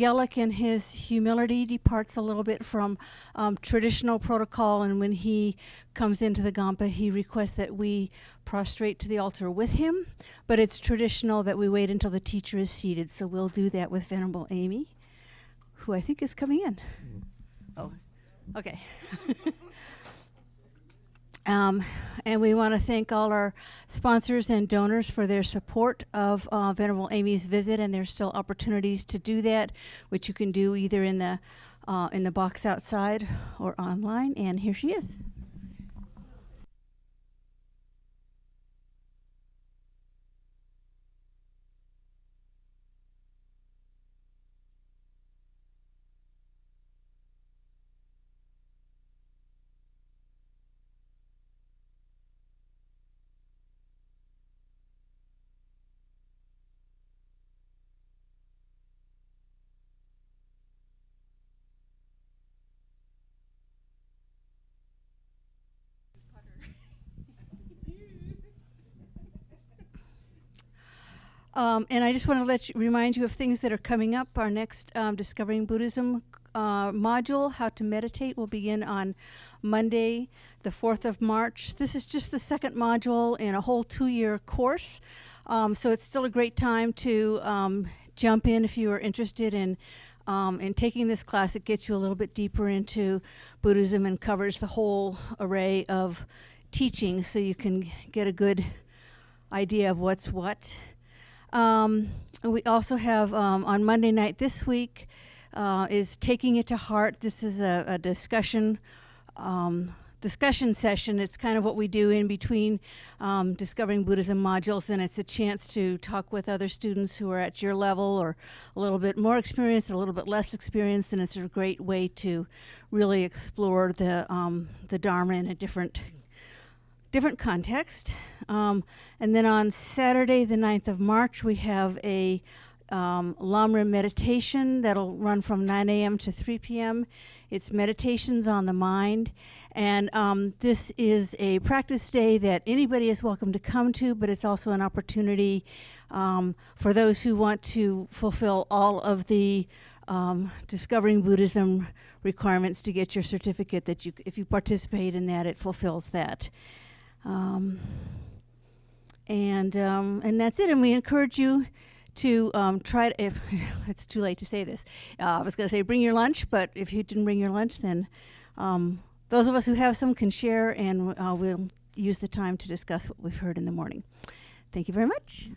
Gelik in his humility departs a little bit from traditional protocol, and when he comes into the Gampa, he requests that we prostrate to the altar with him, but it's traditional that we wait until the teacher is seated, so we'll do that with Venerable Amy, who I think is coming in. Oh, okay. And we want to thank all our sponsors and donors for their support of Venerable Amy's visit, and there's still opportunities to do that, which you can do either in the box outside or online. And here she is. And I just want to remind you of things that are coming up. Our next Discovering Buddhism module, How to Meditate, will begin on Monday, the 4th of March. This is just the second module in a whole 2-year course. So it's still a great time to jump in if you are interested in taking this class. It gets you a little bit deeper into Buddhism and covers the whole array of teachings, so you can get a good idea of what's what. We also have on Monday night this week is Taking It to Heart. This is a discussion session. It's kind of what we do in between Discovering Buddhism modules, and it's a chance to talk with other students who are at your level or a little bit more experienced, a little bit less experienced, and it's a great way to really explore the Dharma in a different context. And then on Saturday, the 9th of March, we have a Lamrim meditation that'll run from 9 a.m. to 3 p.m. It's meditations on the mind. And this is a practice day that anybody is welcome to come to, but it's also an opportunity for those who want to fulfill all of the Discovering Buddhism requirements to get your certificate, that if you participate in that, it fulfills that. And that's it. And we encourage you to try to, if it's too late to say this, I was going to say bring your lunch, but if you didn't bring your lunch, then those of us who have some can share, and we'll use the time to discuss what we've heard in the morning. Thank you very much.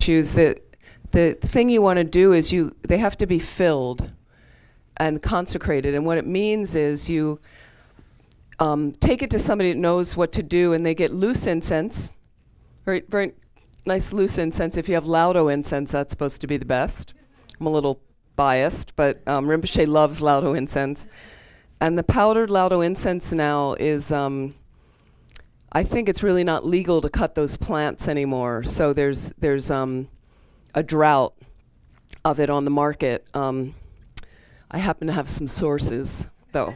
statues, the thing you want to do is they have to be filled and consecrated. And what it means is you take it to somebody that knows what to do, and they get loose incense, very, very nice loose incense. If you have Laudo incense, that's supposed to be the best. I'm a little biased, but Rinpoche loves Laudo incense. And the powdered Laudo incense now is, I think it's really not legal to cut those plants anymore. So there's a drought of it on the market. I happen to have some sources, though.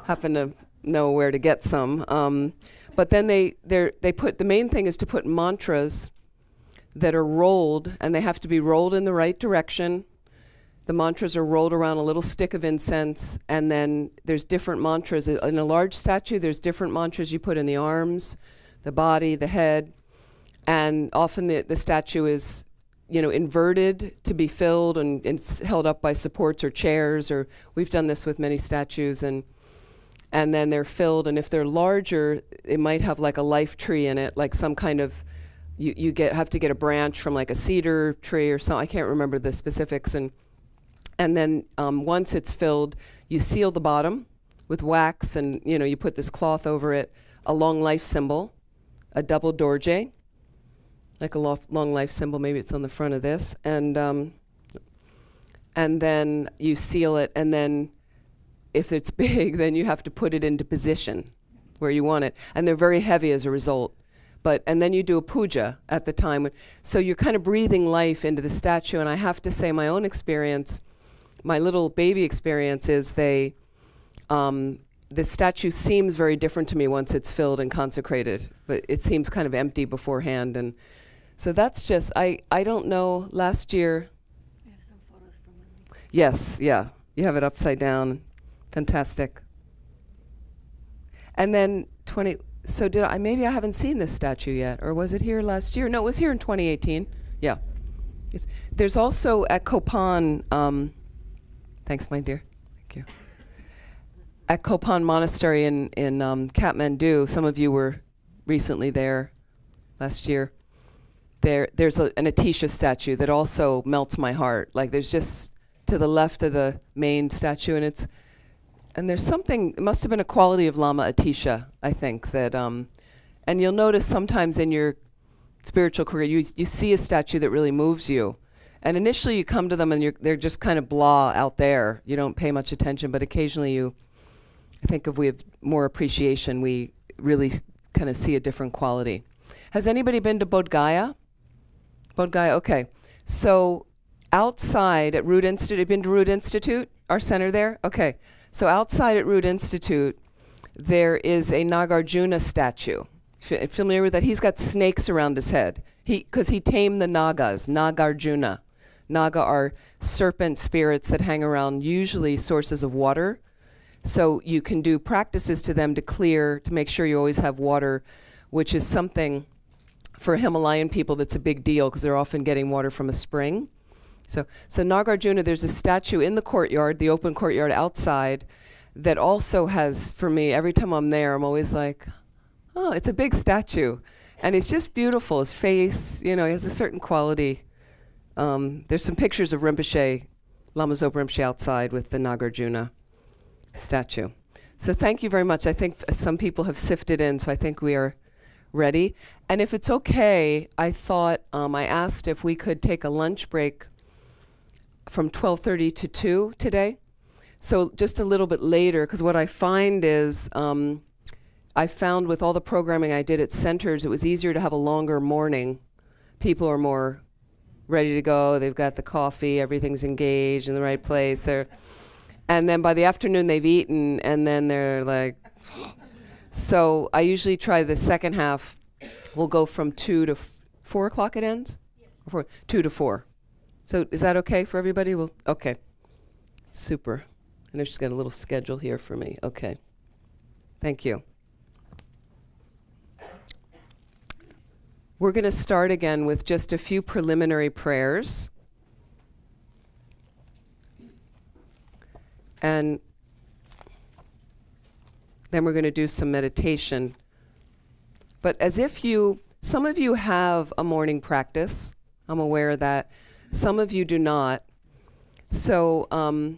Happen to know where to get some. But then they put, the main thing is to put mantras that are rolled, and they have to be rolled in the right direction. The mantras are rolled around a little stick of incense, and then there's different mantras. In a large statue, there's different mantras you put in the arms, the body, the head, and often the statue is, you know, inverted to be filled, and it's held up by supports or chairs, or we've done this with many statues, and then they're filled, and if they're larger, it might have like a life tree in it, like some kind of, you have to get a branch from like a cedar tree or something. I can't remember the specifics, and then once it's filled, you seal the bottom with wax, and you know, you put this cloth over it, a long life symbol, a double dorje, like a long life symbol. Maybe it's on the front of this, and then you seal it, and then if it's big, then you have to put it into position where you want it, and they're very heavy as a result. And then you do a puja at the time, so you're kind of breathing life into the statue. And I have to say, my own experience, my little baby experience, is the statue seems very different to me once it's filled and consecrated, but it seems kind of empty beforehand. And so that's just, I don't know, last year. We have some photos from when yes, yeah, you have it upside down. Fantastic. And then so maybe I haven't seen this statue yet, or was it here last year? No, it was here in 2018. Yeah. There's also at Kopan, thanks, my dear. Thank you. At Kopan Monastery in Kathmandu, some of you were recently there last year. There's an Atisha statue that also melts my heart. Like, there's just to the left of the main statue, and there's something, it must have been a quality of Lama Atisha, I think, that, and you'll notice sometimes in your spiritual career, you see a statue that really moves you. And initially you come to them and they're just kind of blah out there. You don't pay much attention, but occasionally I think if we have more appreciation, we really kind of see a different quality. Has anybody been to Bodh Gaya? Bodh Gaya, okay. So outside at Root Institute, have you been to Root Institute, our center there? Okay. So outside at Root Institute, there is a Nagarjuna statue. Familiar with that? He's got snakes around his head. Because he tamed the Nagas, Nagarjuna. Naga are serpent spirits that hang around usually sources of water. So you can do practices to them to make sure you always have water, which is something for Himalayan people that's a big deal because they're often getting water from a spring. So Nagarjuna, there's a statue in the courtyard, the open courtyard outside, that also has, for me, every time I'm there, I'm always like, oh, it's a big statue. And it's just beautiful. His face, you know, he has a certain quality. There's some pictures of Rinpoche, Lama Zopa Rinpoche outside with the Nagarjuna statue. So thank you very much. I think some people have sifted in, so I think we are ready. And if it's okay, I thought, I asked if we could take a lunch break from 12:30 to 2 today. So just a little bit later, because what I find is, I found with all the programming I did at centers, it was easier to have a longer morning. People are more ready to go. They've got the coffee, everything's engaged in the right place. And then by the afternoon they've eaten, and then they're like, so I usually try the second half. We'll go from 2 to 4 o'clock it ends? Yes. 2 to 4. So is that okay for everybody? Okay. Super. And I just got a little schedule here for me. Okay. Thank you. We're going to start again with just a few preliminary prayers. And then we're going to do some meditation. But as if some of you have a morning practice. I'm aware of that. Some of you do not. So, oh,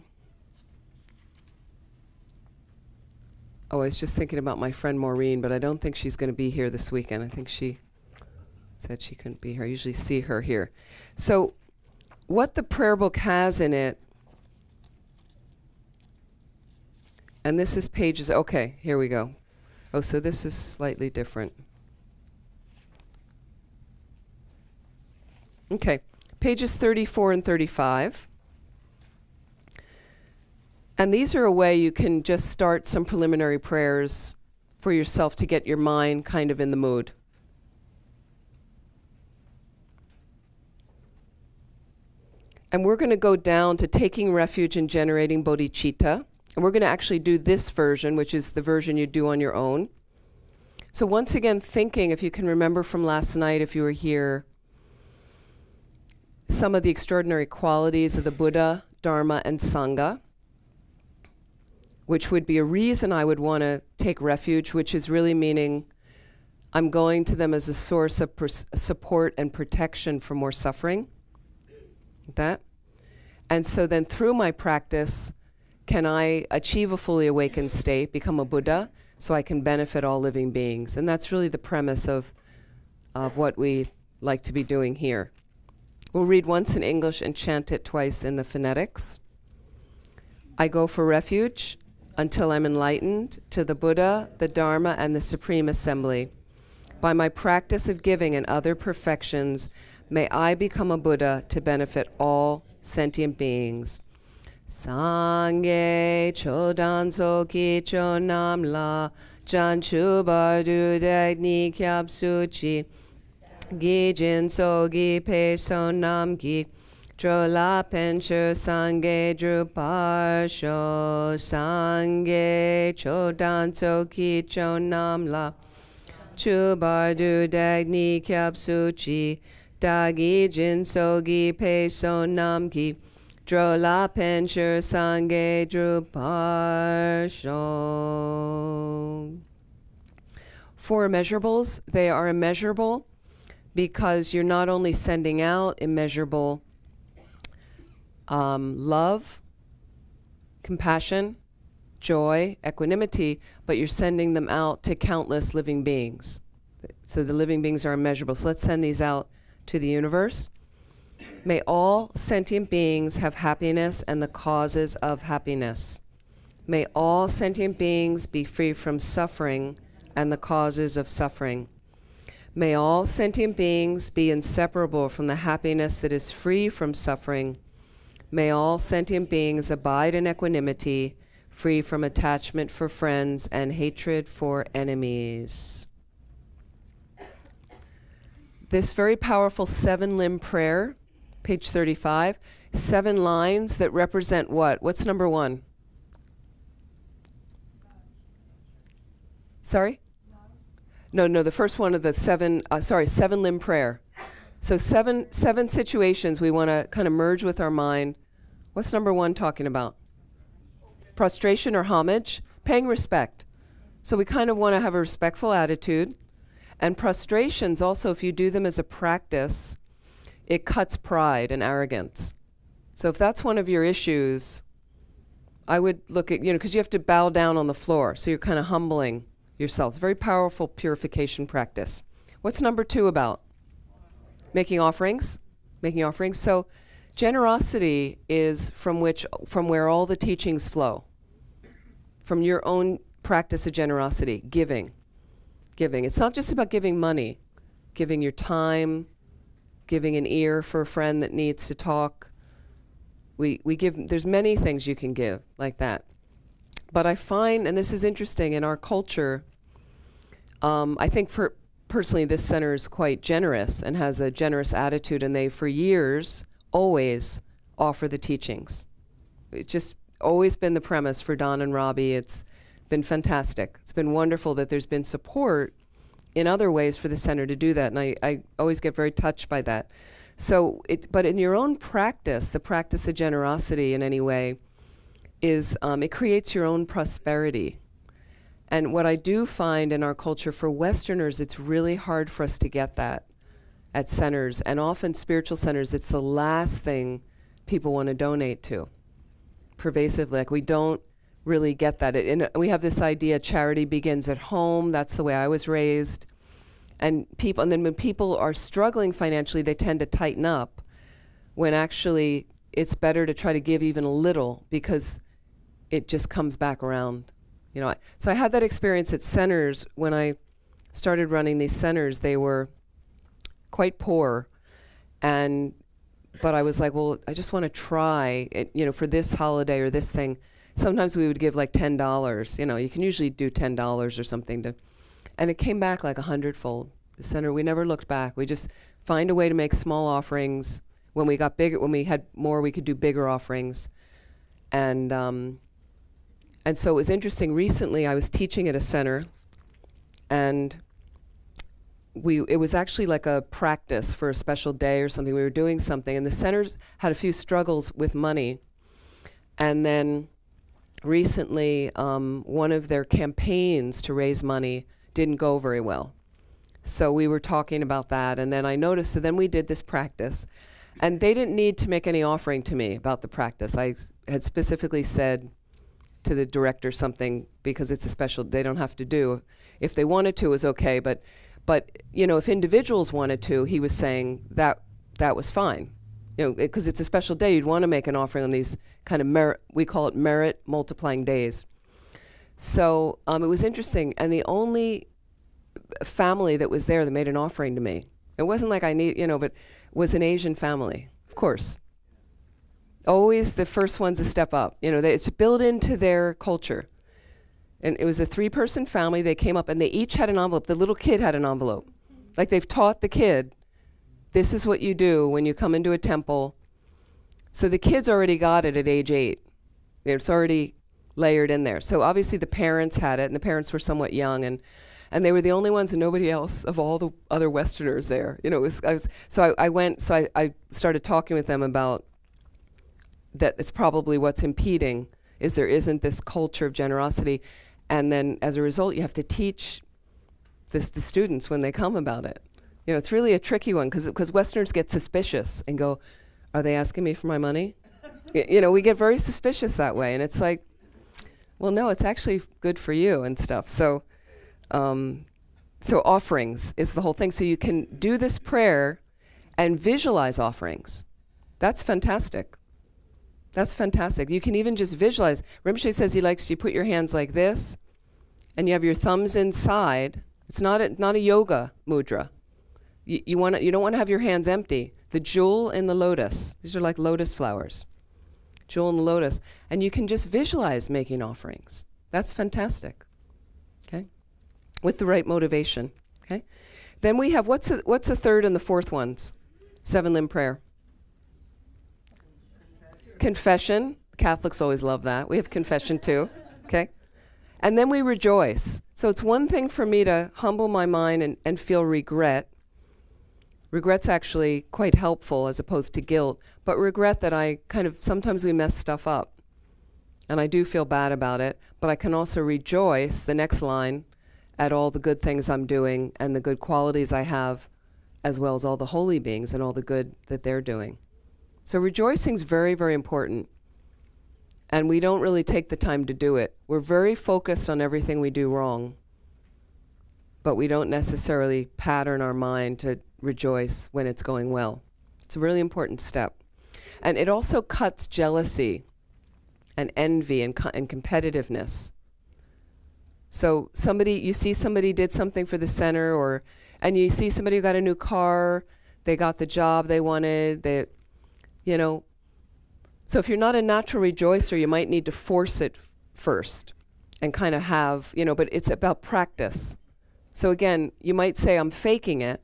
I was just thinking about my friend Maureen, but I don't think she's going to be here this weekend. I think she said she couldn't be here. I usually see her here. So, what the prayer book has in it, and this is pages, okay, here we go. Oh, so this is slightly different. Okay, pages 34 and 35. And these are a way you can just start some preliminary prayers for yourself to get your mind kind of in the mood. And we're going to go down to taking refuge in generating bodhicitta. And we're going to actually do this version, which is the version you do on your own. So once again, thinking, if you can remember from last night, if you were here, some of the extraordinary qualities of the Buddha, Dharma, and Sangha, which would be a reason I would want to take refuge, which is really meaning I'm going to them as a source of support and protection for more suffering. That. And so then through my practice, can I achieve a fully awakened state, become a Buddha, so I can benefit all living beings? And that's really the premise of what we like to be doing here. We'll read once in English and chant it twice in the phonetics. I go for refuge until I'm enlightened to the Buddha, the Dharma, and the Supreme Assembly. By my practice of giving and other perfections, may I become a Buddha to benefit all sentient beings. Sangye chodan soki chonam la janchu bardu dagni kyab suchi gi jin sogi pe sonam gi drola pencher sangye druparsho sangye chodan soki chonam la chu bardu dagni kyab suchi dagi jin sogi pe sonam gi drola pencher sangye druparsho. For immeasurables, they are immeasurable because you're not only sending out immeasurable love, compassion, joy, equanimity, but you're sending them out to countless living beings. So the living beings are immeasurable. So let's send these out to the universe. May all sentient beings have happiness and the causes of happiness. May all sentient beings be free from suffering and the causes of suffering. May all sentient beings be inseparable from the happiness that is free from suffering. May all sentient beings abide in equanimity, free from attachment for friends and hatred for enemies. This very powerful 7-limb prayer, page 35, 7 lines that represent what? What's number 1? Sorry? No, the first one of the 7-limb prayer. So seven situations we want to kind of merge with our mind. What's number 1 talking about? Prostration or homage, paying respect. So we kind of want to have a respectful attitude. And prostrations also, if you do them as a practice, it cuts pride and arrogance. So if that's one of your issues, I would look at, because you have to bow down on the floor. So you're kind of humbling yourself. It's a very powerful purification practice. What's number 2 about? Making offerings. Making offerings. So generosity is from where all the teachings flow. From your own practice of generosity, giving. It's not just about giving money, giving your time, giving an ear for a friend that needs to talk. We give, there's many things you can give like that. But I find, and this is interesting, in our culture, I think personally this center is quite generous and has a generous attitude, and they for years always offer the teachings. It's just always been the premise for Don and Robbie. It's been fantastic. It's been wonderful that there's been support in other ways for the center to do that, and I always get very touched by that. So, but in your own practice, the practice of generosity in any way is, it creates your own prosperity. And what I do find in our culture for Westerners, it's really hard for us to get that. at centers, and often spiritual centers, it's the last thing people want to donate to. Pervasively, like we don't really get that. We have this idea, charity begins at home. That's the way I was raised. And then when people are struggling financially, they tend to tighten up, when actually it's better to try to give even a little, because it just comes back around. You know, so I had that experience at centers. When I started running these centers, they were quite poor, but I was like, well, I just want to try it, you know, for this holiday or this thing. Sometimes we would give like $10, you know, you can usually do $10 or something and it came back like 100-fold. The center, we never looked back. We just find a way to make small offerings. When we got bigger, when we had more, we could do bigger offerings. And so it was interesting. Recently, I was teaching at a center, and it was actually like a practice for a special day or something. We were doing something, and the centers had a few struggles with money. And then recently, one of their campaigns to raise money didn't go very well. So we were talking about that, and then I noticed, so then we did this practice. And they didn't need to make any offering to me about the practice. I had specifically said to the director something, because it's a special, they don't have to do. If they wanted to, it was okay, but you know, if individuals wanted to, he was saying that was fine. You know, because it's a special day, you'd want to make an offering on these kind of merit, we call it merit multiplying days. So it was interesting, and the only family that was there that made an offering to me, it wasn't like I need, you know, but was an Asian family, of course. Always the first ones to step up. You know, it's built into their culture. And it was a 3-person family. They came up and they each had an envelope. The little kid had an envelope. Like they've taught the kid, this is what you do when you come into a temple. So the kids already got it at age 8. It's already layered in there. So obviously the parents had it, and the parents were somewhat young, and they were the only ones and nobody else of all the other Westerners there. You know, I started talking with them about that. It's probably what's impeding is there isn't this culture of generosity. And then as a result, you have to teach the students when they come about it. You know, it's really a tricky one, because Westerners get suspicious and go, are they asking me for my money? You know, we get very suspicious that way. And it's like, well, no, it's actually good for you and stuff. So offerings is the whole thing. So you can do this prayer and visualize offerings. That's fantastic. That's fantastic. You can even just visualize. Rinpoche says he likes you put your hands like this, and you have your thumbs inside. It's not a yoga mudra. You don't want to have your hands empty. The jewel in the lotus. These are like lotus flowers. Jewel in the lotus. And you can just visualize making offerings. That's fantastic. Okay? With the right motivation. Okay? Then we have, what's the third and the fourth ones? 7-limb prayer. Confession. Catholics always love that. We have confession too. Okay? And then we rejoice. So it's one thing for me to humble my mind and feel regret. Regret's actually quite helpful as opposed to guilt, but regret that I sometimes we mess stuff up. And I do feel bad about it, but I can also rejoice, the next line, at all the good things I'm doing and the good qualities I have, as well as all the holy beings and all the good that they're doing. So rejoicing's very, very important. And we don't really take the time to do it. We're very focused on everything we do wrong, but we don't necessarily pattern our mind to rejoice when it's going well. It's a really important step. And it also cuts jealousy and envy and competitiveness. So you see somebody did something for the center, and you see somebody who got a new car, they got the job they wanted, you know. So if you're not a natural rejoicer, you might need to force it first and kind of have, you know, but it's about practice. So again, you might say, I'm faking it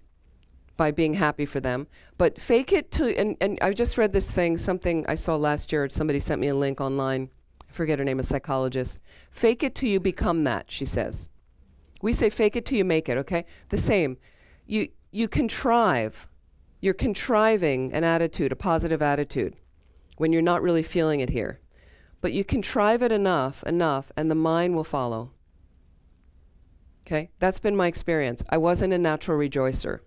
by being happy for them, but fake it to, and I just read this thing, something I saw last year, somebody sent me a link online, I forget her name, a psychologist. Fake it till you become that, she says. We say fake it till you make it, okay? The same. You contrive, you're contriving an attitude, a positive attitude, when you're not really feeling it here. But you contrive it enough, and the mind will follow. Okay? That's been my experience. I wasn't a natural rejoicer.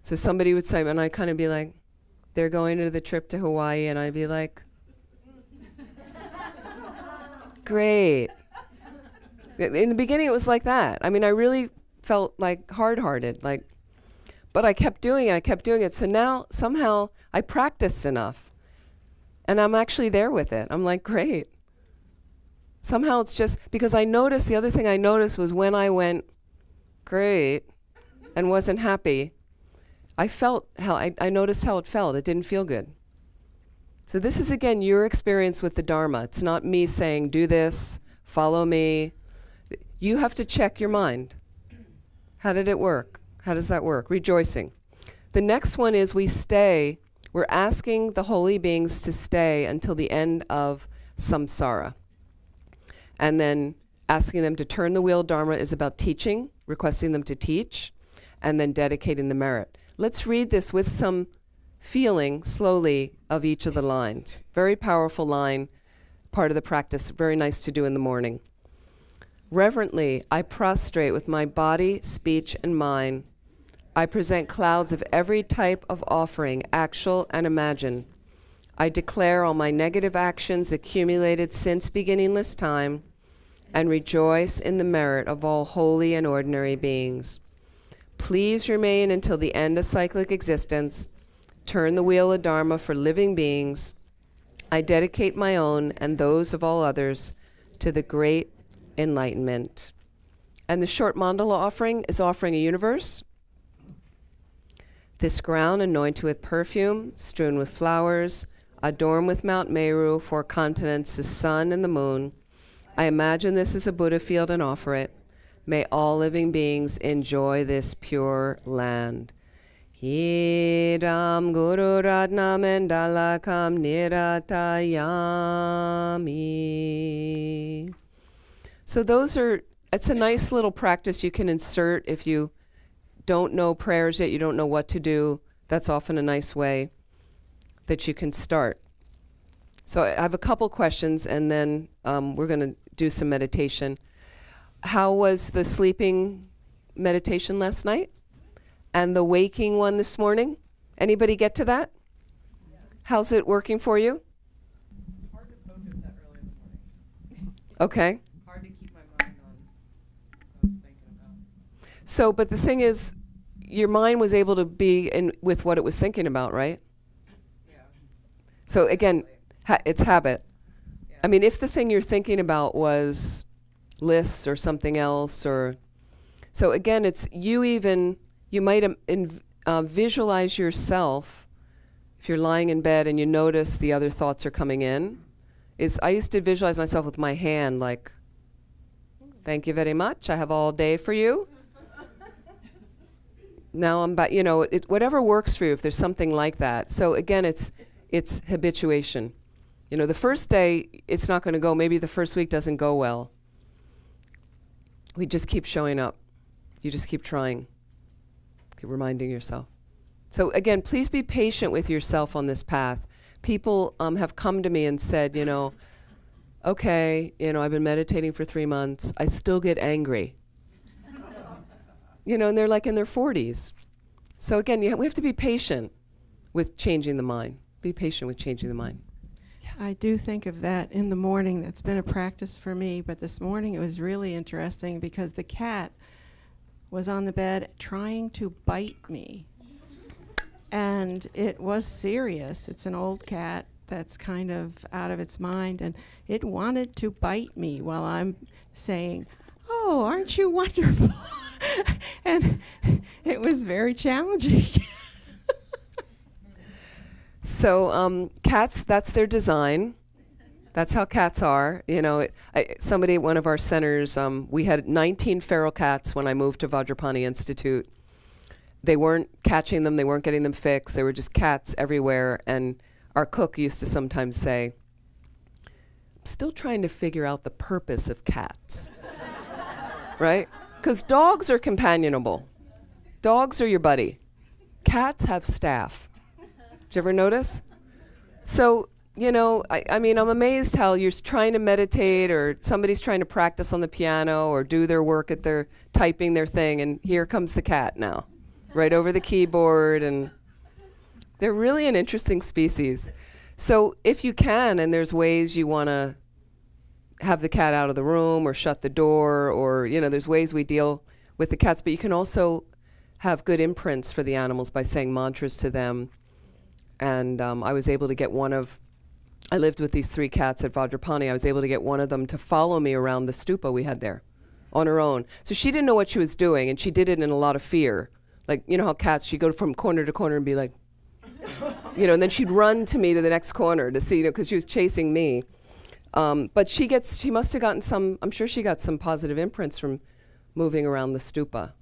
So somebody would say, and I'd kind of be like, they're going to the trip to Hawaii, and I'd be like, great. In the beginning, it was like that. I mean, I really felt like hard-hearted, like, but I kept doing it. So now, somehow, I practiced enough, and I'm actually there with it. I'm like, great. Somehow it's just, because I noticed, the other thing I noticed was when I went, great, and wasn't happy, I felt how, I noticed how it felt. It didn't feel good. So this is, again, your experience with the Dharma. It's not me saying, do this, follow me. You have to check your mind. How did it work? How does that work? Rejoicing. The next one is we stay. We're asking the holy beings to stay until the end of samsara. And then asking them to turn the wheel. Dharma is about teaching, requesting them to teach, and then dedicating the merit. Let's read this with some feeling slowly of each of the lines. Very powerful line, part of the practice, very nice to do in the morning. Reverently, I prostrate with my body, speech, and mind. I present clouds of every type of offering, actual and imagined. I declare all my negative actions accumulated since beginningless time, and rejoice in the merit of all holy and ordinary beings. Please remain until the end of cyclic existence. Turn the wheel of Dharma for living beings. I dedicate my own and those of all others to the great enlightenment. And the short mandala offering is offering a universe. This ground anointed with perfume, strewn with flowers, adorned with Mount Meru, 4 continents, the sun and the moon. I imagine this is a Buddha field and offer it. May all living beings enjoy this pure land. Hidam Guru Ratna Mandalakam Niratayami. So it's a nice little practice you can insert if you don't know prayers yet, you don't know what to do. That's often a nice way that you can start. So I have a couple questions, and then we're going to do some meditation. How was the sleeping meditation last night? And the waking one this morning? Anybody get to that? Yeah. How's it working for you? It's hard to focus that early in the morning. Okay. Hard to keep my mind on what I was thinking about. So, but the thing is, your mind was able to be in with what it was thinking about, right? Yeah. So again, it's habit. Yeah. I mean, if the thing you're thinking about was lists or something else, or so again, it's you might visualize yourself if you're lying in bed and you notice the other thoughts are coming in. I used to visualize myself with my hand like, thank you very much, I have all day for you. Now I'm back, whatever works for you, if there's something like that. So again, it's habituation. The first day, it's not going to go. Maybe the first week doesn't go well. We just keep showing up. You just keep trying. Keep reminding yourself. So again, please be patient with yourself on this path. People have come to me and said, okay, I've been meditating for 3 months. I still get angry. And they're like in their 40s. So again, we have to be patient with changing the mind. Be patient with changing the mind. I do think of that in the morning. That's been a practice for me, but this morning it was really interesting because the cat was on the bed trying to bite me. And it was serious. It's an old cat that's kind of out of its mind, and it wanted to bite me while I'm saying, "Oh, aren't you wonderful?" And it was very challenging. So cats, that's their design. That's how cats are. Somebody at one of our centers, we had 19 feral cats when I moved to Vajrapani Institute. They weren't catching them. They weren't getting them fixed. They were just cats everywhere. And our cook used to sometimes say, I'm still trying to figure out the purpose of cats. Right? Because dogs are companionable. Dogs are your buddy. Cats have staff. Did you ever notice? So, I mean, I'm amazed how you're trying to meditate, or somebody's trying to practice on the piano or do their work at their typing their thing, and here comes the cat now, right over the keyboard, and they're really an interesting species. So if you can, and there's ways you want to have the cat out of the room or shut the door, or, you know, there's ways we deal with the cats, but you can also have good imprints for the animals by saying mantras to them. And I was able to get I lived with these 3 cats at Vajrapani. I was able to get one of them to follow me around the stupa we had there on her own. So she didn't know what she was doing, and she did it in a lot of fear. Like, you know how cats, she'd go from corner to corner and be like, you know, and then she'd run to me to the next corner to see, you know, because she was chasing me. But she must have gotten I'm sure she got some positive imprints from moving around the stupa.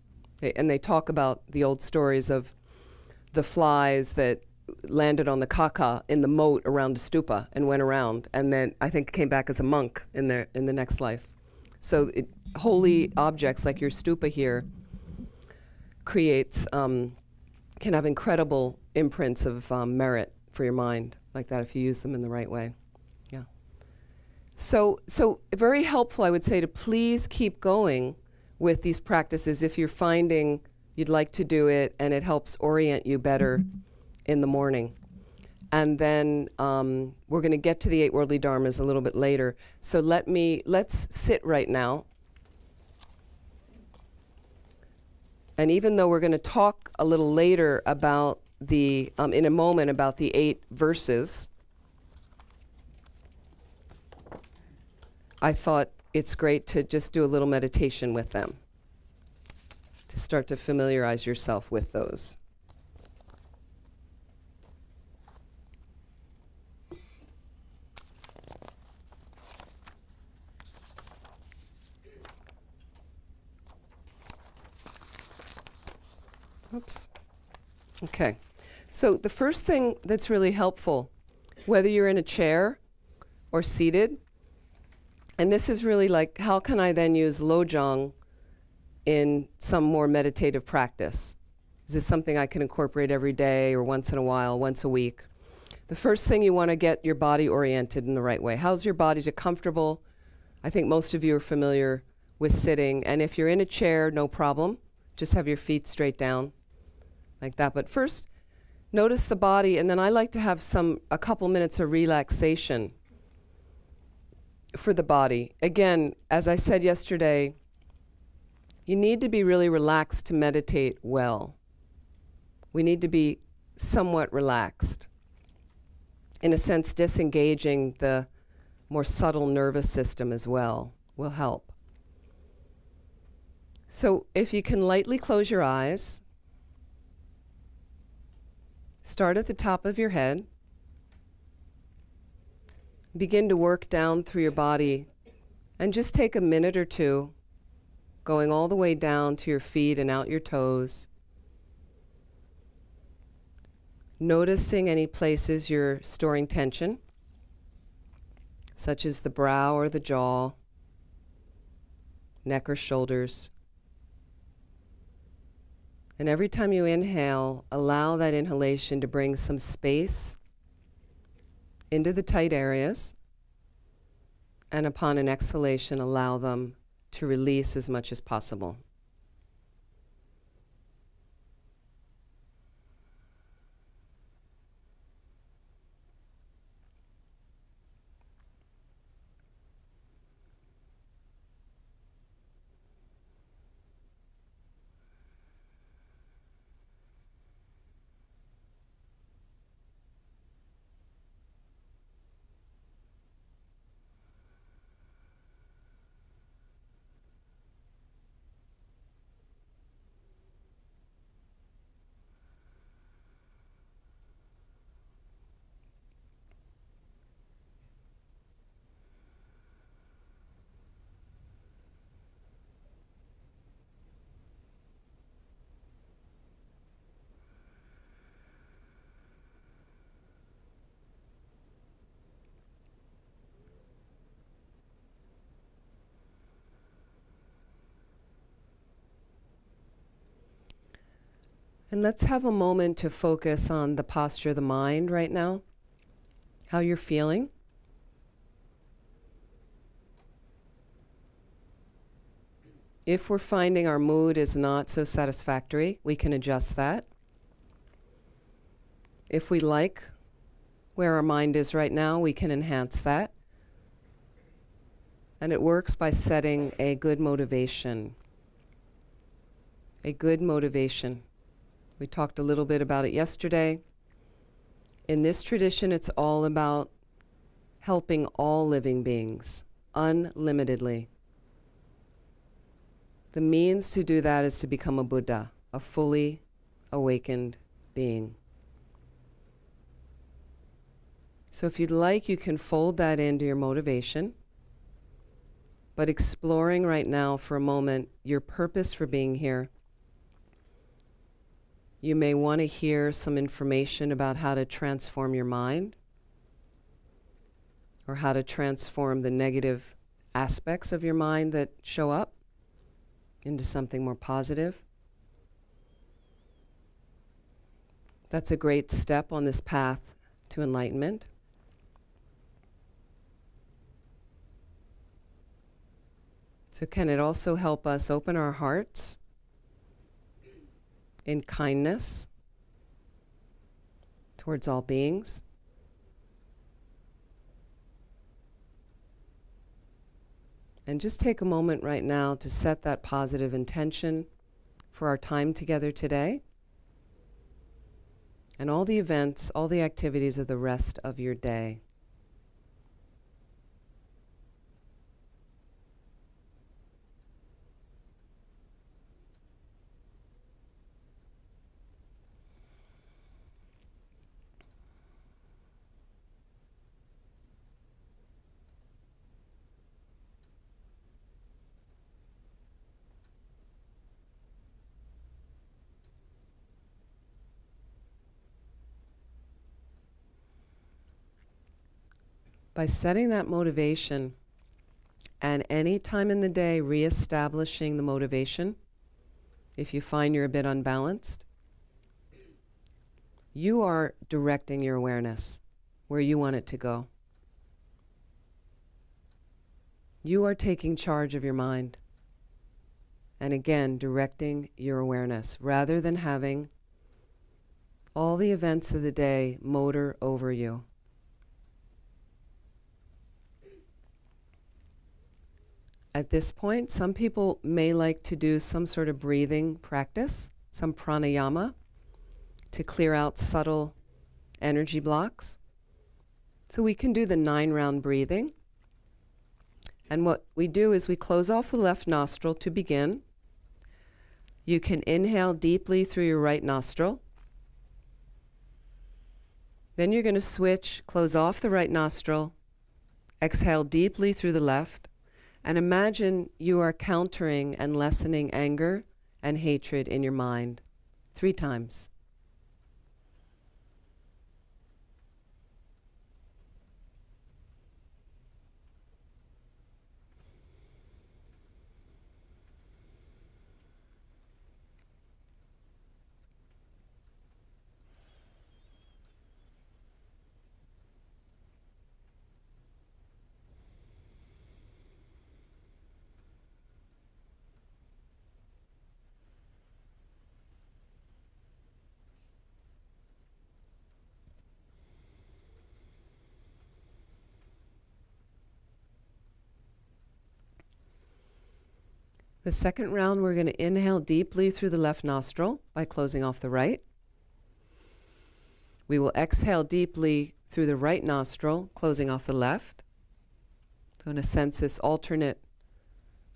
And they talk about the old stories of the flies that landed on the kaka in the moat around the stupa and went around, and then I think came back as a monk in the next life. So holy objects like your stupa here creates, can have incredible imprints of merit for your mind, like that if you use them in the right way. Yeah. So very helpful, I would say, to please keep going with these practices if you're finding you'd like to do it and it helps orient you better in the morning. And then we're going to get to the 8 worldly dharmas a little bit later. So let's sit right now. And even though we're going to talk a little later about in a moment about the 8 verses, I thought it's great to just do a little meditation with them, to start to familiarize yourself with those. Oops. Okay. So the first thing that's really helpful, whether you're in a chair or seated, and this is really like, how can I then use Lojong in some more meditative practice? Is this something I can incorporate every day or once in a while, once a week? The first thing, you want to get your body oriented in the right way. How's your body? Is it comfortable? I think most of you are familiar with sitting. And if you're in a chair, no problem. Just have your feet straight down like that. But first, notice the body, and then I like to have a couple minutes of relaxation for the body. Again, as I said yesterday, you need to be really relaxed to meditate well. We need to be somewhat relaxed. In a sense, disengaging the more subtle nervous system as well will help. So if you can lightly close your eyes, start at the top of your head, begin to work down through your body, and just take a minute or two, going all the way down to your feet and out your toes, noticing any places you're storing tension, such as the brow or the jaw, neck or shoulders. And every time you inhale, allow that inhalation to bring some space into the tight areas. And upon an exhalation, allow them to release as much as possible. And let's have a moment to focus on the posture of the mind right now, how you're feeling. If we're finding our mood is not so satisfactory, we can adjust that. If we like where our mind is right now, we can enhance that. And it works by setting a good motivation. A good motivation. We talked a little bit about it yesterday. In this tradition, it's all about helping all living beings, unlimitedly. The means to do that is to become a Buddha, a fully awakened being. So if you'd like, you can fold that into your motivation, but exploring right now for a moment your purpose for being here. You may want to hear some information about how to transform your mind, or how to transform the negative aspects of your mind that show up into something more positive. That's a great step on this path to enlightenment. So can it also help us open our hearts in kindness towards all beings? And just take a moment right now to set that positive intention for our time together today and all the events, all the activities of the rest of your day. By setting that motivation and any time in the day reestablishing the motivation, if you find you're a bit unbalanced, you are directing your awareness where you want it to go. You are taking charge of your mind. And again, directing your awareness rather than having all the events of the day motor over you. At this point, some people may like to do some sort of breathing practice, some pranayama, to clear out subtle energy blocks. So we can do the 9-round breathing. And what we do is we close off the left nostril to begin. You can inhale deeply through your right nostril. Then you're going to switch, close off the right nostril, exhale deeply through the left. And imagine you are countering and lessening anger and hatred in your mind 3 times. The second round, we're going to inhale deeply through the left nostril by closing off the right. We will exhale deeply through the right nostril, closing off the left. So in a sense, this alternate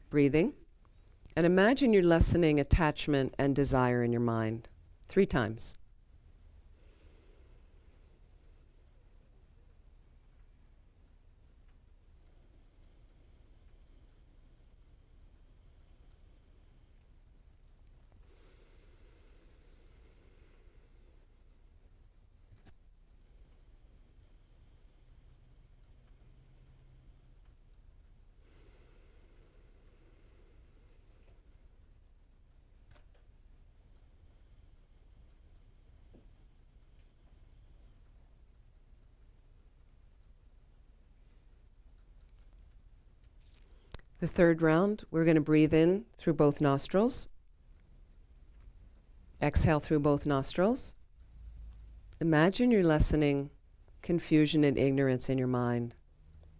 breathing. And imagine you're lessening attachment and desire in your mind 3 times. The third round, we're going to breathe in through both nostrils. Exhale through both nostrils. Imagine you're lessening confusion and ignorance in your mind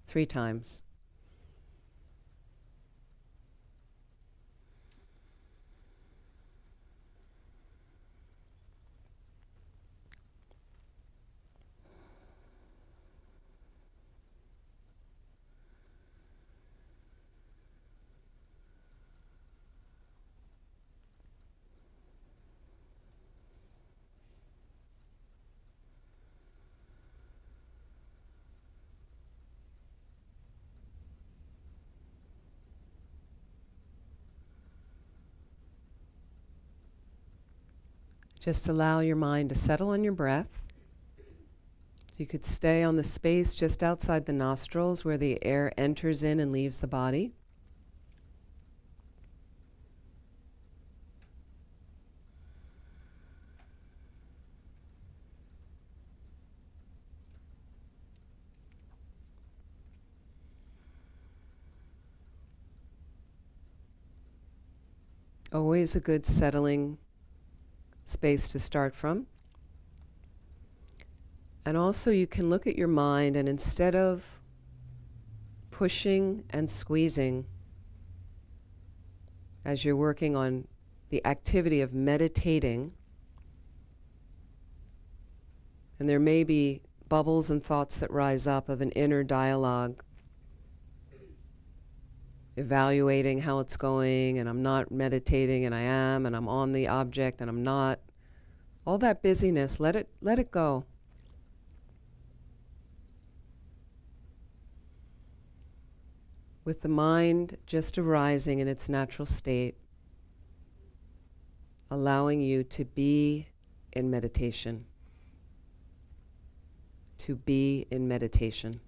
3 times. Just allow your mind to settle on your breath. So you could stay on the space just outside the nostrils where the air enters in and leaves the body. Always a good settling space to start from. And also you can look at your mind, and instead of pushing and squeezing as you're working on the activity of meditating, and there may be bubbles and thoughts that rise up of an inner dialogue evaluating how it's going, and I'm not meditating, and I am, and I'm on the object, and I'm not. All that busyness, let it go. With the mind just arising in its natural state, allowing you to be in meditation. To be in meditation.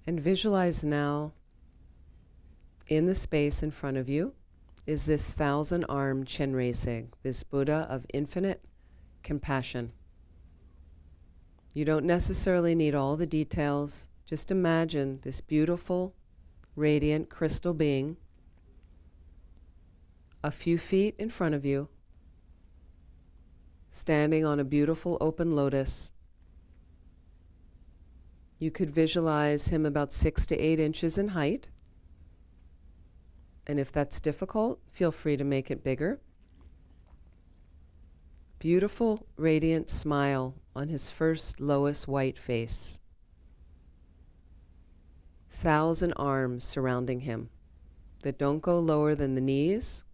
And visualize now, in the space in front of you, is this 1,000-armed Chenrezig, this Buddha of infinite compassion. You don't necessarily need all the details. Just imagine this beautiful, radiant crystal being a few feet in front of you, standing on a beautiful open lotus. You could visualize him about 6 to 8 inches in height. And if that's difficult, feel free to make it bigger. Beautiful, radiant smile on his first lowest white face. 1,000 arms surrounding him that don't go lower than the knees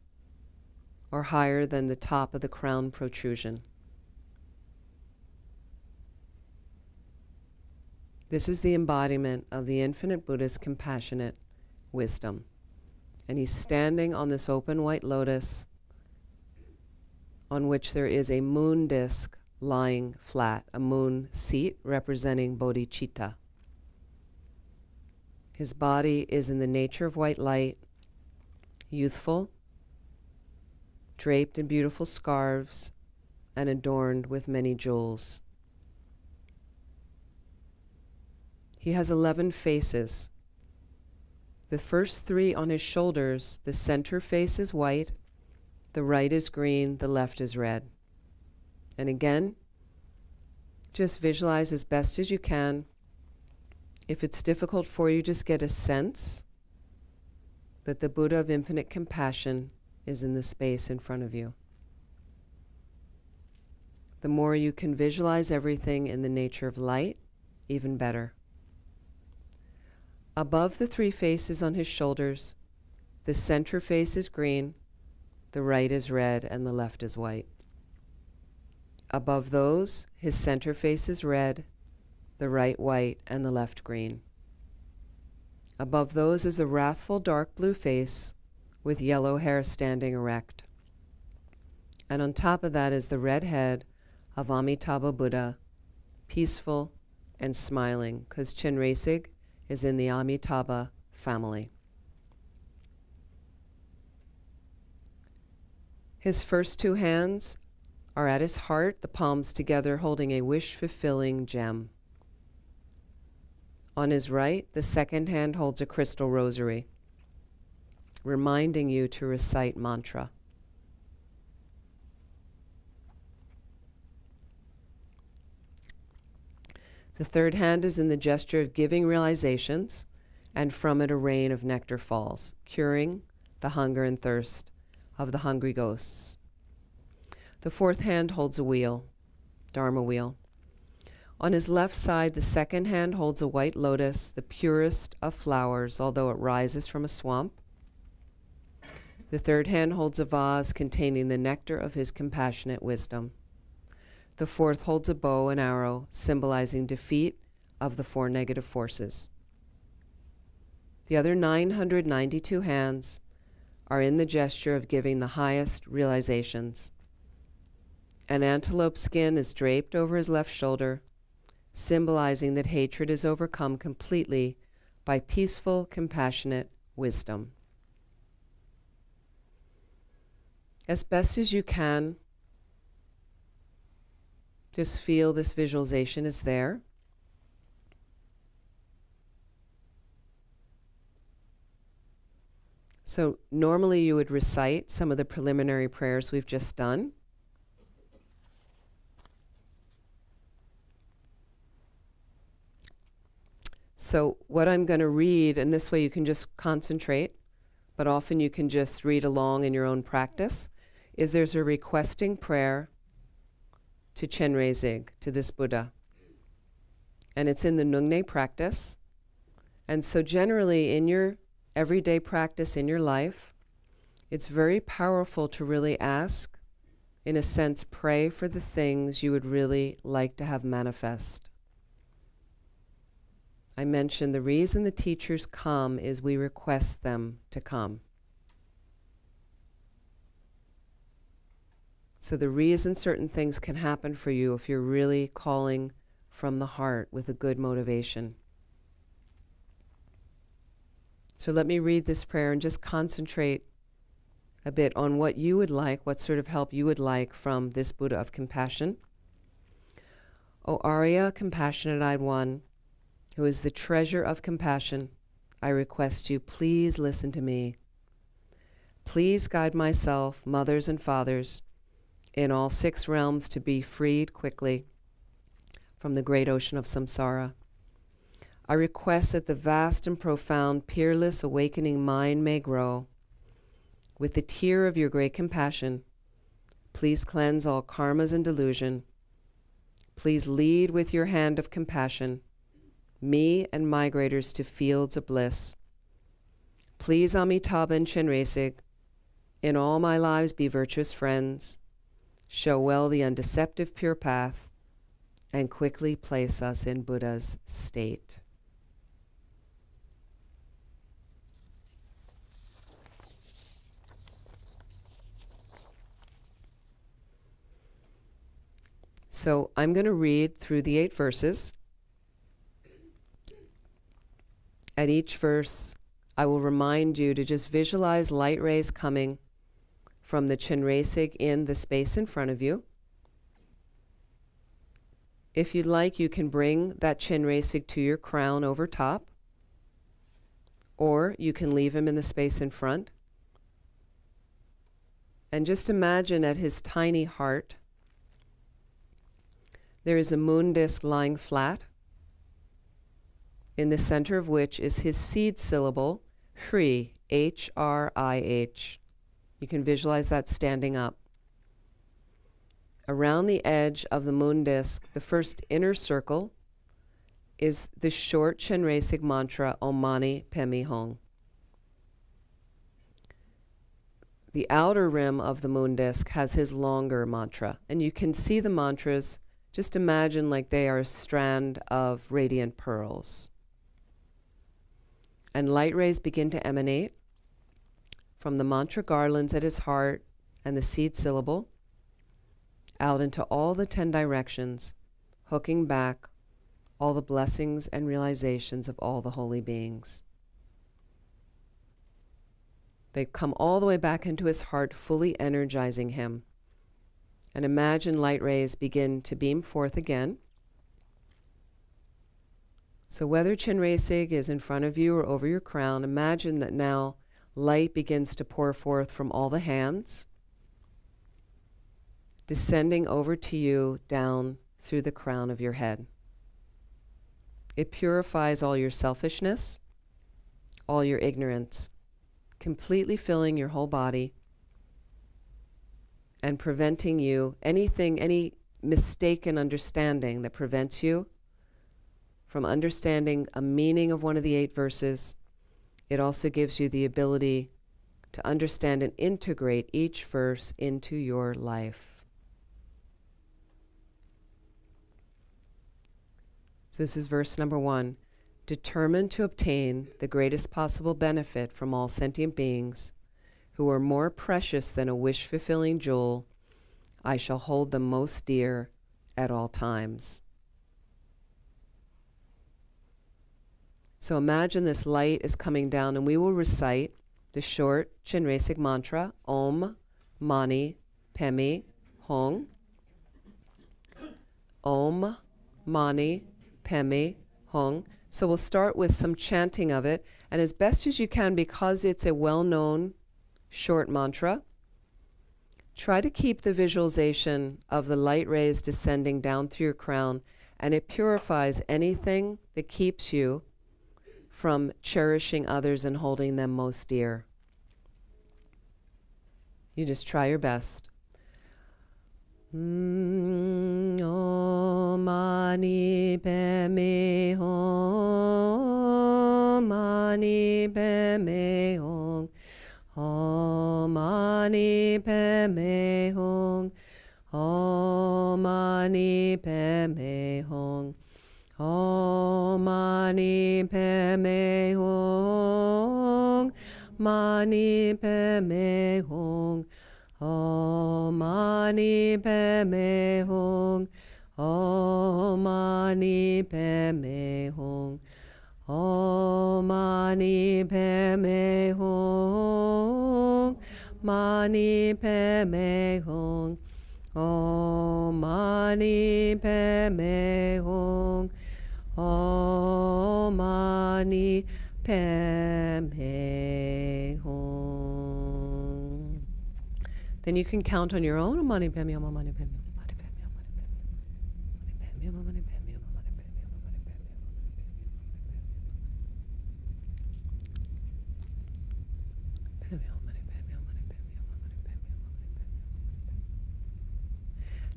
or higher than the top of the crown protrusion. This is the embodiment of the infinite Buddha's compassionate wisdom. And he's standing on this open white lotus on which there is a moon disk lying flat, a moon seat representing bodhicitta. His body is in the nature of white light, youthful, draped in beautiful scarves, and adorned with many jewels. He has 11 faces. The first 3 on his shoulders, the center face is white, the right is green, the left is red. And again, just visualize as best as you can. If it's difficult for you, just get a sense that the Buddha of infinite compassion is in the space in front of you. The more you can visualize everything in the nature of light even better. Above the three faces on his shoulders, the center face is green, the right is red, and the left is white. Above those, his center face is red, the right white, and the left green. Above those is a wrathful dark blue face with yellow hair standing erect. And on top of that is the red head of Amitabha Buddha, peaceful and smiling, because Chenresig is in the Amitabha family. His first two hands are at his heart, the palms together holding a wish-fulfilling gem. On his right, the second hand holds a crystal rosary, reminding you to recite mantra. The third hand is in the gesture of giving realizations, and from it a rain of nectar falls, curing the hunger and thirst of the hungry ghosts. The fourth hand holds a wheel, Dharma wheel. On his left side, the second hand holds a white lotus, the purest of flowers, although it rises from a swamp. The third hand holds a vase containing the nectar of his compassionate wisdom. The fourth holds a bow and arrow, symbolizing defeat of the four negative forces. The other 992 hands are in the gesture of giving the highest realizations. An antelope skin is draped over his left shoulder, symbolizing that hatred is overcome completely by peaceful, compassionate wisdom. As best as you can, just feel this visualization is there. So normally you would recite some of the preliminary prayers we've just done. So what I'm going to read, and this way you can just concentrate, but often you can just read along in your own practice, is there's a requesting prayer to Chenresig, to this Buddha. And it's in the Nungne practice. And so generally in your everyday practice in your life, it's very powerful to really ask, in a sense, pray for the things you would really like to have manifest. I mentioned the reason the teachers come is we request them to come. So the reason certain things can happen for you if you're really calling from the heart with a good motivation. So let me read this prayer and just concentrate a bit on what you would like, what sort of help you would like from this Buddha of compassion. O Arya, compassionate-eyed one, who is the treasure of compassion, I request you, please listen to me. Please guide myself, mothers and fathers, in all 6 realms to be freed quickly from the great ocean of samsara. I request that the vast and profound, peerless, awakening mind may grow. With the tear of your great compassion, please cleanse all karmas and delusion. Please lead with your hand of compassion me and migrators to fields of bliss. Please, Amitabha and Chenresig, in all my lives be virtuous friends, show well the undeceptive pure path, and quickly place us in Buddha's state. So I'm going to read through the 8 verses. At each verse, I will remind you to just visualize light rays coming from the Chenresig in the space in front of you. If you'd like, you can bring that Chenresig to your crown over top, or you can leave him in the space in front. And just imagine at his tiny heart, there is a moon disk lying flat, in the center of which is his seed syllable, Hrih, H-R-I-H. You can visualize that standing up. Around the edge of the moon disk, the first inner circle is the short Chenrezig mantra Om Mani Padme Hum. The outer rim of the moon disk has his longer mantra, and you can see the mantras. Just imagine like they are a strand of radiant pearls. And light rays begin to emanate from the mantra garlands at his heart and the seed syllable out into all the 10 directions, hooking back all the blessings and realizations of all the holy beings. They come all the way back into his heart, fully energizing him. And imagine light rays begin to beam forth again. So whether Chenrezig is in front of you or over your crown, imagine that now light begins to pour forth from all the hands, descending over to you down through the crown of your head. It purifies all your selfishness, all your ignorance, completely filling your whole body and preventing you, any mistaken understanding that prevents you from understanding a meaning of one of the 8 verses. It also gives you the ability to understand and integrate each verse into your life. So this is verse number 1. Determined to obtain the greatest possible benefit from all sentient beings who are more precious than a wish-fulfilling jewel, I shall hold them most dear at all times. So imagine this light is coming down, and we will recite the short Chenrezig mantra, Om Mani Padme Hum. Om Mani Padme Hum. So we'll start with some chanting of it, and as best as you can, because it's a well-known short mantra, try to keep the visualization of the light rays descending down through your crown, and it purifies anything that keeps you from cherishing others and holding them most dear. You just try your best. Om Mani Padme Hum, Mani Padme Hum, Om Mani Padme Hum, Om Mani Padme Hum, Om Mani Padme Hum, Mani Padme Hum, Om Mani Padme Hum, Om Mani Padme Hum, Om Mani Padme Hum, Mani Padme Hum, Om Mani Padme Hum, Om Mani Padme Hum. Then you can count on your own. Om Mani Padme Hum, Om Mani Padme Hum, Mani Padme Hum, Mani Padme Hum, Mani Padme Hum, Mani Padme Hum, Mani Padme Hum, Mani Padme Hum, Mani Padme Hum, Mani Padme Hum, Mani Padme Hum.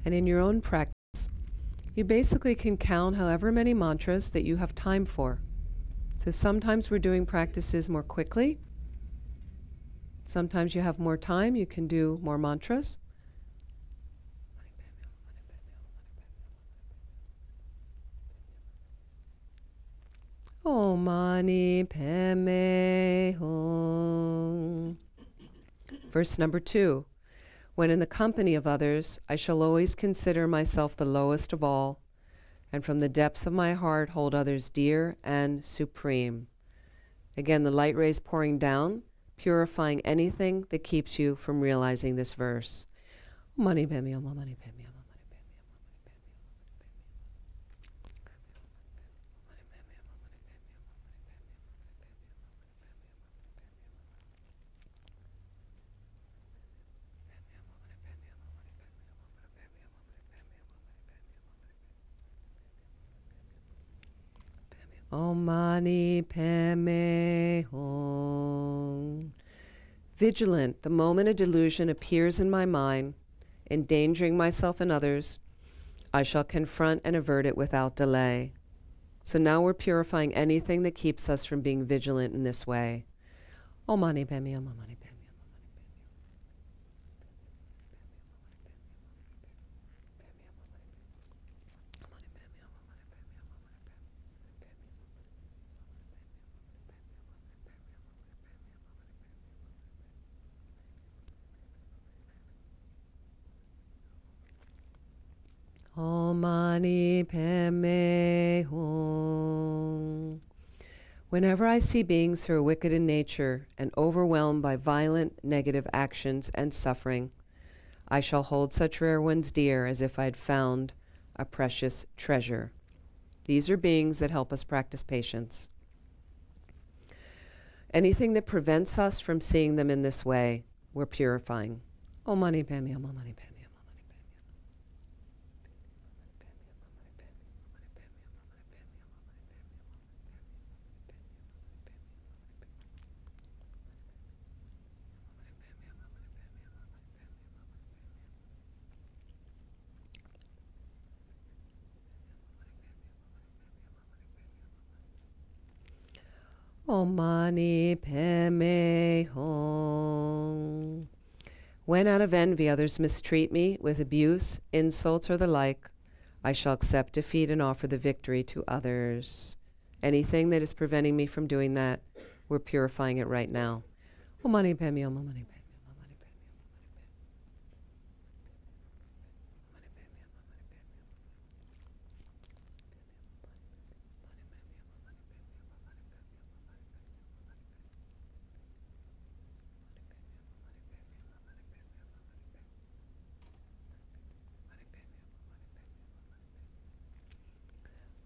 And in your own practice, you basically can count however many mantras that you have time for. So sometimes we're doing practices more quickly. Sometimes you have more time, you can do more mantras. Om Mani Padme Hum. Verse number 2. When in the company of others, I shall always consider myself the lowest of all, and from the depths of my heart hold others dear and supreme. Again, the light rays pouring down, purifying anything that keeps you from realizing this verse. Om Mani Padme Hum, Om Mani Padme Hum, Om Mani Padme Hum, Om Mani Padme Om Mani Padme Hum. Vigilant, the moment a delusion appears in my mind, endangering myself and others, I shall confront and avert it without delay. So now we're purifying anything that keeps us from being vigilant in this way. Om Mani Padme Hum, Om Mani Padme Hum, Om Mani Padme Hum. Whenever I see beings who are wicked in nature and overwhelmed by violent negative actions and suffering, I shall hold such rare ones dear as if I had found a precious treasure. These are beings that help us practice patience. Anything that prevents us from seeing them in this way, we're purifying. Om Mani Padme Hum, Om Mani Padme Hum. Om Mani Padme Hum. When out of envy others mistreat me with abuse, insults, or the like, I shall accept defeat and offer the victory to others. Anything that is preventing me from doing that, we're purifying it right now. Om Mani Padme Hum, Om Mani Padme Hum.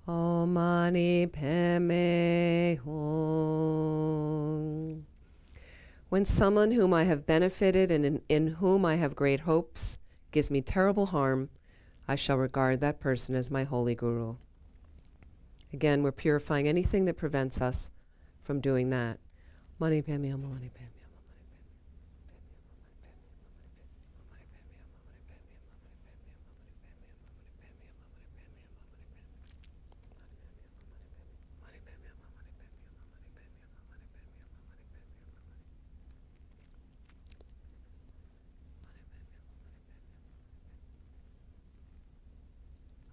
Om Mani Padme Hum. When someone whom I have benefited and in whom I have great hopes gives me terrible harm, I shall regard that person as my holy guru. Again, we're purifying anything that prevents us from doing that. Mani Padme Hum, Mani Padme Hum.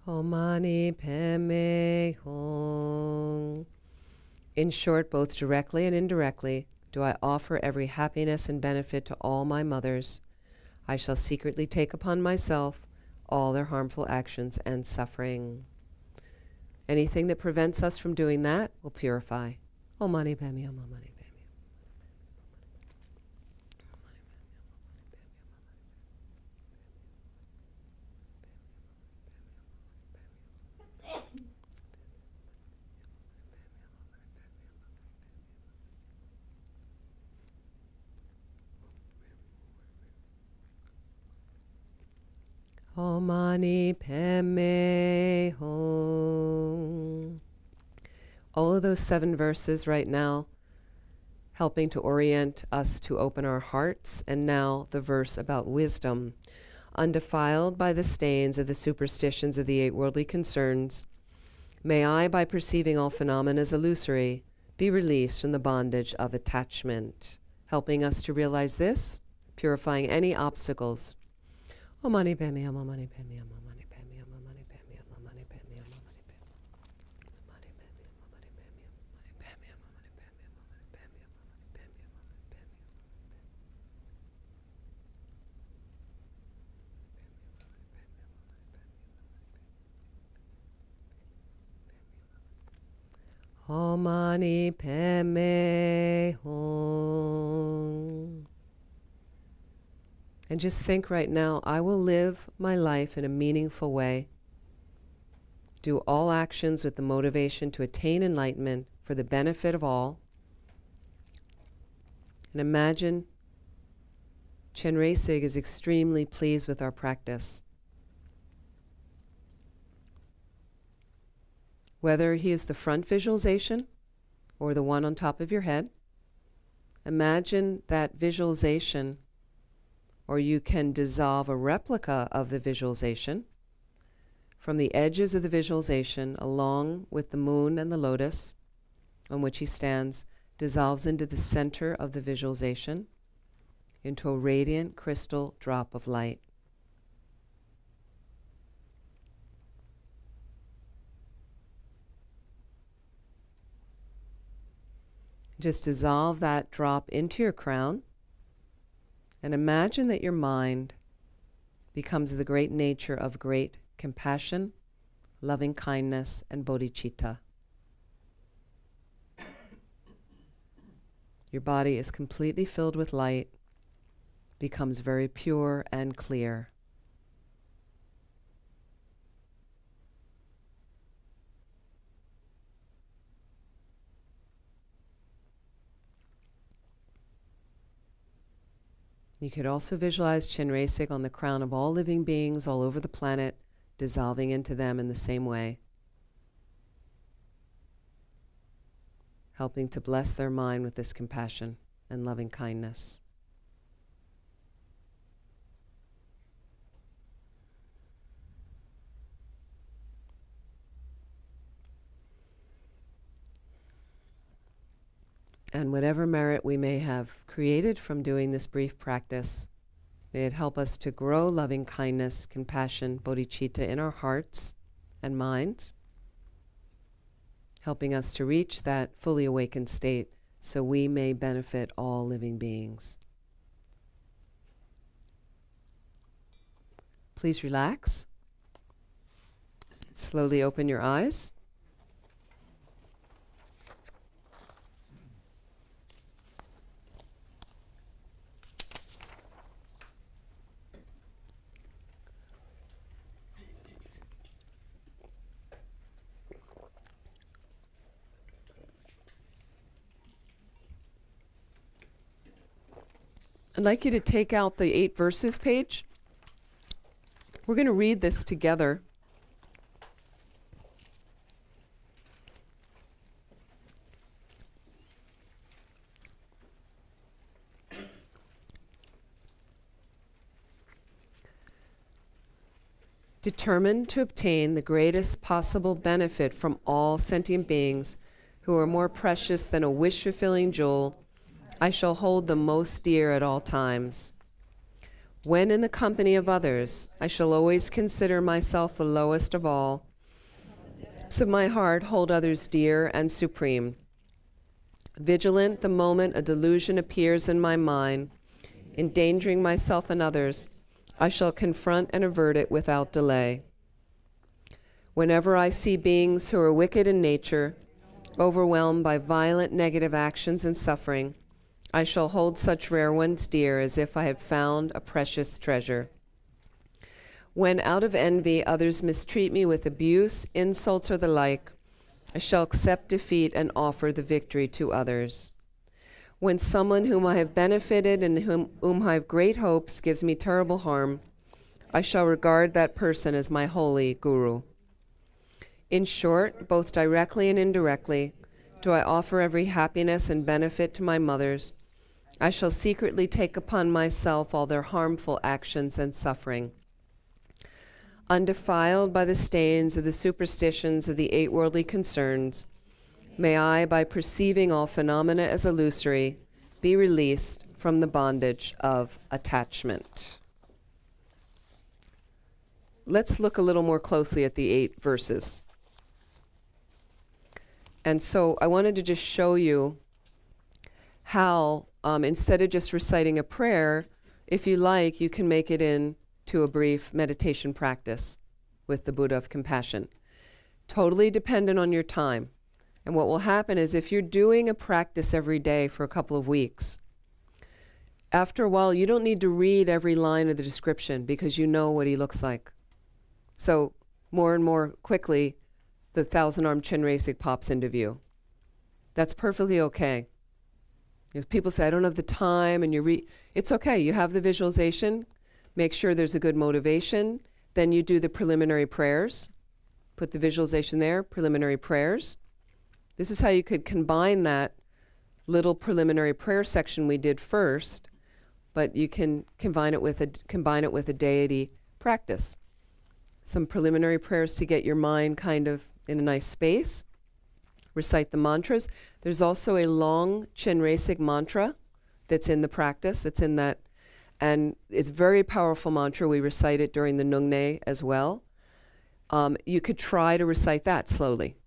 Om Mani Padme Hum. In short, both directly and indirectly, do I offer every happiness and benefit to all my mothers. I shall secretly take upon myself all their harmful actions and suffering. Anything that prevents us from doing that will purify. Om Mani Padme Hum, Om Mani Padme Hum. Om Mani Padme Hum. All of those 7 verses right now helping to orient us to open our hearts, and now the verse about wisdom. Undefiled by the stains of the superstitions of the 8 worldly concerns, may I, by perceiving all phenomena as illusory, be released from the bondage of attachment. Helping us to realize this, purifying any obstacles. Om Mani Padme Hum, Om Mani Padme Hum, Om Mani Padme Hum, Om Mani Padme Hum, Om Mani Padme Hum, Om Mani Padme Hum, Om Mani Padme Hum. And just think right now, I will live my life in a meaningful way. Do all actions with the motivation to attain enlightenment for the benefit of all. And imagine Chenrezig Sig is extremely pleased with our practice. Whether he is the front visualization or the one on top of your head, imagine that visualization, or you can dissolve a replica of the visualization from the edges of the visualization, along with the moon and the lotus on which he stands, dissolves into the center of the visualization, into a radiant crystal drop of light. Just dissolve that drop into your crown and imagine that your mind becomes the great nature of great compassion, loving kindness, and bodhicitta. Your body is completely filled with light, becomes very pure and clear. You could also visualize Chenresig on the crown of all living beings all over the planet, dissolving into them in the same way, helping to bless their mind with this compassion and loving kindness. And whatever merit we may have created from doing this brief practice, may it help us to grow loving kindness, compassion, bodhicitta in our hearts and minds, helping us to reach that fully awakened state so we may benefit all living beings. Please relax. Slowly open your eyes. I'd like you to take out the 8 verses page. We're going to read this together. Determined to obtain the greatest possible benefit from all sentient beings who are more precious than a wish-fulfilling jewel, I shall hold them most dear at all times. When in the company of others, I shall always consider myself the lowest of all. So my heart hold others dear and supreme. Vigilant the moment a delusion appears in my mind, endangering myself and others, I shall confront and avert it without delay. Whenever I see beings who are wicked in nature, overwhelmed by violent negative actions and suffering, I shall hold such rare ones dear as if I had found a precious treasure. When out of envy others mistreat me with abuse, insults, or the like, I shall accept defeat and offer the victory to others. When someone whom I have benefited and whom I have great hopes gives me terrible harm, I shall regard that person as my holy guru. In short, both directly and indirectly, do I offer every happiness and benefit to my mothers. I shall secretly take upon myself all their harmful actions and suffering. Undefiled by the stains of the superstitions of the 8 worldly concerns, may I, by perceiving all phenomena as illusory, be released from the bondage of attachment. Let's look a little more closely at the 8 verses. And so I wanted to just show you how, instead of just reciting a prayer, if you like, you can make it into a brief meditation practice with the Buddha of compassion. Totally dependent on your time. And what will happen is if you're doing a practice every day for a couple of weeks, after a while you don't need to read every line of the description because you know what he looks like. So more and more quickly, the 1,000-armed Chenresig pops into view. That's perfectly okay. If people say, I don't have the time, and it's okay. You have the visualization. Make sure there's a good motivation. Then you do the preliminary prayers. Put the visualization there, preliminary prayers. This is how you could combine that little preliminary prayer section we did first, but you can combine it with a deity practice. some preliminary prayers to get your mind kind of in a nice space. Recite the mantras. There's also a long Chenrezig mantra that's in the practice, that's in that, and it's a very powerful mantra. We recite it during the Nungne as well. You could try to recite that slowly,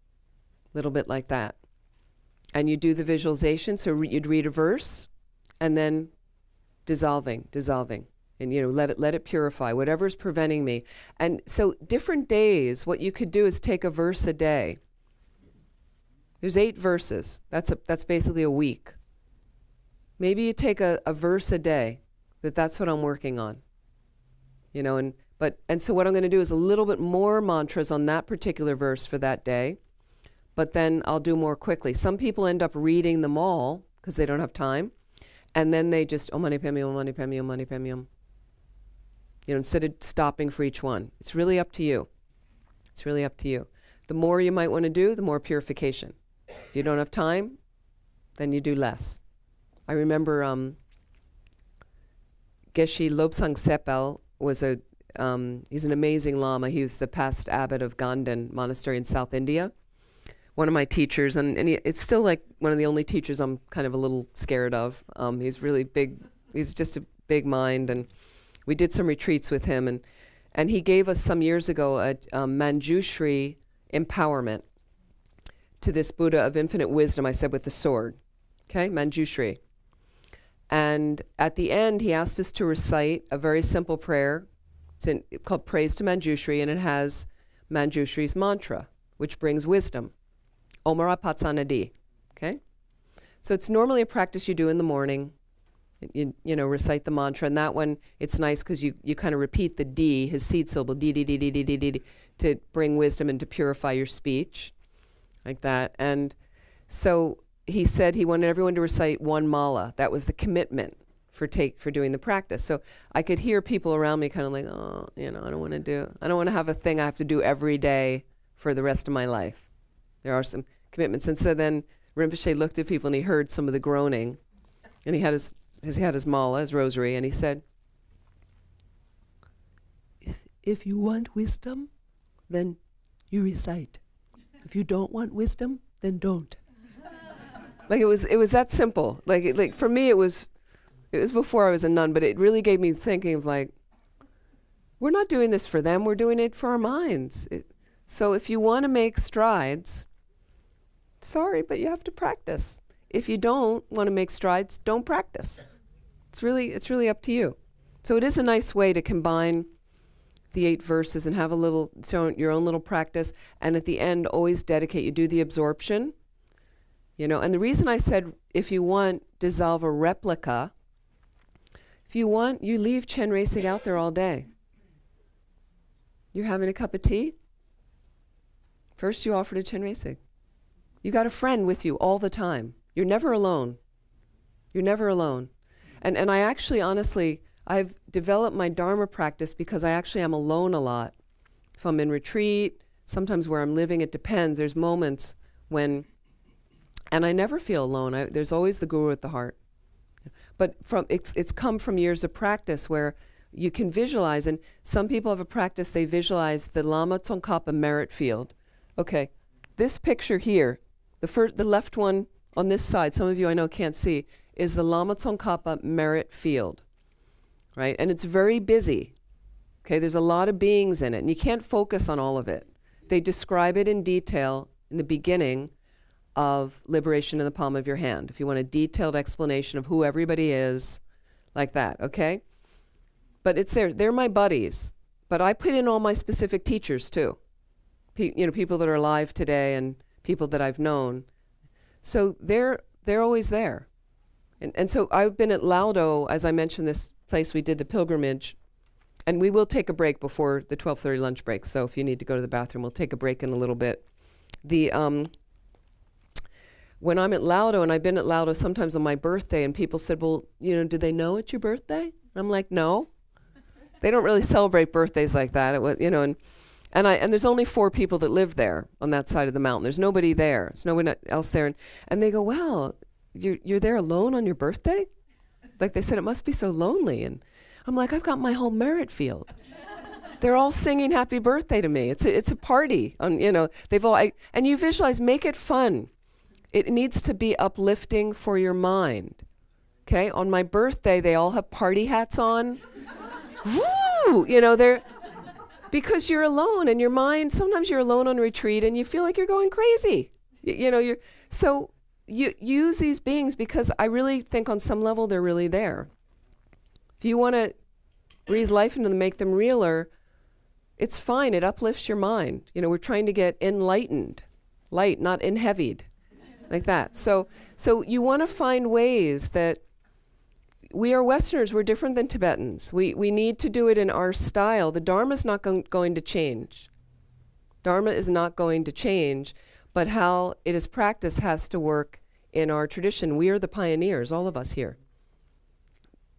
a little bit like that. And you do the visualization, so you'd read a verse, and then dissolving, and let it purify, whatever's preventing me. And so different days, what you could do is take a verse a day. There's 8 verses. That's basically a week. Maybe you take a verse a day. That's what I'm working on. And so what I'm going to do is a little bit more mantras on that particular verse for that day, but then I'll do more quickly. Some people end up reading them all because they don't have time, and then they just Om Mani Padme Hum, Om Mani Padme Hum, Om Mani Padme Hum. Instead of stopping for each one. It's really up to you. It's really up to you. The more you might want to do, the more purification. If you don't have time, then you do less. I remember Geshe Lobsang Sepel was he's an amazing Lama. He was the past abbot of Ganden Monastery in South India. One of my teachers, and it's still like one of the only teachers I'm kind of a little scared of. He's really big. He's just a big mind, and we did some retreats with him, and he gave us some years ago a Manjushri empowerment to this Buddha of infinite wisdom, I said, with the sword. Okay, Manjushri. And at the end, he asked us to recite a very simple prayer. It's called Praise to Manjushri, and it has Manjushri's mantra, which brings wisdom. Omara Patsanadi. Okay? So it's normally a practice you do in the morning. You recite the mantra, and that one, it's nice because you kind of repeat the D, his seed syllable, D, D, D, D, D, D, D, D, to bring wisdom and to purify your speech, like that. And so he said he wanted everyone to recite one mala. That was the commitment for doing the practice. So I could hear people around me kind of like, oh, I don't want to have a thing I have to do every day for the rest of my life. There are some commitments. And so then Rinpoche looked at people and he heard some of the groaning, and he had his mala, his rosary, and he said, if you want wisdom, then you recite. If you don't want wisdom, then don't. Like it was that simple. Like for me, it was before I was a nun, but it really gave me thinking of like, we're not doing this for them, we're doing it for our minds. So if you want to make strides, sorry, but you have to practice. If you don't want to make strides, don't practice. It's really up to you. So it is a nice way to combine the 8 verses and have your own little practice, and at the end always dedicate, you do the absorption, and the reason I said if you want, dissolve a replica, if you want, you leave Chenrezig out there all day. You're having a cup of tea, first you offer to Chenrezig. You got a friend with you all the time. You're never alone. You're never alone. And I actually, honestly, I've developed my Dharma practice because I actually am alone a lot. If I'm in retreat, sometimes where I'm living, it depends. There's moments when, and I never feel alone. There's always the guru at the heart. But it's come from years of practice where you can visualize, and some people have a practice, they visualize the Lama Tsongkhapa merit field. Okay, this picture here, the left one on this side, some of you I know can't see, is the Lama Tsongkhapa merit field, right? And it's very busy. Okay, there's a lot of beings in it, and you can't focus on all of it. They describe it in detail in the beginning of Liberation in the Palm of Your Hand. If you want a detailed explanation of who everybody is, like that, okay? But it's there. They're my buddies. But I put in all my specific teachers too. People that are alive today and people that I've known. So they're always there. And so I've been at Laudo, as I mentioned, this place we did the pilgrimage, and we will take a break before the 12:30 lunch break. So if you need to go to the bathroom, we'll take a break in a little bit. When I'm at Laudo, and I've been at Laudo sometimes on my birthday, and people said, well, do they know it's your birthday? And I'm like, no. They don't really celebrate birthdays like that. It was, and there's only 4 people that live there on that side of the mountain. There's nobody there. There's no one else there. And they go, wow, you're there alone on your birthday? Like they said, it must be so lonely. And I'm like, I've got my whole merit field. They're all singing happy birthday to me. It's a party. You know, and you visualize, make it fun. It needs to be uplifting for your mind. Okay? On my birthday, they all have party hats on. Woo! You know, because you're alone in your mind. Sometimes you're alone on retreat and you feel like you're going crazy. You know, so you use these beings because I really think on some level they're really there. If you want to breathe life into them, make them realer, it's fine. It uplifts your mind. You know, we're trying to get enlightened, light, not enheavied, like that. So you want to find ways that we are Westerners. We're different than Tibetans. We need to do it in our style. The Dharma is not going to change. Dharma is not going to change, but how it is practiced has to work in our tradition. We are the pioneers, all of us here.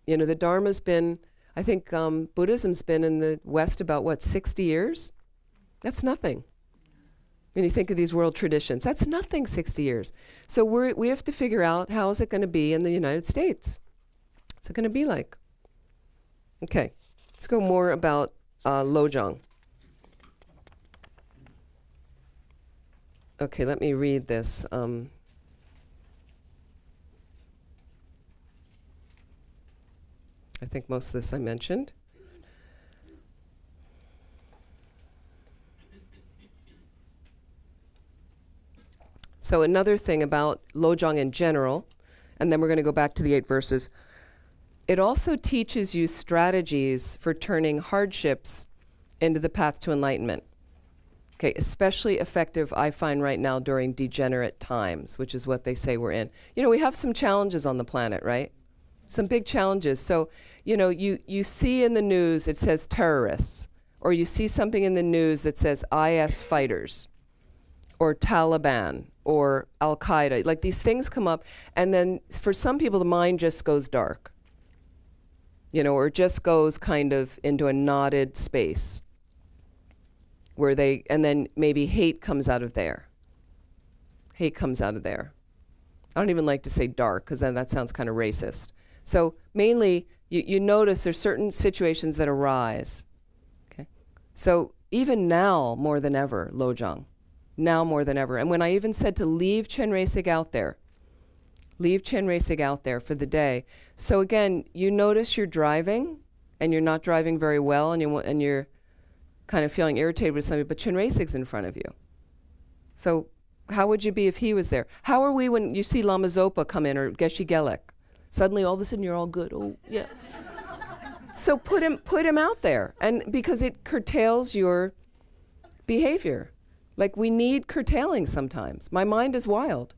You know, the Dharma's been, I think Buddhism's been in the West about, what, 60 years? That's nothing. When you think of these world traditions, that's nothing, 60 years. So we have to figure out, how is it going to be in the United States? What's it going to be like? Okay, let's go more about Lojong. Okay, let me read this. I think most of this I mentioned. So another thing about Lojong in general, and then we're going to go back to the 8 verses. It also teaches you strategies for turning hardships into the path to enlightenment. Okay, especially effective, I find, right now during degenerate times, which is what they say we're in. You know, we have some challenges on the planet, right? Some big challenges. So, you know, you see in the news, it says terrorists, or you see something in the news that says IS fighters, or Taliban, or Al-Qaeda. Like, these things come up, and then for some people, the mind just goes dark. You know, or just goes kind of into a knotted space where and then maybe hate comes out of there. Hate comes out of there. I don't even like to say dark, because then that sounds kind of racist. So mainly, you notice there's certain situations that arise. Okay, so even now, more than ever, Lojong, now more than ever. And when I even said to leave Chenrezig out there, leave Chenrezig out there for the day. So again, you notice you're driving, and you're not driving very well, and you're kind of feeling irritated with somebody, but Chenrezig's in front of you. So how would you be if he was there? How are we when you see Lama Zopa come in, or Geshe Gelek? Suddenly, all of a sudden, you're all good. Oh, yeah. So put him out there, and because it curtails your behavior. Like, we need curtailing sometimes. My mind is wild.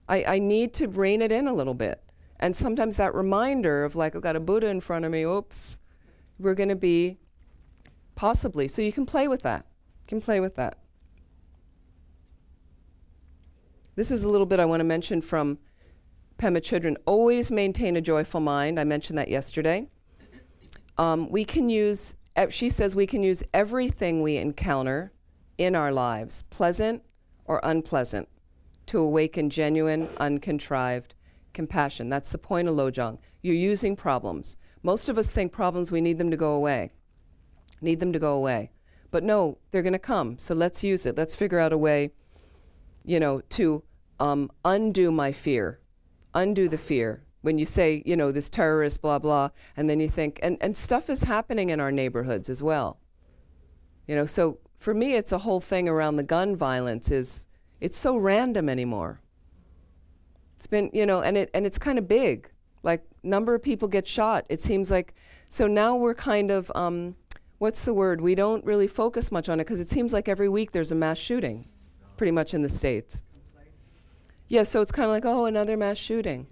I need to rein it in a little bit. And sometimes that reminder of, like, I've got a Buddha in front of me, oops, we're going to be possibly. So you can play with that. You can play with that. This is a little bit I want to mention from Pema Chodron. Always maintain a joyful mind. I mentioned that yesterday. We can use, she says we can use everything we encounter in our lives, pleasant or unpleasant, to awaken genuine, uncontrived compassion. That's the point of Lojong. You're using problems. Most of us think problems, we need them to go away. Need them to go away. But no, they're going to come. So let's use it. Let's figure out a way, you know, to undo my fear. Undo the fear. When you say, you know, this terrorist, blah, blah, and then you think, and stuff is happening in our neighborhoods as well. You know, so for me, it's a whole thing around the gun violence it's so random anymore. It's been, you know, and it's kind of big. Like, number of people get shot. It seems like, so now we're kind of, what's the word? We don't really focus much on it, because it seems like every week there's a mass shooting, pretty much in the States. Yeah, so it's kind of like, oh, another mass shooting,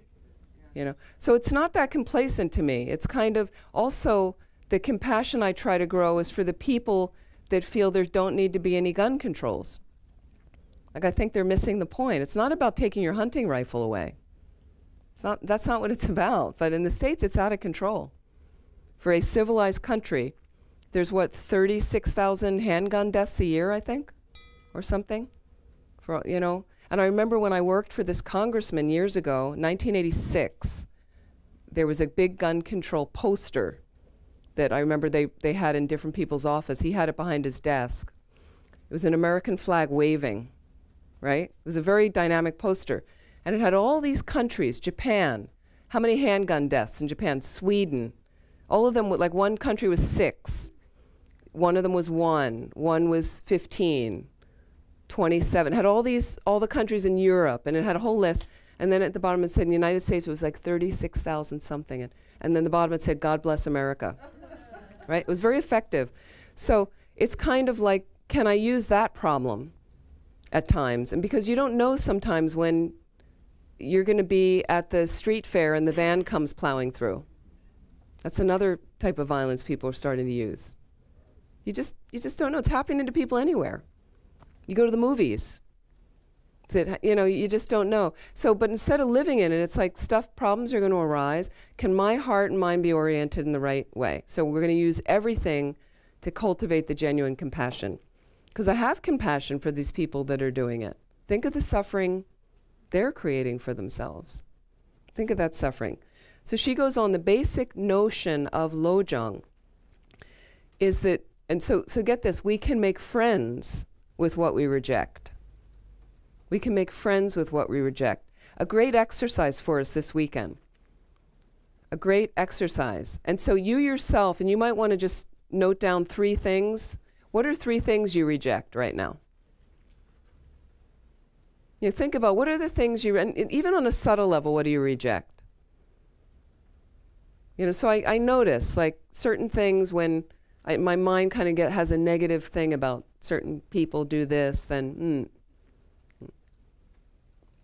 you know. So it's not that complacent to me. It's kind of also the compassion I try to grow is for the people that feel there don't need to be any gun controls. Like, I think they're missing the point. It's not about taking your hunting rifle away. That's not what it's about. But in the States, it's out of control. For a civilized country, there's, what, 36,000 handgun deaths a year, I think, or something, for, you know. And I remember when I worked for this congressman years ago, 1986, there was a big gun control poster that I remember they had in different people's office. He had it behind his desk. It was an American flag waving, right? It was a very dynamic poster. And it had all these countries, Japan. How many handgun deaths in Japan? Sweden. All of them, like one country was 6. One of them was 1. One was 15. 27. It had all the countries in Europe, and it had a whole list. And then at the bottom it said in the United States it was like 36,000 something. And then the bottom it said, God bless America. Right? It was very effective. So it's kind of like, can I use that problem at times? And because you don't know sometimes when you're going to be at the street fair and the van comes plowing through. That's another type of violence people are starting to use. You just don't know. It's happening to people anywhere. You go to the movies. You just don't know. So, but instead of living in it, it's like problems are going to arise. Can my heart and mind be oriented in the right way? So we're going to use everything to cultivate the genuine compassion. Because I have compassion for these people that are doing it. Think of the suffering they're creating for themselves. Think of that suffering. So she goes on, the basic notion of Lojong is that, and so get this, we can make friends with what we reject. We can make friends with what we reject. A great exercise for us this weekend. A great exercise. And so you yourself, and you might want to just note down 3 things. What are 3 things you reject right now? You think about what are the things and even on a subtle level, what do you reject? So I notice like certain things when my mind kind of has a negative thing about certain people do this, then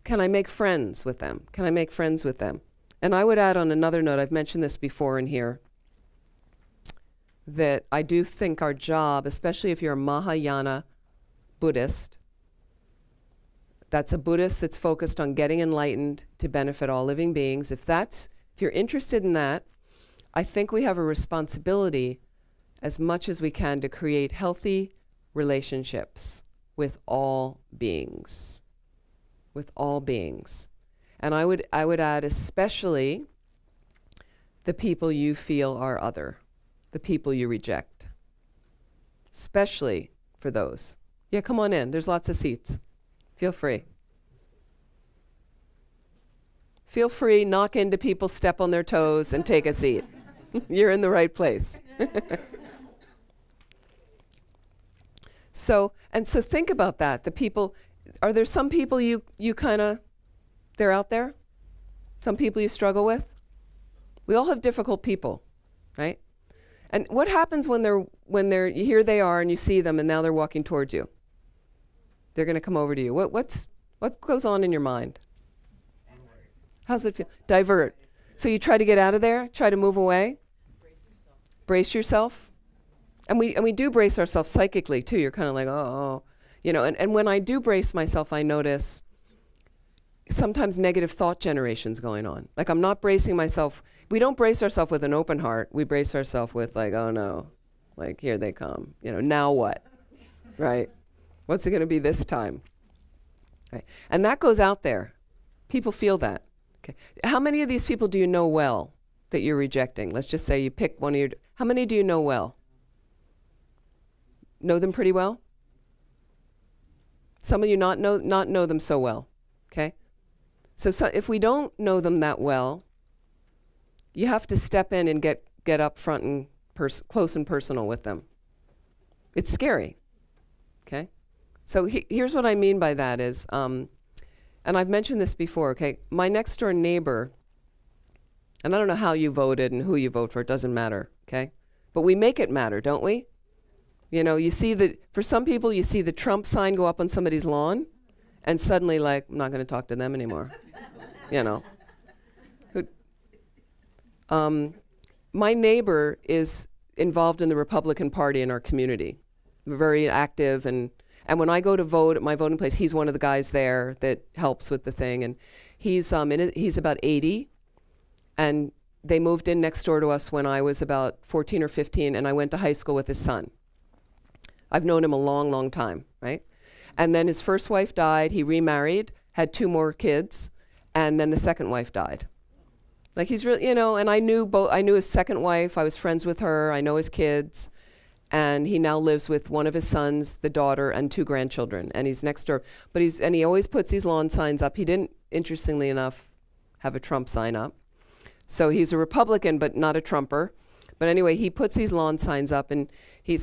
can I make friends with them? Can I make friends with them? And I would add on another note, I've mentioned this before in here, that I do think our job, especially if you're a Mahayana Buddhist, that's a Buddhist that's focused on getting enlightened to benefit all living beings. If you're interested in that, I think we have a responsibility as much as we can to create healthy relationships with all beings. With all beings. And I would add especially the people you feel are other, the people you reject. Especially for those. Yeah, come on in. There's lots of seats. Feel free. Feel free, knock into people, step on their toes, and take a seat. You're in the right place. So think about that. The people, are there some people you kind of, they're out there? Some people you struggle with? We all have difficult people, right? And what happens when here they are and you see them and now they're walking towards you? They're going to come over to you. What goes on in your mind? How's it feel? Divert. So you try to get out of there, try to move away. Brace yourself. And we do brace ourselves psychically too. You're kind of like, oh. And when I do brace myself, I notice sometimes negative thought generations going on. Like I'm not bracing myself. We don't brace ourselves with an open heart. We brace ourselves with like, oh no, like here they come. Now what? Right? What's it going to be this time? Right. And that goes out there. People feel that. Okay. How many of these people do you know well that you're rejecting? Let's just say you pick one of your... How many do you know well? Know them pretty well? Some of you not know them so well. Okay? So if we don't know them that well, you have to step in and get up front and close and personal with them. It's scary. Okay? So here's what I mean by that is, and I've mentioned this before, okay? My next door neighbor, and I don't know how you voted and who you vote for, it doesn't matter, okay? But we make it matter, don't we? You see for some people, you see the Trump sign go up on somebody's lawn, and suddenly like, I'm not going to talk to them anymore, My neighbor is involved in the Republican Party in our community. We're very active, and when I go to vote at my voting place, he's one of the guys there that helps with the thing. And he's about 80, and they moved in next door to us when I was about 14 or 15, and I went to high school with his son. I've known him a long, long time, right? And then his first wife died. He remarried, had 2 more kids, and then the second wife died. Like he's really, you know, and I knew his second wife. I was friends with her. I know his kids. And he now lives with one of his sons, the daughter, and 2 grandchildren. And he's next door. But he always puts these lawn signs up. He didn't, interestingly enough, have a Trump sign up. So he's a Republican, but not a Trumper. But anyway, he puts these lawn signs up, and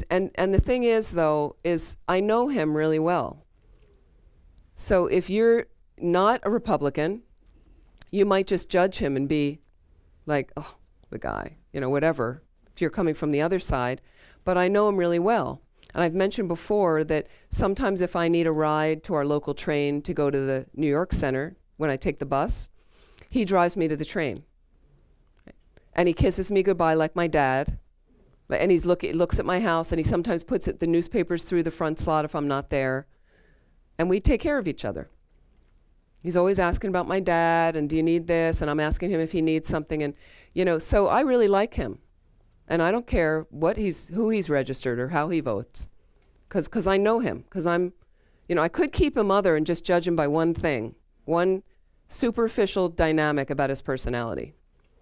and the thing is, though, is I know him really well. So if you're not a Republican, you might just judge him and be like, oh, the guy, you know, whatever, if you're coming from the other side. But I know him really well. And I've mentioned before that sometimes if I need a ride to our local train to go to the New York Center, when I take the bus, he drives me to the train. And he kisses me goodbye like my dad. And he looks at my house, and he sometimes puts the newspapers through the front slot if I'm not there. And we take care of each other. He's always asking about my dad, and do you need this? And I'm asking him if he needs something. And, you know, so I really like him. And I don't care who he's registered or how he votes. Because I know him. Because I could keep him other and just judge him by one thing. One superficial dynamic about his personality.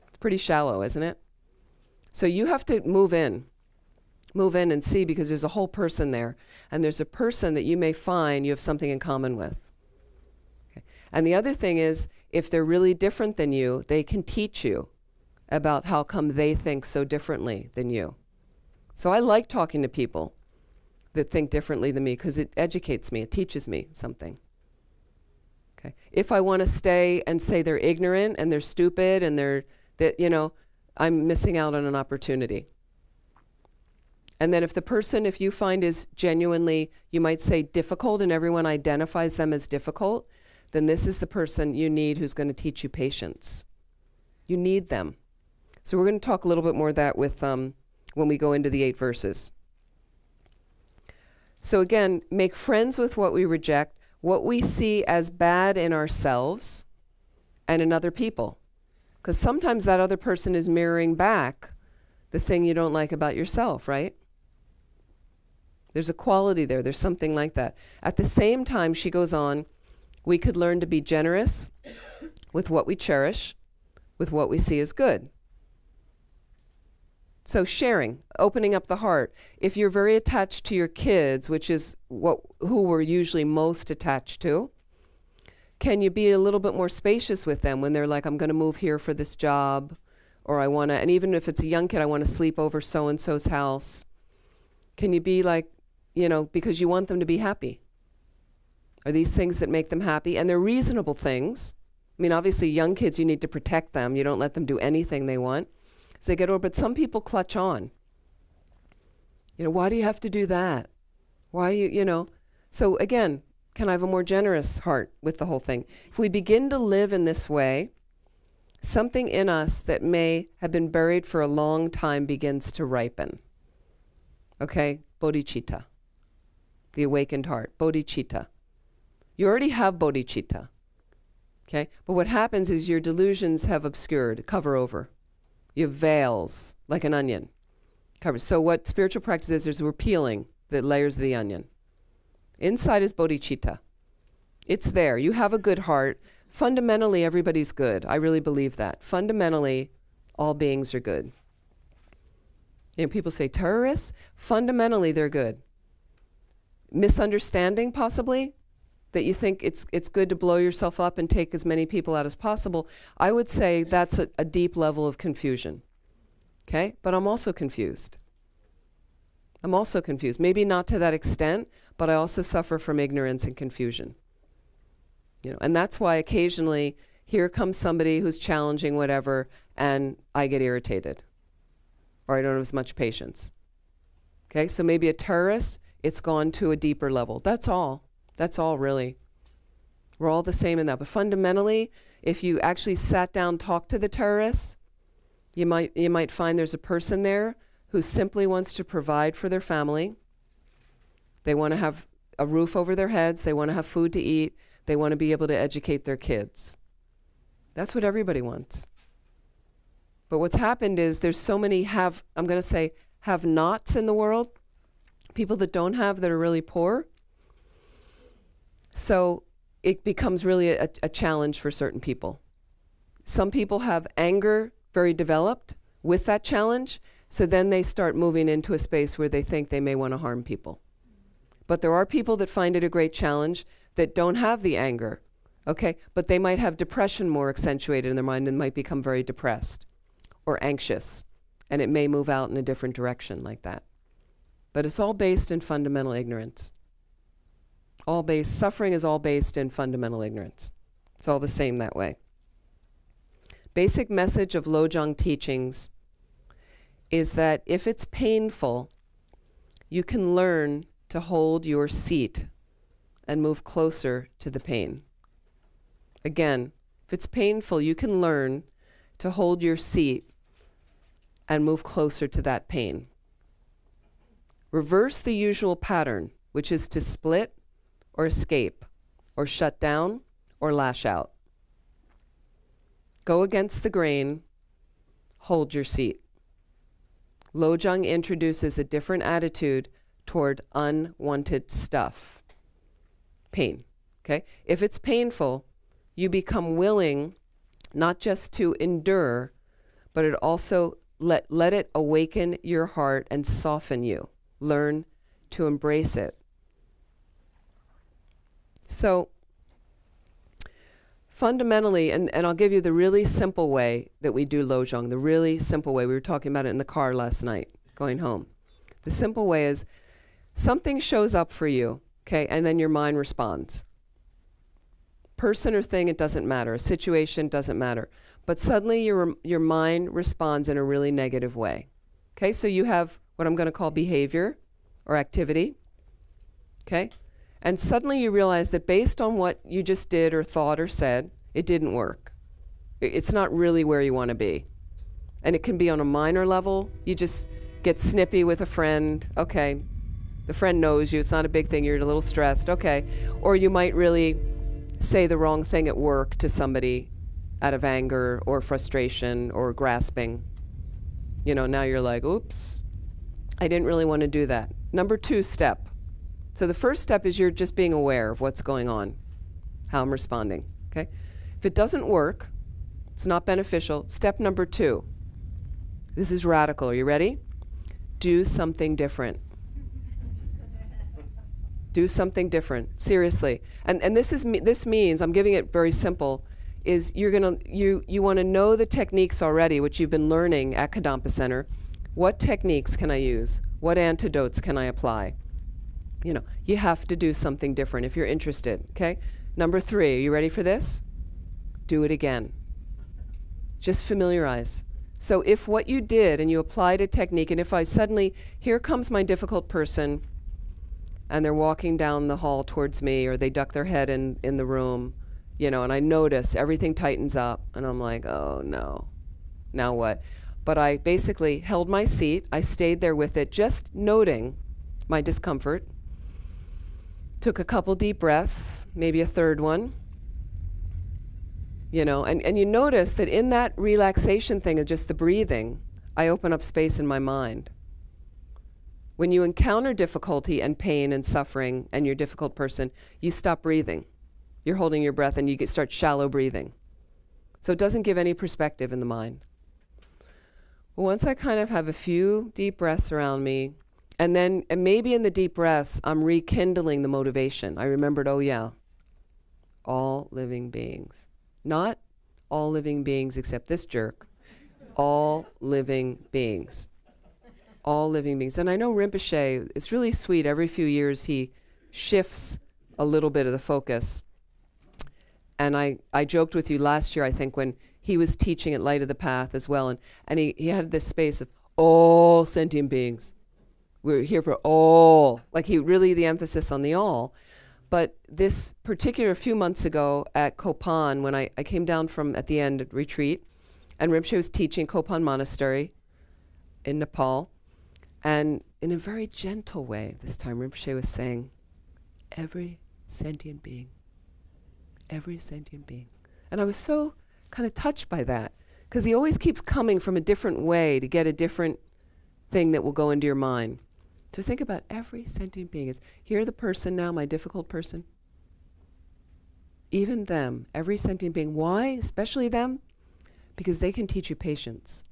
It's pretty shallow, isn't it? So you have to move in and see, because there's a whole person there. And there's a person that you may find you have something in common with. Okay. And the other thing is, if they're really different than you, they can teach you about how come they think so differently than you. So I like talking to people that think differently than me, because it educates me, it teaches me something. Okay. If I want to stay and say they're ignorant and they're stupid and I'm missing out on an opportunity. And then if you find is genuinely, you might say, difficult, and everyone identifies them as difficult, then this is the person you need who's going to teach you patience. You need them. So we're going to talk a little bit more of that with when we go into the 8 verses. So again, make friends with what we reject, what we see as bad in ourselves and in other people. Because sometimes that other person is mirroring back the thing you don't like about yourself, right? There's a quality there. There's something like that. At the same time, she goes on, we could learn to be generous with what we cherish, with what we see as good. So sharing, opening up the heart. If you're very attached to your kids, which is who we're usually most attached to, can you be a little bit more spacious with them when they're like, I'm going to move here for this job, or I want to, and even if it's a young kid, I want to sleep over so-and-so's house. Can you be like, because you want them to be happy? Are these things that make them happy? And they're reasonable things. I mean, obviously, young kids, you need to protect them. You don't let them do anything they want as they get older. But some people clutch on. Why do you have to do that? Why you. So again, can I have a more generous heart with the whole thing? If we begin to live in this way, something in us that may have been buried for a long time begins to ripen. Okay? Bodhicitta. The awakened heart. Bodhicitta. You already have bodhicitta. Okay? But what happens is your delusions have obscured, cover over. You have veils, like an onion. So what spiritual practice is we're peeling the layers of the onion. Inside is bodhicitta. It's there. You have a good heart. Fundamentally, everybody's good. I really believe that. Fundamentally, all beings are good. People say terrorists. Fundamentally, they're good. Misunderstanding, possibly, that you think it's good to blow yourself up and take as many people out as possible. I would say that's a deep level of confusion. Okay? But I'm also confused. Maybe not to that extent, but I also suffer from ignorance and confusion. And that's why occasionally here comes somebody who's challenging whatever, and I get irritated, or I don't have as much patience. Okay, so maybe a terrorist, it's gone to a deeper level. That's all. That's all, really. We're all the same in that. But fundamentally, if you actually sat down, talked to the terrorists, you might find there's a person there who simply wants to provide for their family. They want to have a roof over their heads. They want to have food to eat. They want to be able to educate their kids. That's what everybody wants. But what's happened is there's so many have-nots in the world, people that don't have, that are really poor. So it becomes really a challenge for certain people. Some people have anger very developed with that challenge, so then they start moving into a space where they think they may want to harm people. But there are people that find it a great challenge that don't have the anger, okay? But they might have depression more accentuated in their mind and might become very depressed or anxious, and it may move out in a different direction like that. But it's all based in fundamental ignorance. Suffering is all based in fundamental ignorance. It's all the same that way. Basic message of Lojong teachings is that if it's painful, you can learn to hold your seat and move closer to the pain. Again, if it's painful, you can learn to hold your seat and move closer to that pain. Reverse the usual pattern, which is to split or escape, or shut down or lash out. Go against the grain, hold your seat. Lojong introduces a different attitude toward unwanted stuff. Pain, okay? If it's painful, you become willing not just to endure, but it also let it awaken your heart and soften you. Learn to embrace it. So fundamentally, and I'll give you the really simple way that we do Lojong, the really simple way. We were talking about it in the car last night, going home. The simple way is something shows up for you, okay, and then your mind responds. Person or thing, it doesn't matter. A situation, doesn't matter. But suddenly your mind responds in a really negative way. Okay, so you have what I'm going to call behavior or activity, okay? And suddenly you realize that based on what you just did or thought or said, it didn't work. It's not really where you want to be. And it can be on a minor level. You just get snippy with a friend. Okay, the friend knows you. It's not a big thing. You're a little stressed. Okay. Or you might really say the wrong thing at work to somebody out of anger or frustration or grasping. You know, now you're like, oops, I didn't really want to do that. Number 2 step. So the first step is you're just being aware of what's going on, how I'm responding, okay? If it doesn't work, it's not beneficial. Step number 2. This is radical. Are you ready? Do something different. Do something different. Seriously. And this means, I'm giving it very simple, is you want to know the techniques already, which you've been learning at Kadampa Center. What techniques can I use? What antidotes can I apply? You know, you have to do something different if you're interested, okay? Number 3, are you ready for this? Do it again. Just familiarize. So if what you did and you applied a technique, and if I suddenly, here comes my difficult person, and they're walking down the hall towards me, or they duck their head in the room, you know, and I notice everything tightens up, and I'm like, oh no, now what? But I basically held my seat, I stayed there with it, just noting my discomfort, took a couple deep breaths, maybe a third one, you know, and you notice that in that relaxation thing of just the breathing, I open up space in my mind. When you encounter difficulty and pain and suffering and you're a difficult person, you stop breathing. You're holding your breath and you start shallow breathing. So it doesn't give any perspective in the mind. Once I kind of have a few deep breaths around me, and maybe in the deep breaths, I'm rekindling the motivation. I remembered, oh yeah, all living beings. Not all living beings except this jerk. All living beings. All living beings. And I know Rinpoche, it's really sweet. Every few years he shifts a little bit of the focus. And I joked with you last year, I think, when he was teaching at Light of the Path as well. And he had this space of all sentient beings. We're here for all. Like the emphasis on the all. But this particular few months ago at Kopan, when I came down from, at the end, retreat, and Rinpoche was teaching Kopan Monastery in Nepal. And in a very gentle way, this time Rinpoche was saying, every sentient being. Every sentient being. And I was so kind of touched by that, because he always keeps coming from a different way to get a different thing that will go into your mind. To think about every sentient being. It's here the person now, my difficult person. Even them, every sentient being. Why? Especially them? because they can teach you patience.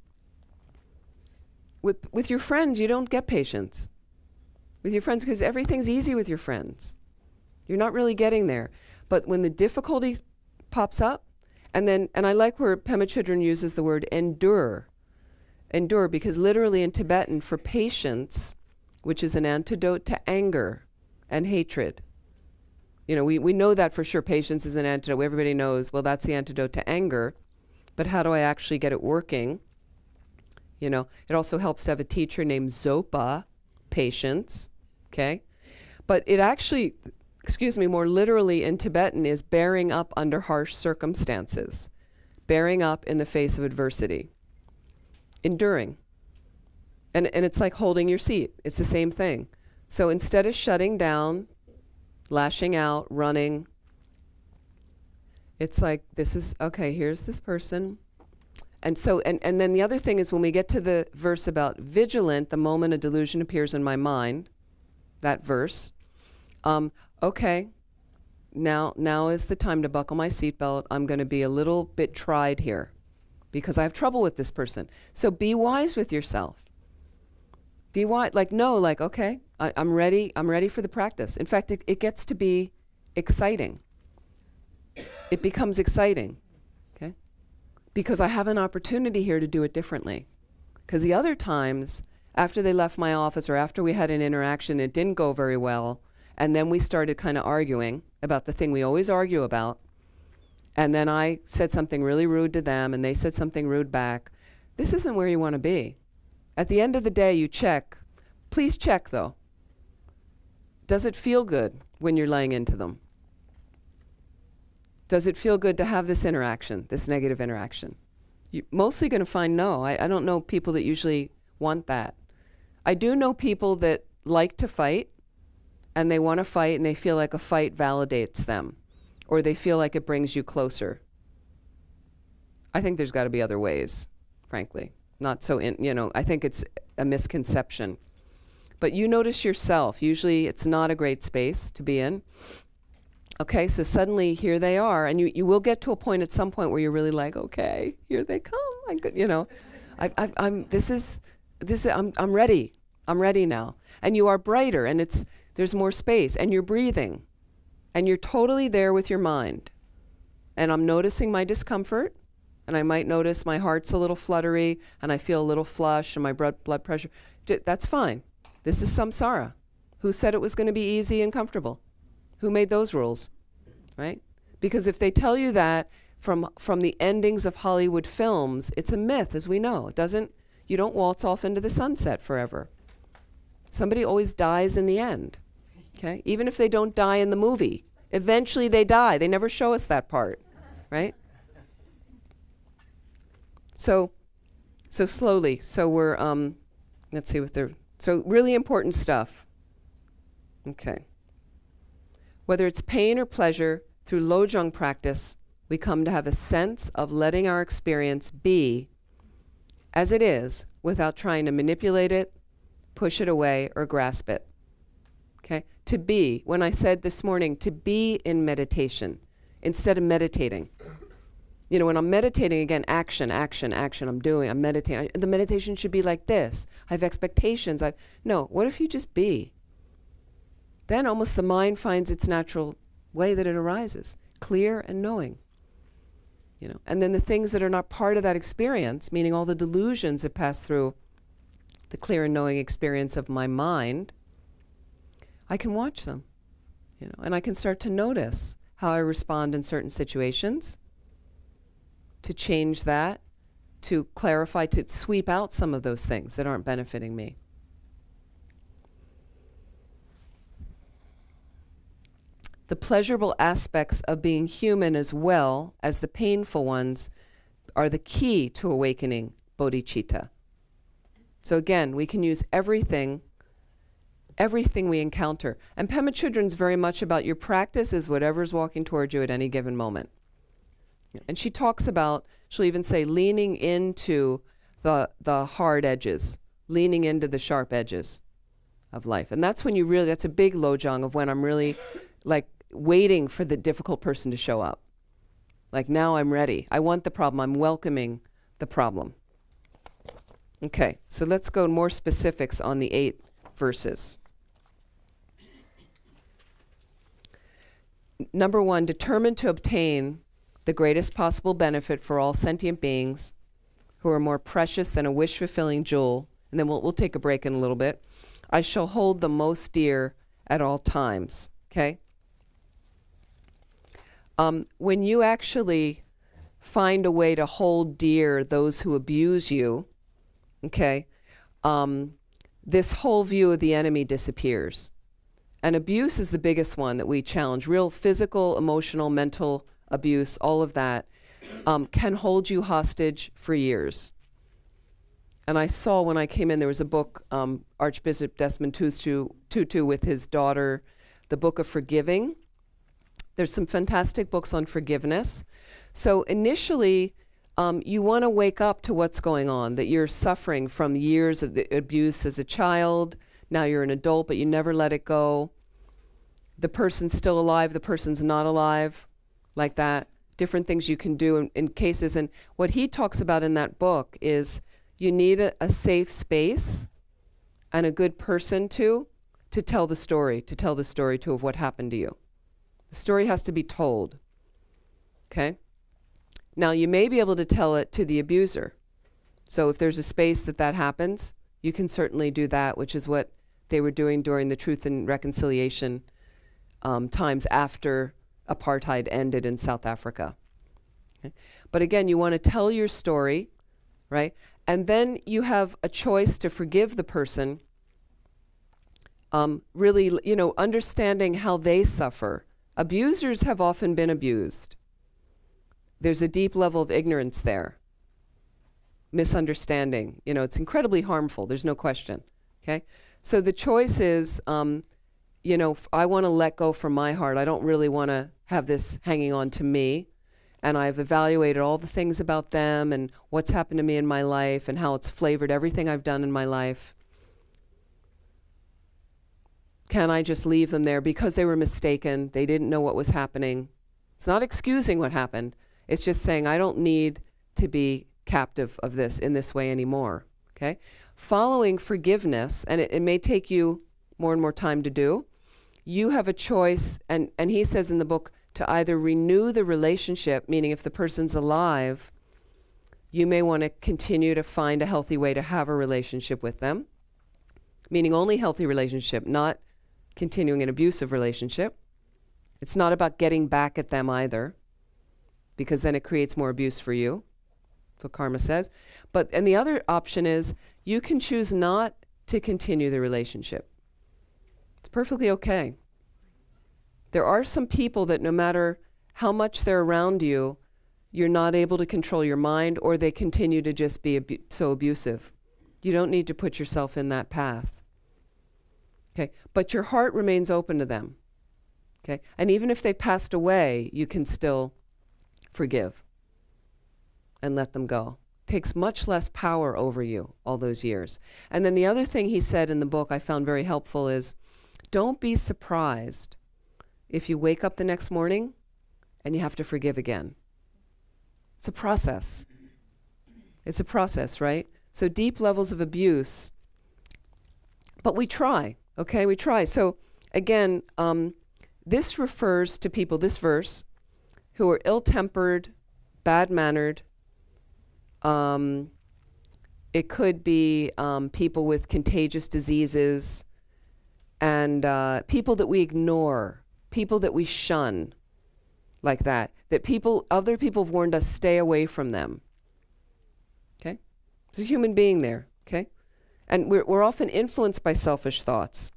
With your friends, you don't get patience. With your friends, because everything's easy with your friends. You're not really getting there. But when the difficulty pops up, and I like where Pema Chodron uses the word endure. Endure, because literally in Tibetan, for patience, which is an antidote to anger and hatred. You know, we know that for sure. Patience is an antidote. Everybody knows, well, that's the antidote to anger. But how do I actually get it working? You know, it also helps to have a teacher named Zopa, patience, okay? But it actually, excuse me, more literally in Tibetan is bearing up under harsh circumstances, bearing up in the face of adversity, enduring. And it's like holding your seat. It's the same thing. So instead of shutting down, lashing out, running, it's like, this is, okay, here's this person. And so, and then the other thing is when we get to the verse about vigilant, the moment a delusion appears in my mind, that verse, okay, now is the time to buckle my seatbelt. I'm going to be a little bit tried here because I have trouble with this person. So be wise with yourself. Be wise, like, no, like, okay, I'm ready for the practice. In fact, it gets to be exciting. It becomes exciting, okay? Because I have an opportunity here to do it differently. Because the other times, after they left my office or after we had an interaction, it didn't go very well, and then we started kind of arguing about the thing we always argue about, and then I said something really rude to them, and they said something rude back. This isn't where you want to be. At the end of the day, you check. Please check, though. Does it feel good when you're laying into them? Does it feel good to have this interaction, this negative interaction? You're mostly going to find no. I don't know people that usually want that. I do know people that like to fight, and they want to fight, and they feel like a fight validates them, or they feel like it brings you closer. I think there's got to be other ways, frankly. Not so, I think it's a misconception. But you notice yourself. Usually it's not a great space to be in. Okay, so suddenly here they are, and you will get to a point at some point where you're really like, okay, here they come. I'm ready. I'm ready now. And you are brighter, and there's more space, and you're breathing, and you're totally there with your mind. And I'm noticing my discomfort, and I might notice my heart's a little fluttery, and I feel a little flush, and my blood pressure. That's fine. This is samsara. Who said it was going to be easy and comfortable? Who made those rules, right? Because if they tell you that from the endings of Hollywood films, it's a myth, as we know. You don't waltz off into the sunset forever. Somebody always dies in the end, okay? Even if they don't die in the movie, eventually they die. They never show us that part, right? So slowly. So we're, let's see what they're, so really important stuff. Okay. Whether it's pain or pleasure, through Lojong practice, we come to have a sense of letting our experience be as it is without trying to manipulate it, push it away, or grasp it. Okay? To be, when I said this morning, to be in meditation instead of meditating. When I'm meditating, again, action, I'm meditating. The meditation should be like this. I have expectations. No, what if you just be? Then almost the mind finds its natural way that it arises, clear and knowing. And then the things that are not part of that experience, meaning all the delusions that pass through the clear and knowing experience of my mind, I can watch them, and I can start to notice how I respond in certain situations, to change that, to clarify, to sweep out some of those things that aren't benefiting me. The pleasurable aspects of being human as well as the painful ones are the key to awakening bodhicitta. So again, we can use everything we encounter. And Pema Chodron's very much about your practice is whatever's walking towards you at any given moment. And she talks about, she'll even say, leaning into the hard edges, leaning into the sharp edges of life. And that's when that's a big Lojong of when I'm really like waiting for the difficult person to show up. Like now I'm ready. I want the problem. I'm welcoming the problem. Okay, so let's go more specifics on the 8 verses. Number 1, determined to obtain the greatest possible benefit for all sentient beings who are more precious than a wish-fulfilling jewel. And then we'll take a break in a little bit. I shall hold the most dear at all times. Okay? When you actually find a way to hold dear those who abuse you, okay, this whole view of the enemy disappears. And abuse is the biggest one that we challenge. Real physical, emotional, mental abuse, all of that can hold you hostage for years. And I saw when I came in, there was a book, Archbishop Desmond Tutu with his daughter, the Book of Forgiving. There's some fantastic books on forgiveness. So initially, you want to wake up to what's going on, that you're suffering from years of the abuse as a child. Now you're an adult, but you never let it go. The person's still alive, the person's not alive, like that. Different things you can do in cases. And what he talks about in that book is you need a safe space and a good person to tell the story, to of what happened to you. The story has to be told, okay? Now, you may be able to tell it to the abuser. So if there's a space that happens, you can certainly do that, which is what they were doing during the Truth and Reconciliation times after apartheid ended in South Africa. Okay? But again, you want to tell your story, right? And then you have a choice to forgive the person, really, you know, understanding how they suffer. Abusers have often been abused. There's a deep level of ignorance there. Misunderstanding. You know, it's incredibly harmful. There's no question. Okay? So the choice is, you know, I want to let go from my heart. I don't really want to have this hanging on to me. And I've evaluated all the things about them and what's happened to me in my life and how it's flavored everything I've done in my life. Can I just leave them there because they were mistaken? They didn't know what was happening. It's not excusing what happened. It's just saying I don't need to be captive of this in this way anymore. Okay? Following forgiveness, and it may take you more and more time to do, you have a choice, and he says in the book, to either renew the relationship, meaning if the person's alive, you may want to continue to find a healthy way to have a relationship with them, meaning only healthy relationship, not continuing an abusive relationship. It's not about getting back at them either, because then it creates more abuse for you. That's what karma says. And the other option is you can choose not to continue the relationship. It's perfectly okay. There are some people that no matter how much they're around you, you're not able to control your mind, or they continue to just be so abusive. You don't need to put yourself in that path. Okay? But your heart remains open to them. Okay? And even if they passed away, you can still forgive and let them go. It takes much less power over you all those years. And then the other thing he said in the book I found very helpful is, don't be surprised if you wake up the next morning and you have to forgive again. It's a process. It's a process, right? So deep levels of abuse, but we try, okay? We try. So again, this refers to people, this verse, who are ill-tempered, bad-mannered. It could be people with contagious diseases, and people that we ignore, people that we shun, like that other people have warned us, stay away from them. Okay? There's a human being there, okay? And we're often influenced by selfish thoughts.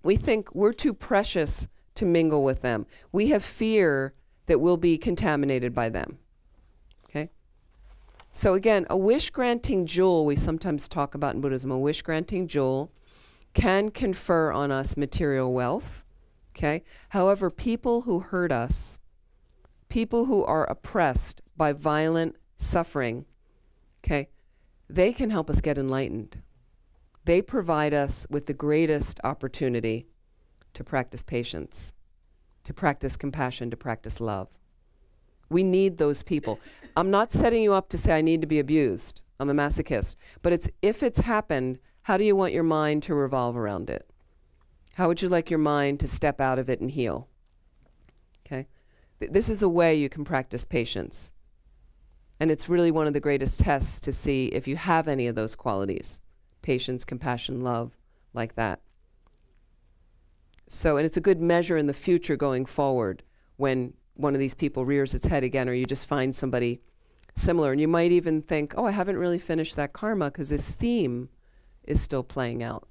We think we're too precious to mingle with them. We have fear that we'll be contaminated by them, okay? So again, a wish-granting jewel we sometimes talk about in Buddhism, a wish-granting jewel can confer on us material wealth, okay? However, people who hurt us, people who are oppressed by violent suffering, okay, they can help us get enlightened. They provide us with the greatest opportunity to practice patience, to practice compassion, to practice love. We need those people. I'm not setting you up to say I need to be abused. I'm a masochist. But if it's happened, how do you want your mind to revolve around it? How would you like your mind to step out of it and heal? Okay? This is a way you can practice patience. And it's really one of the greatest tests to see if you have any of those qualities. Patience, compassion, love, like that. So, and it's a good measure in the future going forward when one of these people rears its head again, or you just find somebody similar. And you might even think, oh, I haven't really finished that karma because this theme is still playing out.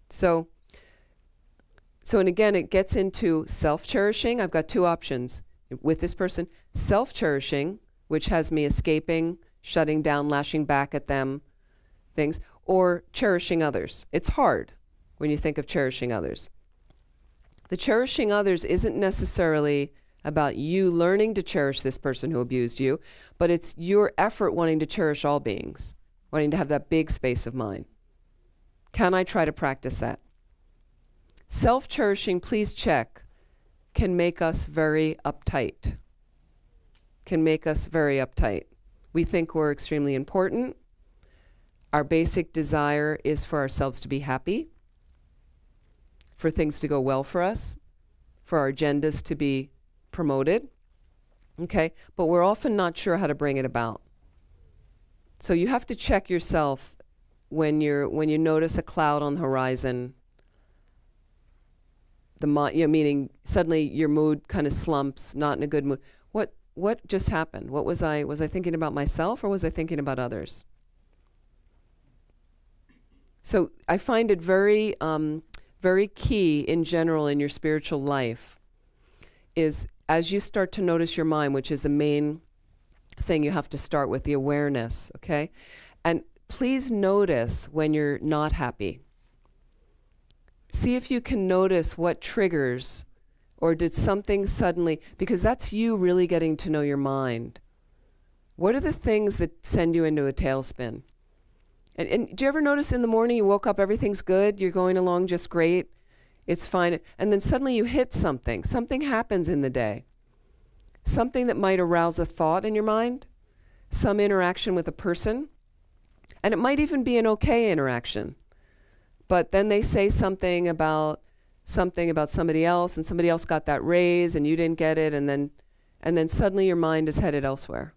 So, and again, it gets into self-cherishing. I've got two options with this person. Self-cherishing, which has me escaping, shutting down, lashing back at them, things, or cherishing others. It's hard when you think of cherishing others. The cherishing others isn't necessarily about you learning to cherish this person who abused you, but it's your effort wanting to cherish all beings, wanting to have that big space of mind. Can I try to practice that? Self-cherishing, please check, can make us very uptight. We think we're extremely important. Our basic desire is for ourselves to be happy, for things to go well for us, for our agendas to be promoted, okay? But we're often not sure how to bring it about. So you have to check yourself when you notice a cloud on the horizon, meaning suddenly your mood kind of slumps, not in a good mood. What just happened? What was I thinking about myself, or was I thinking about others? So I find it very, very key in general in your spiritual life is as you start to notice your mind, which is the main thing you have to start with, the awareness, okay? And please notice when you're not happy. See if you can notice what triggers, or did something suddenly, because that's you really getting to know your mind. What are the things that send you into a tailspin? And do you ever notice in the morning you woke up, everything's good, you're going along just great, it's fine, and then suddenly you hit something. Something happens in the day. Something that might arouse a thought in your mind, some interaction with a person, and it might even be an okay interaction. But then they say something about somebody else, and somebody else got that raise and you didn't get it, and then suddenly your mind is headed elsewhere.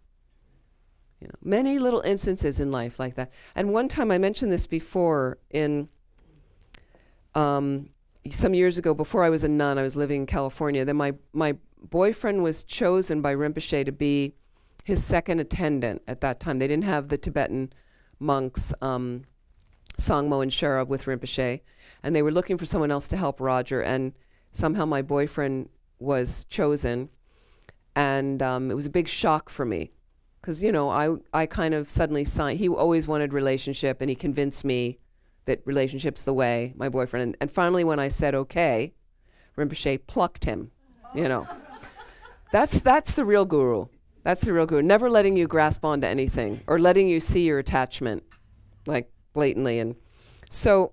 You know, many little instances in life like that. And one time, I mentioned this before, in some years ago, before I was a nun, I was living in California. Then my boyfriend was chosen by Rinpoche to be his second attendant at that time. They didn't have the Tibetan monks, Sangmo and Sherab with Rinpoche, and they were looking for someone else to help Roger, and somehow my boyfriend was chosen, and it was a big shock for me. Because, you know, I kind of suddenly signed. He always wanted relationship, and he convinced me that relationship's the way, my boyfriend. And finally, when I said okay, Rinpoche plucked him, you know. That's the real guru. That's the real guru. Never letting you grasp onto anything or letting you see your attachment, like, blatantly. And so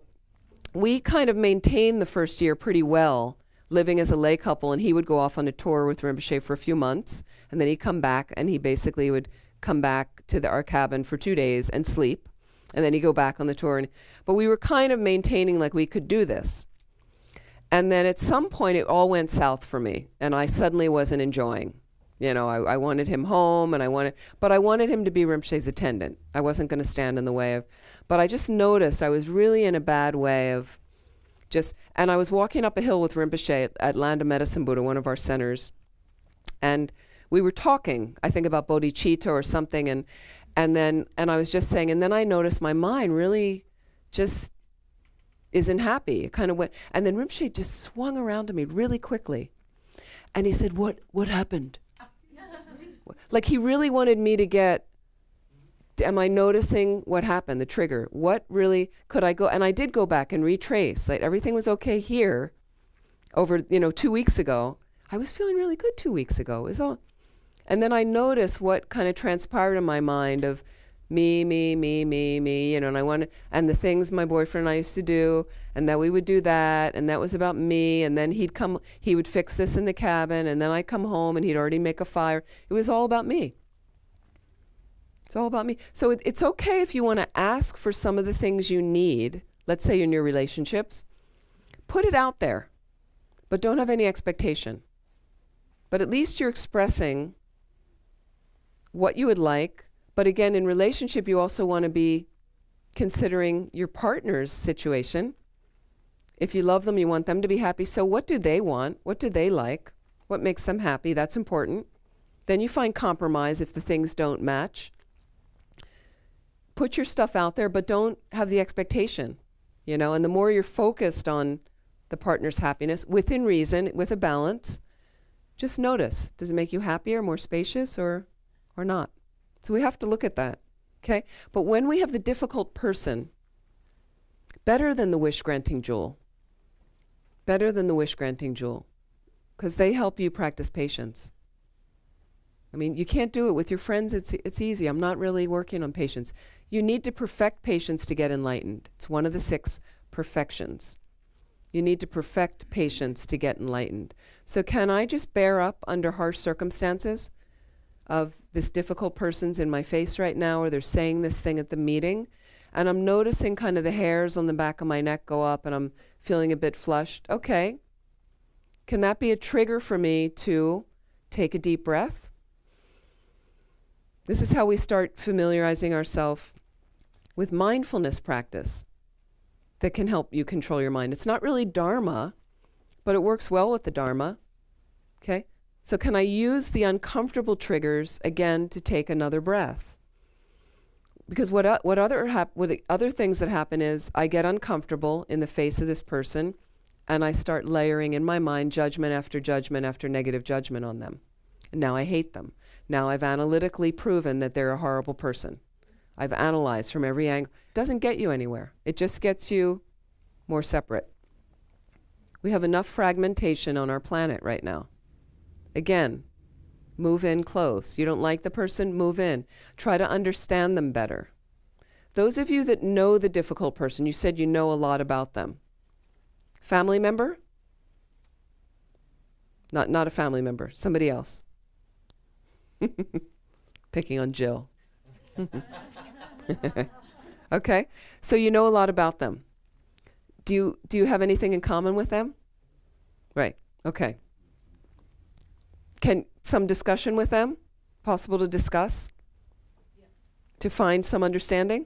we kind of maintained the first year pretty well, living as a lay couple, and he would go off on a tour with Rinpoche for a few months, and then he'd come back, and he basically would come back to our cabin for 2 days and sleep, and then he'd go back on the tour. But we were kind of maintaining like we could do this. And then at some point, it all went south for me, and I suddenly wasn't enjoying. You know, I wanted him home, but I wanted him to be Rinpoche's attendant. I wasn't going to stand in the way of, but I just noticed I was really in a bad way of and I was walking up a hill with Rinpoche at Land of Medicine Buddha, one of our centers, and we were talking, I think about bodhicitta or something, and I was just saying, and then I noticed my mind really just isn't happy. It kind of went, and then Rinpoche just swung around to me really quickly, and he said, "What happened?" Like he really wanted me to get, am I noticing what happened, the trigger? What really, could I go, and I did go back and retrace, like everything was okay here over, 2 weeks ago. I was feeling really good 2 weeks ago. It was all, and then I noticed what kind of transpired in my mind of me, you know, and I wanted, and the things my boyfriend and I used to do, and that we would do that, and that was about me, and then he would fix this in the cabin, and then I'd come home and he'd already make a fire. It was all about me. It's all about me. So it's okay if you want to ask for some of the things you need, let's say in your relationships, put it out there, but don't have any expectation. But at least you're expressing what you would like. But again, in relationship, you also want to be considering your partner's situation. If you love them, you want them to be happy. So what do they want? What do they like? What makes them happy? That's important. Then you find compromise if the things don't match. Put your stuff out there, but don't have the expectation, you know, and the more you're focused on the partner's happiness, within reason, with a balance, just notice, does it make you happier, more spacious, or not? So we have to look at that, okay? But when we have the difficult person, better than the wish-granting jewel, better than the wish-granting jewel, because they help you practice patience. I mean, you can't do it with your friends. It's easy. I'm not really working on patience. You need to perfect patience to get enlightened. It's one of the 6 perfections. You need to perfect patience to get enlightened. So can I just bear up under harsh circumstances of this difficult person's in my face right now, or they're saying this thing at the meeting, and I'm noticing kind of the hairs on the back of my neck go up and I'm feeling a bit flushed? Okay. Can that be a trigger for me to take a deep breath? This is how we start familiarizing ourselves with mindfulness practice that can help you control your mind. It's not really Dharma, but it works well with the Dharma. Okay? So can I use the uncomfortable triggers again to take another breath? Because what other things that happen is I get uncomfortable in the face of this person, and I start layering in my mind judgment after negative judgment on them. And now I hate them. Now I've analytically proven that they're a horrible person. I've analyzed from every angle. It doesn't get you anywhere. It just gets you more separate. We have enough fragmentation on our planet right now. Again, move in close. You don't like the person? Move in. Try to understand them better. Those of you that know the difficult person, you said you know a lot about them. Family member? Not a family member. Somebody else. Picking on Jill. Okay, so you know a lot about them. Do you have anything in common with them? Right, okay. Can some discussion with them? Possible to discuss? Yeah. To find some understanding?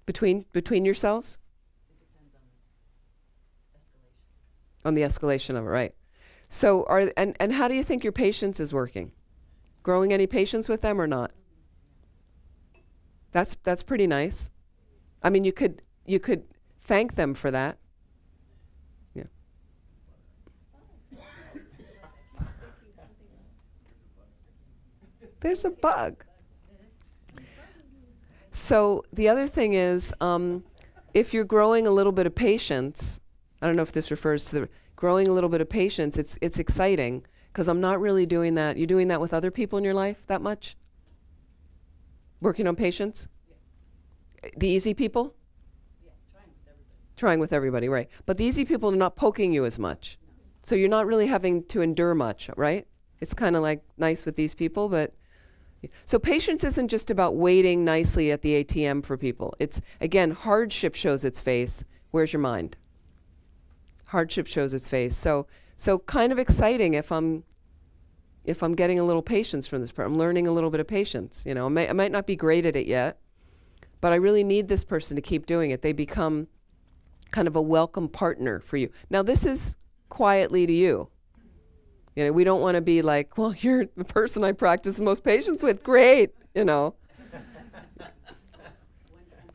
Between yourselves? It depends on escalation. On the escalation of it, right. So and how do you think your patience is working? Growing any patience with them or not? That's pretty nice. I mean, you could thank them for that. Yeah. There's a bug. So the other thing is, if you're growing a little bit of patience, I don't know if this refers to the growing a little bit of patience, it's exciting, because I'm not really doing that. You doing that with other people in your life that much? Working on patience? Yeah. The easy people? Yeah, trying with everybody. Trying with everybody, right. But the easy people are not poking you as much. No. So you're not really having to endure much, right? It's kind of like nice with these people, but... So patience isn't just about waiting nicely at the ATM for people. It's, again, hardship shows its face. Where's your mind? Hardship shows its face. So kind of exciting if I'm getting a little patience from this person. I'm learning a little bit of patience. You know, I might not be great at it yet, but I really need this person to keep doing it. They become kind of a welcome partner for you. Now, this is quietly to you. You know, we don't want to be like, well, you're the person I practice the most patience with. Great, you know. One time he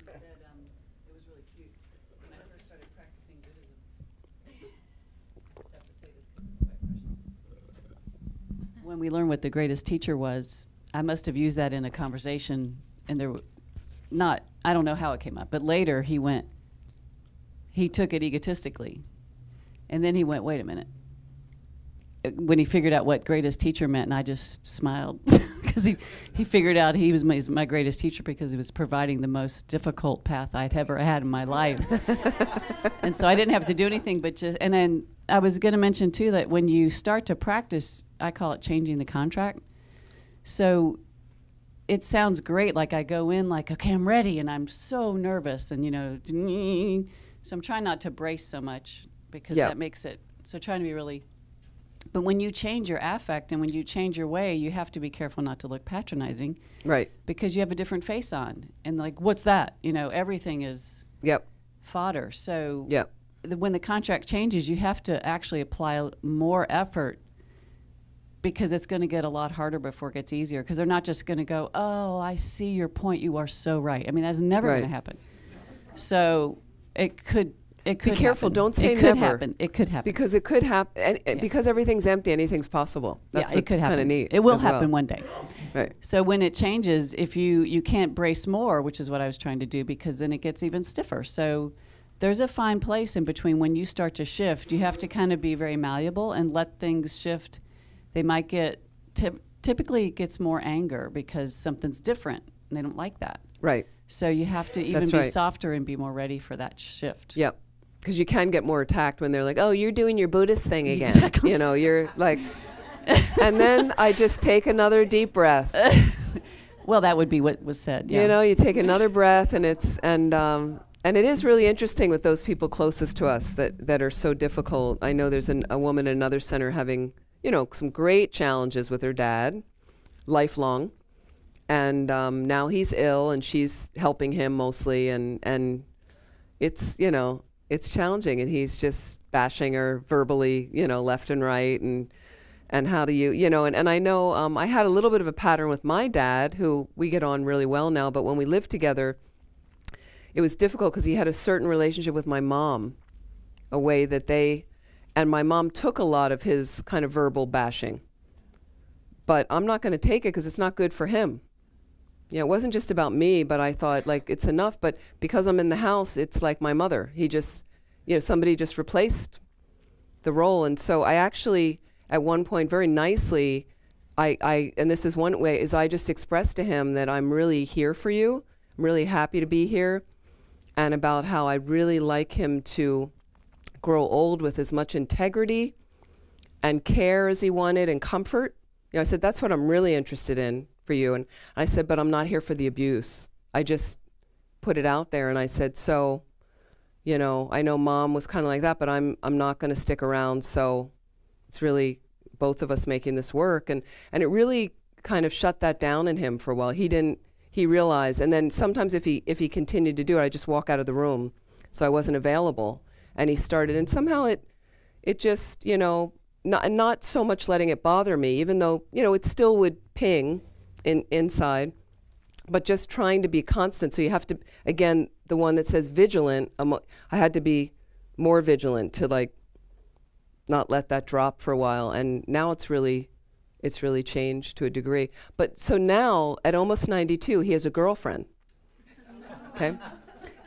said, it was really cute. When I first started practicing Buddhism, I just have to say this because it's quite precious. When we learned what the greatest teacher was, I must have used that in a conversation, and I don't know how it came up, but later he took it egotistically. And then he went, wait a minute. when he figured out what greatest teacher meant, and I just smiled because he figured out he was my greatest teacher because he was providing the most difficult path I'd ever had in my life. And so I didn't have to do anything but just, and then I was going to mention too that when you start to practice, I call it changing the contract. So it sounds great, like I go in like, okay, I'm ready, and I'm so nervous, and so I'm trying not to brace so much because that makes it, so trying to be really, but when you change your affect and when you change your way, you have to be careful not to look patronizing. Right. Because you have a different face on. And like, what's that? Everything is fodder. So when the contract changes, you have to actually apply more effort because it's going to get a lot harder before it gets easier. Because they're not just going to go, oh, I see your point. You are so right. I mean, that's never going to happen. So it could be careful. Happen. Don't say it never. Could happen. It could happen. Because it could happen. And because everything's empty, anything's possible. That's it could happen. Kind of neat. It will happen one day. Right. So when it changes, if you can't brace more, which is what I was trying to do, because then it gets even stiffer. So there's a fine place in between when you start to shift. You have to kind of be very malleable and let things shift. They might get, typically it gets more anger because something's different and they don't like that. Right. So you have to even be softer and be more ready for that shift. Yep. Because you can get more attacked when they're like, oh, you're doing your Buddhist thing again. Exactly. You're like, and then I just take another deep breath. Well, that would be what was said. Yeah. You take another breath, and and it is really interesting with those people closest to us that are so difficult. I know there's a woman in another center having, some great challenges with her dad, lifelong. And now he's ill, and she's helping him mostly, and it's, it's challenging, and he's just bashing her verbally, left and right, and how do you, and I know I had a little bit of a pattern with my dad, who we get on really well now, but when we lived together, it was difficult because he had a certain relationship with my mom, a way that and my mom took a lot of his kind of verbal bashing. But I'm not going to take it because it's not good for him. It wasn't just about me, but I thought, like, it's enough. But because I'm in the house, it's like my mother. He just, somebody just replaced the role. And so I actually, at one point, very nicely, and this is one way, is I just expressed to him that I'm really here for you. I'm really happy to be here. And about how I'd really like him to grow old with as much integrity and care as he wanted and comfort. I said, that's what I'm really interested in for you. And I said, but I'm not here for the abuse. I just put it out there, and I said, so, I know Mom was kind of like that, but I'm not going to stick around. So it's really both of us making this work. And it really kind of shut that down in him for a while. He realized, and then sometimes if he continued to do it, I just walk out of the room. So I wasn't available. And he started, and somehow it just, not so much letting it bother me, even though, it still would ping inside, but just trying to be constant. So you have to, again, the one that says vigilant, I had to be more vigilant to not let that drop for a while. And now it's really changed to a degree. But so now at almost 92, he has a girlfriend. Okay.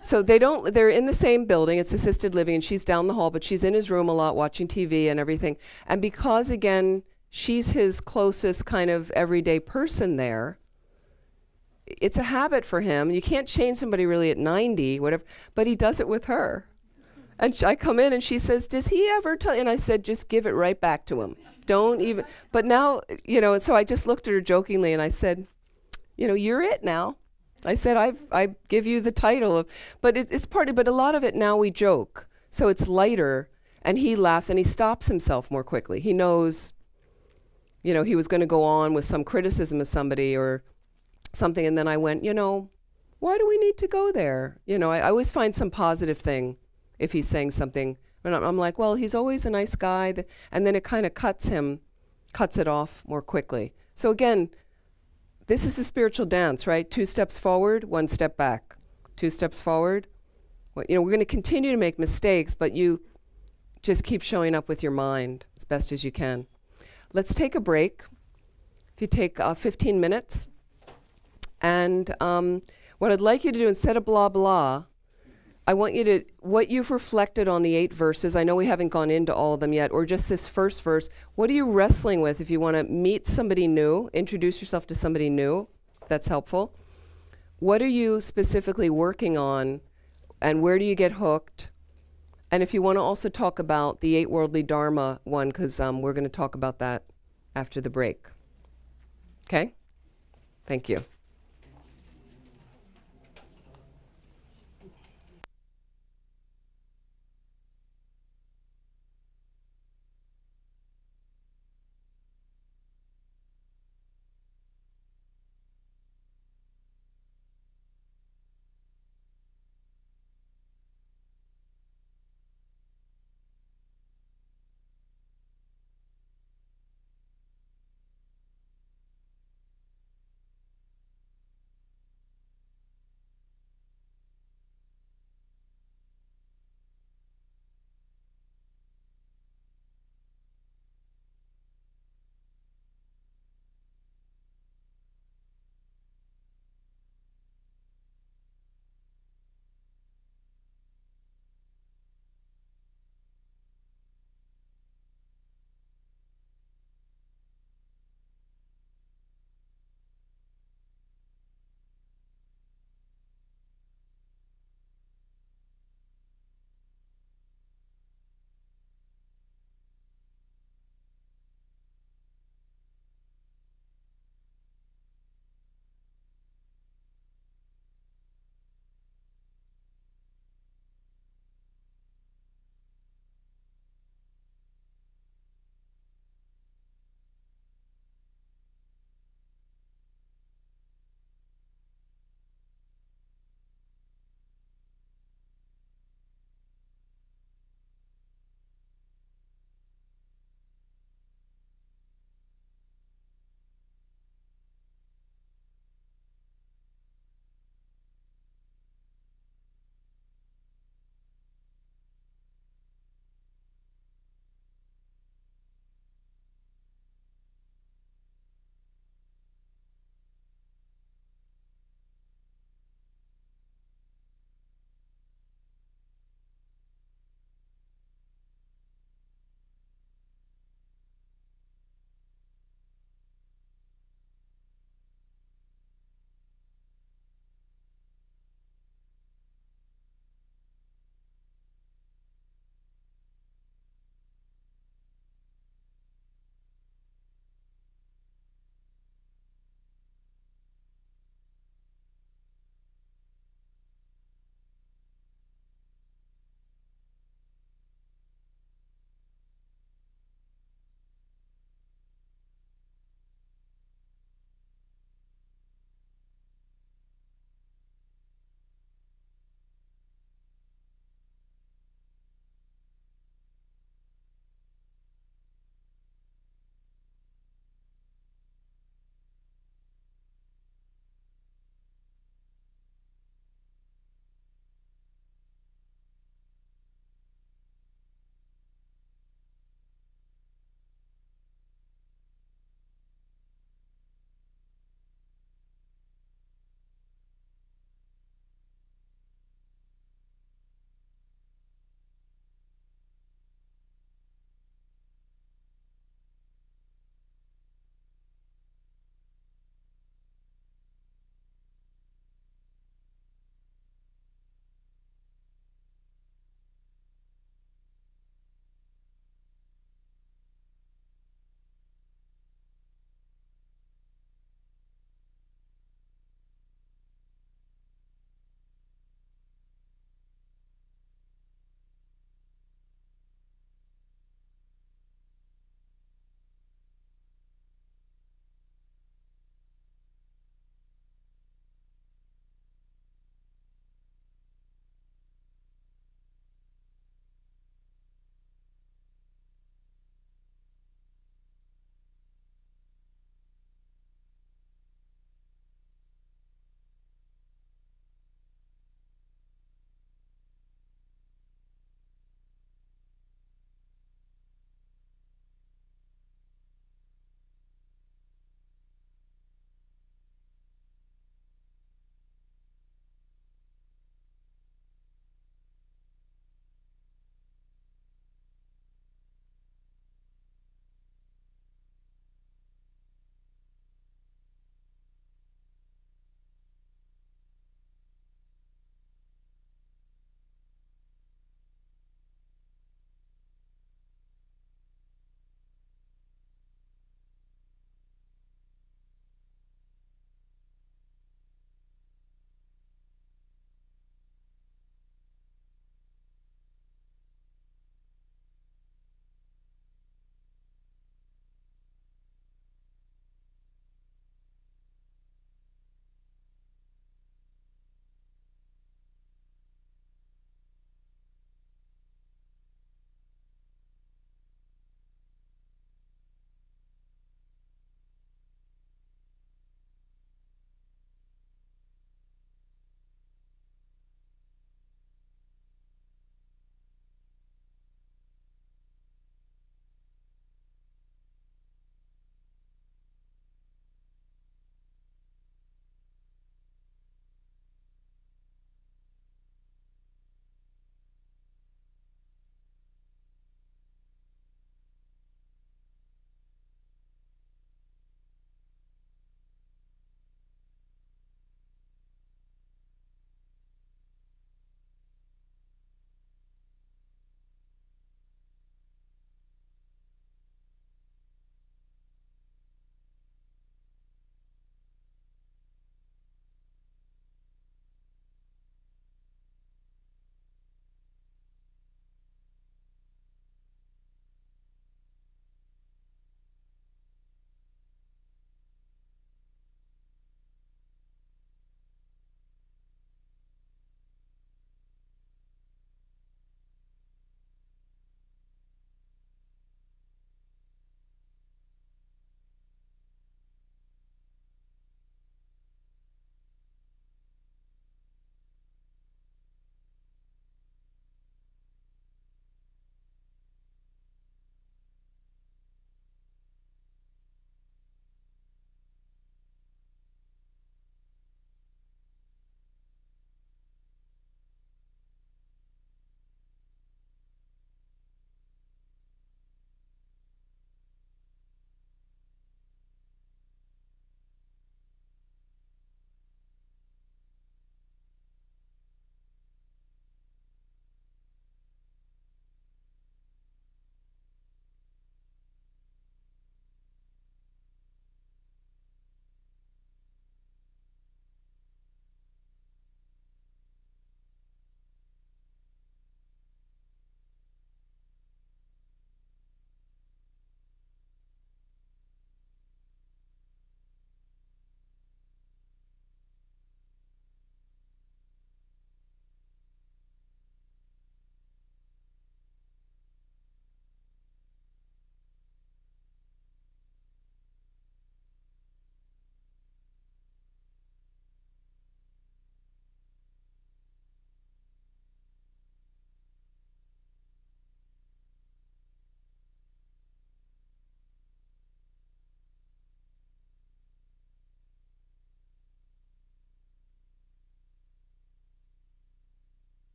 So they're in the same building, it's assisted living, and she's down the hall, but she's in his room a lot watching TV and everything. And because, again, she's his closest kind of everyday person there, it's a habit for him. You can't change somebody really at 90, whatever, but he does it with her. And I come in and she says, does he ever tell you? And I said, just give it right back to him. Don't even, but now, so I just looked at her jokingly and I said, you're it now. I said, I give you the title of, but it's part of, but a lot of it now we joke. So it's lighter, and he laughs and he stops himself more quickly. He knows, he was going to go on with some criticism of somebody or something. And then I went, why do we need to go there? I always find some positive thing if he's saying something. And I'm like, well, he's always a nice guy. And then it kind of cuts it off more quickly. So again, this is a spiritual dance, right? 2 steps forward, 1 step back. 2 steps forward. Well, we're going to continue to make mistakes, but you just keep showing up with your mind as best as you can. Let's take a break. If you take 15 minutes. And what I'd like you to do, instead of blah, blah, I want you to, what you've reflected on the 8 verses, I know we haven't gone into all of them yet, or just this first verse, what are you wrestling with if you want to meet somebody new, introduce yourself to somebody new, if that's helpful? What are you specifically working on, and where do you get hooked? And if you want to also talk about the 8 worldly dharma one, because we're going to talk about that after the break. Okay? Thank you.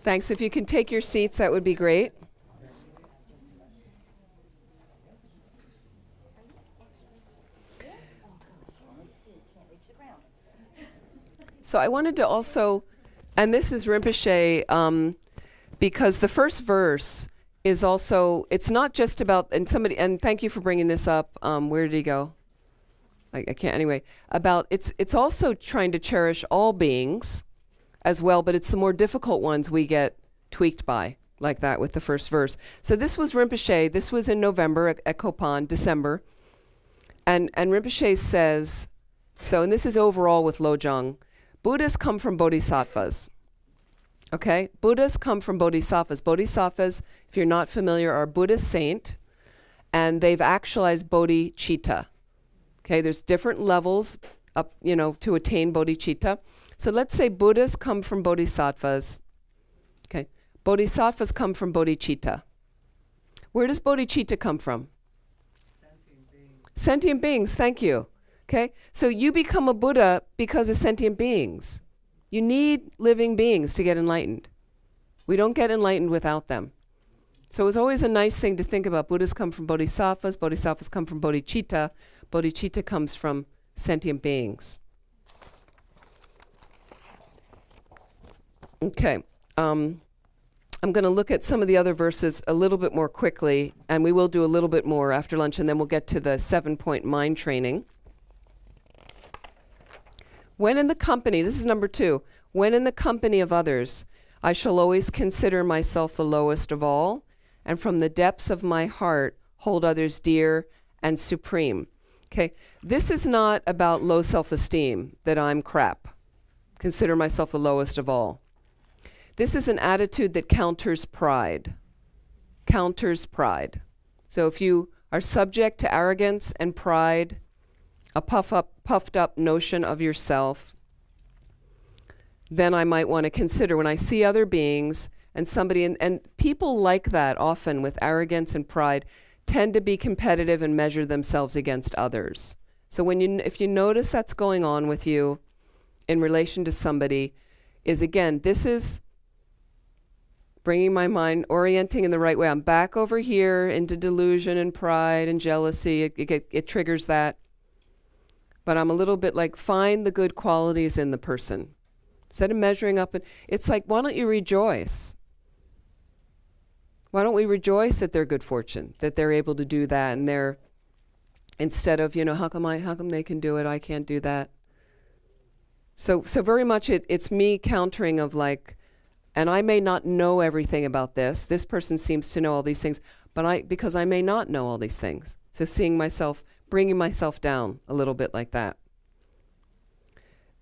Thanks. If you can take your seats, that would be great. So I wanted to also, and this is Rinpoche, because the first verse is also, it's not just about, and thank you for bringing this up. Where did he go? I can't, anyway. It's also trying to cherish all beings as well, but it's the more difficult ones we get tweaked by, like that with the first verse. So this was Rinpoche. This was in November at Kopan, December. And Rinpoche says, and this is overall with Lojong, Buddhas come from bodhisattvas. Okay? Buddhas come from bodhisattvas. Bodhisattvas, if you're not familiar, are a Buddhist saint, and they've actualized bodhicitta. Okay? There's different levels up, to attain bodhicitta. So let's say Buddhas come from bodhisattvas. Okay? Bodhisattvas come from bodhicitta. Where does bodhicitta come from? Sentient beings. Sentient beings, thank you. Okay? So you become a Buddha because of sentient beings. You need living beings to get enlightened. We don't get enlightened without them. So it was always a nice thing to think about. Buddhas come from bodhisattvas. Bodhisattvas come from bodhicitta. Bodhicitta comes from sentient beings. Okay. I'm going to look at some of the other verses a little bit more quickly, and we will do a little bit more after lunch, and then we'll get to the 7-point mind training. When in the company, this is number 2, when in the company of others, I shall always consider myself the lowest of all, and from the depths of my heart hold others dear and supreme. Okay, this is not about low self-esteem, that I'm crap. Consider myself the lowest of all. This is an attitude that counters pride. Counters pride. So if you are subject to arrogance and pride, a puffed up notion of yourself, then I might want to consider when I see other beings and somebody, and people like that often with arrogance and pride tend to be competitive and measure themselves against others. So if you notice that's going on with you in relation to somebody, is again, this is bringing my mind, orienting in the right way. I'm back over here into delusion and pride and jealousy. It triggers that. But I'm a little bit like, find the good qualities in the person. Instead of measuring up, it's like, why don't you rejoice? Why don't we rejoice at their good fortune, that they're able to do that, and they're, instead of, how come they can do it, I can't do that. So very much it's me countering of like, and I may not know everything about this. This person seems to know all these things, but because I may not know all these things. So seeing myself, bringing myself down a little bit like that.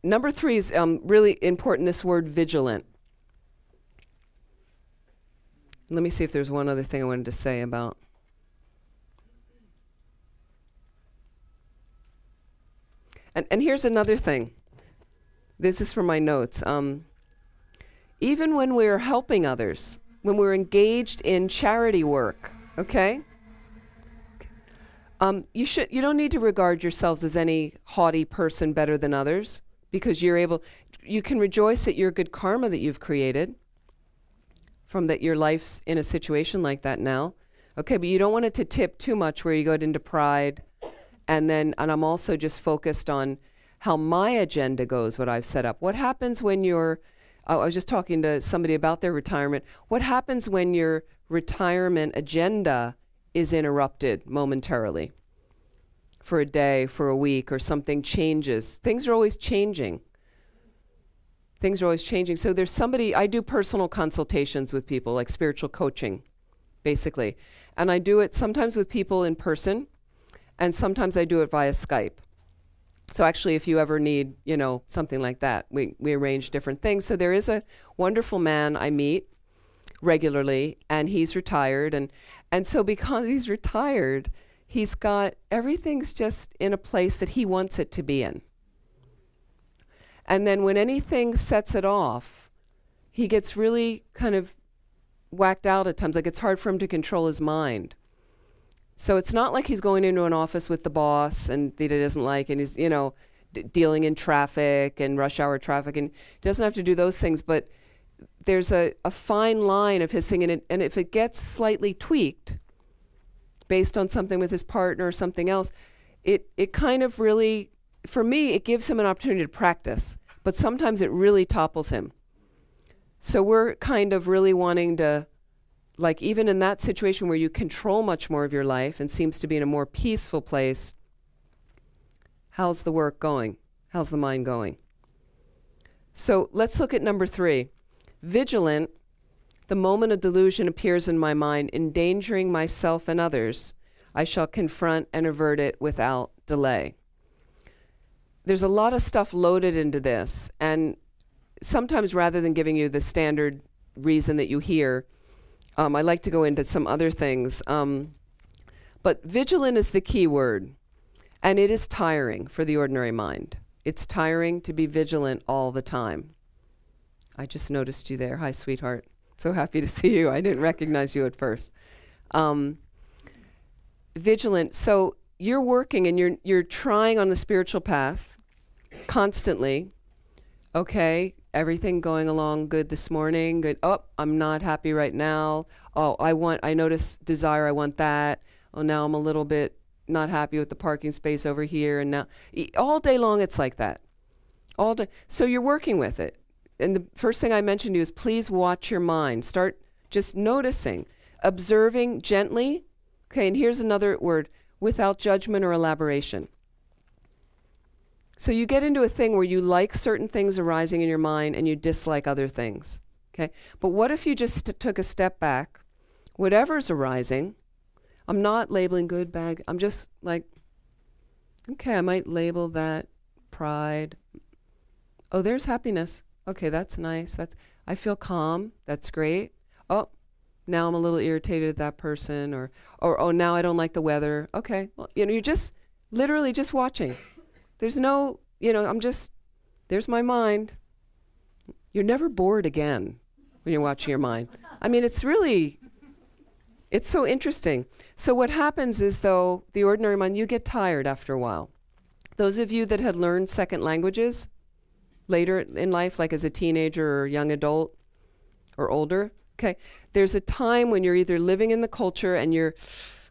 Number 3 is really important, this word vigilant. Let me see if there's one other thing I wanted to say about. And here's another thing. This is from my notes. Even when we're helping others, when we're engaged in charity work, okay? You don't need to regard yourselves as any haughty person better than others, because you can rejoice at your good karma that you've created from that your life's in a situation like that now. Okay, but you don't want it to tip too much where you go into pride, and I'm also just focused on how my agenda goes, what I've set up. What happens when I was just talking to somebody about their retirement. What happens when your retirement agenda is interrupted momentarily for a day, for a week, or something changes? Things are always changing. Things are always changing. So there's somebody, I do personal consultations with people, like spiritual coaching, basically. And I do it sometimes with people in person, and sometimes I do it via Skype. So actually, if you ever need, something like that, we arrange different things. So there is a wonderful man I meet regularly, and he's retired. And so because he's retired, he's got, everything's just in a place that he wants it to be in. And then when anything sets it off, he gets really kind of whacked out at times. Like it's hard for him to control his mind. So it's not like he's going into an office with the boss and that he doesn't like, and he's, dealing in traffic and rush hour traffic, and he doesn't have to do those things. But there's a fine line of his thing, and if it gets slightly tweaked based on something with his partner or something else, it kind of really, for me, it gives him an opportunity to practice, but sometimes it really topples him. So we're kind of really wanting to, like, even in that situation where you control much more of your life and seems to be in a more peaceful place, how's the work going? How's the mind going? So let's look at number 3. Vigilant, the moment a delusion appears in my mind, endangering myself and others, I shall confront and avert it without delay. There's a lot of stuff loaded into this, and sometimes rather than giving you the standard reason that you hear, I like to go into some other things. But vigilant is the key word, and it is tiring for the ordinary mind. It's tiring to be vigilant all the time. I just noticed you there. Hi, sweetheart. So happy to see you. I didn't recognize you at first. Vigilant. So you're working and you're trying on the spiritual path constantly. Okay, everything going along good this morning. Good. Oh, I'm not happy right now. Oh, I notice desire. I want that. Oh, now I'm a little bit not happy with the parking space over here. And now all day long it's like that. All day. So you're working with it. And the first thing I mentioned to you is please watch your mind. Start just noticing, observing gently. Okay, and here's another word, without judgment or elaboration. So you get into a thing where you like certain things arising in your mind and you dislike other things. Okay, but what if you just took a step back? Whatever's arising, I'm not labeling good, bad. I'm just like, okay, I might label that pride. Oh, there's happiness. Okay, that's nice. I feel calm. That's great. Oh, now I'm a little irritated at that person, or oh, now I don't like the weather. Okay, well, you're just literally just watching. There's no, there's my mind. You're never bored again when you're watching your mind. I mean, it's so interesting. So what happens is, though, the ordinary mind, you get tired after a while. Those of you that had learned second languages later in life, like as a teenager or young adult or older, okay, there's a time when you're either living in the culture and you're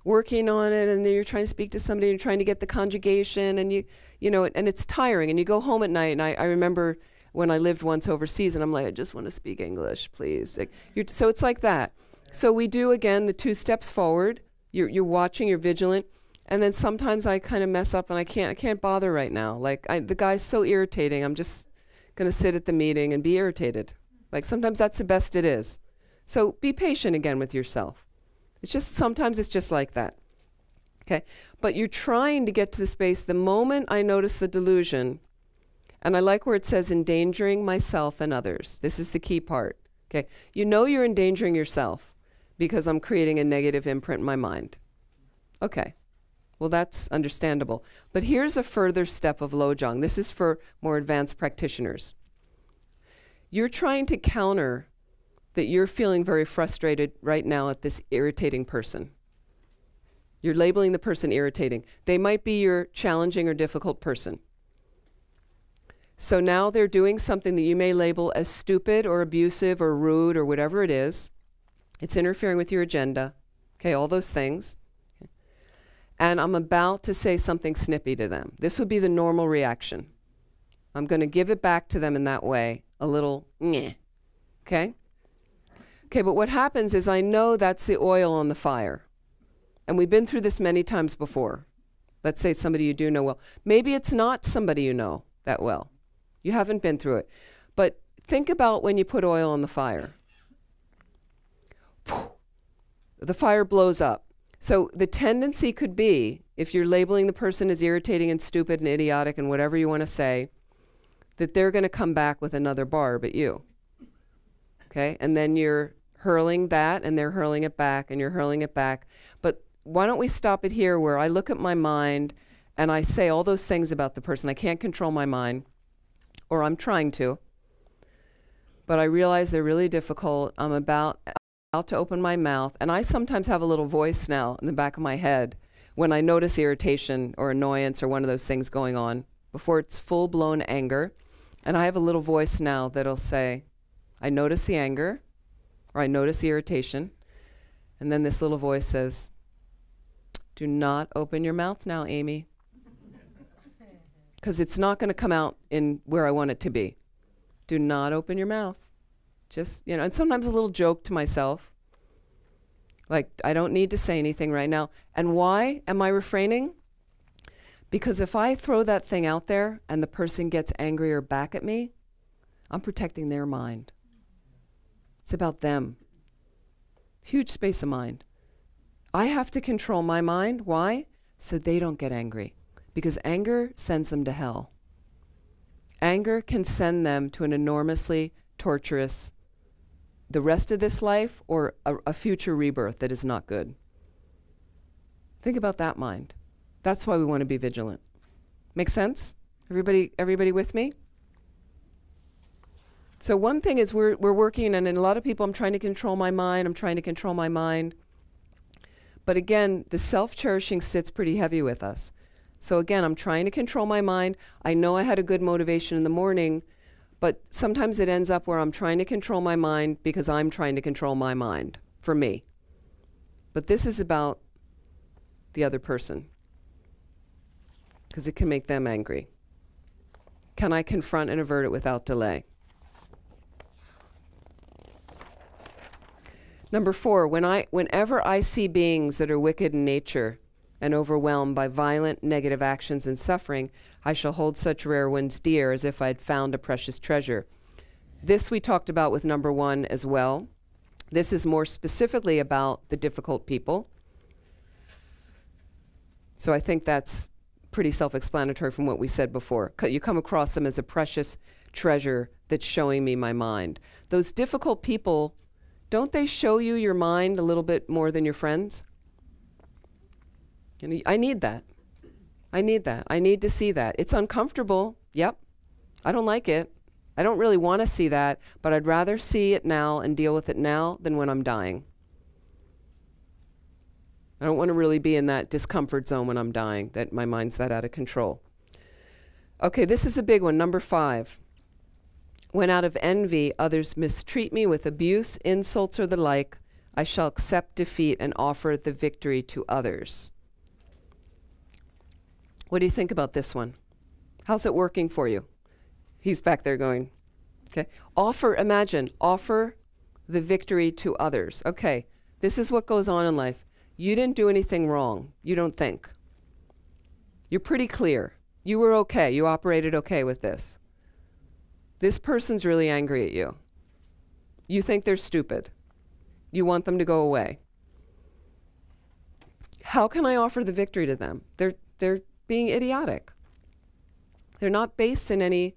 working on it, and then you're trying to speak to somebody and you're trying to get the conjugation, and and it's tiring, and you go home at night. And I remember when I lived once overseas, and I'm like, I just want to speak English, please. Like, so it's like that. So we do, again, the 2 steps forward. You're watching, you're vigilant, and then sometimes I kind of mess up and I can't bother right now. Like, the guy's so irritating, I'm just going to sit at the meeting and be irritated. Like, sometimes that's the best it is. So be patient again with yourself. Sometimes it's just like that. Okay, but you're trying to get to the space, the moment I notice the delusion, and I like where it says endangering myself and others. This is the key part. Okay, you're endangering yourself because I'm creating a negative imprint in my mind. Okay, well, that's understandable. But here's a further step of Lojong. This is for more advanced practitioners. You're trying to counter that you're feeling very frustrated right now at this irritating person. You're labeling the person irritating. They might be your challenging or difficult person. So now they're doing something that you may label as stupid or abusive or rude or whatever it is. It's interfering with your agenda. Okay, all those things. Okay. And I'm about to say something snippy to them. This would be the normal reaction. I'm going to give it back to them in that way, a little nyeh. Okay? Okay, but what happens is I know that's the oil on the fire. And we've been through this many times before. Let's say somebody you do know well. Maybe it's not somebody you know that well. You haven't been through it. But think about when you put oil on the fire. The fire blows up. So the tendency could be, if you're labeling the person as irritating and stupid and idiotic and whatever you want to say, that they're going to come back with another barb at you. Okay? And then you're hurling that, and they're hurling it back, and you're hurling it back. But why don't we stop it here, where I look at my mind and I say all those things about the person. I can't control my mind, or I'm trying to, but I realize they're really difficult. I'm about to open my mouth, and I sometimes have a little voice now in the back of my head when I notice irritation or annoyance or one of those things going on before it's full-blown anger. And I have a little voice now that'll say, I notice the anger, or I notice the irritation, and then this little voice says, do not open your mouth now, Amy. Because it's not going to come out in where I want it to be. Do not open your mouth. Just, you know, and sometimes a little joke to myself. Like, I don't need to say anything right now. And why am I refraining? Because if I throw that thing out there and the person gets angry or back at me, I'm protecting their mind. It's about them. Huge space of mind. I have to control my mind. Why? So they don't get angry. Because anger sends them to hell. Anger can send them to an enormously torturous, the rest of this life or a future rebirth that is not good. Think about that mind. That's why we want to be vigilant. Make sense? Everybody with me? So one thing is we're working, and in a lot of people, I'm trying to control my mind. But again, the self-cherishing sits pretty heavy with us. So again, I'm trying to control my mind. I know I had a good motivation in the morning, but sometimes it ends up where I'm trying to control my mind because I'm trying to control my mind for me. But this is about the other person, because it can make them angry. Can I confront and avert it without delay? Number 4, whenever I see beings that are wicked in nature and overwhelmed by violent negative actions and suffering, I shall hold such rare ones dear as if I'd found a precious treasure. This we talked about with number 1 as well. This is more specifically about the difficult people. So I think that's pretty self-explanatory from what we said before. You come across them as a precious treasure that's showing me my mind. Those difficult people, don't they show you your mind a little bit more than your friends? And I need that. I need that. I need to see that. It's uncomfortable. Yep. I don't like it. I don't really want to see that, but I'd rather see it now and deal with it now than when I'm dying. I don't want to really be in that discomfort zone when I'm dying, that my mind's that out of control. Okay, this is the big one, number 5. When out of envy others mistreat me with abuse, insults, or the like, I shall accept defeat and offer the victory to others. What do you think about this one? How's it working for you? He's back there going, okay. Imagine, offer the victory to others. Okay, this is what goes on in life. You didn't do anything wrong, you don't think. You're pretty clear. You were okay, you operated okay with this. This person's really angry at you. You think they're stupid. You want them to go away. How can I offer the victory to them? They're being idiotic. They're not based in any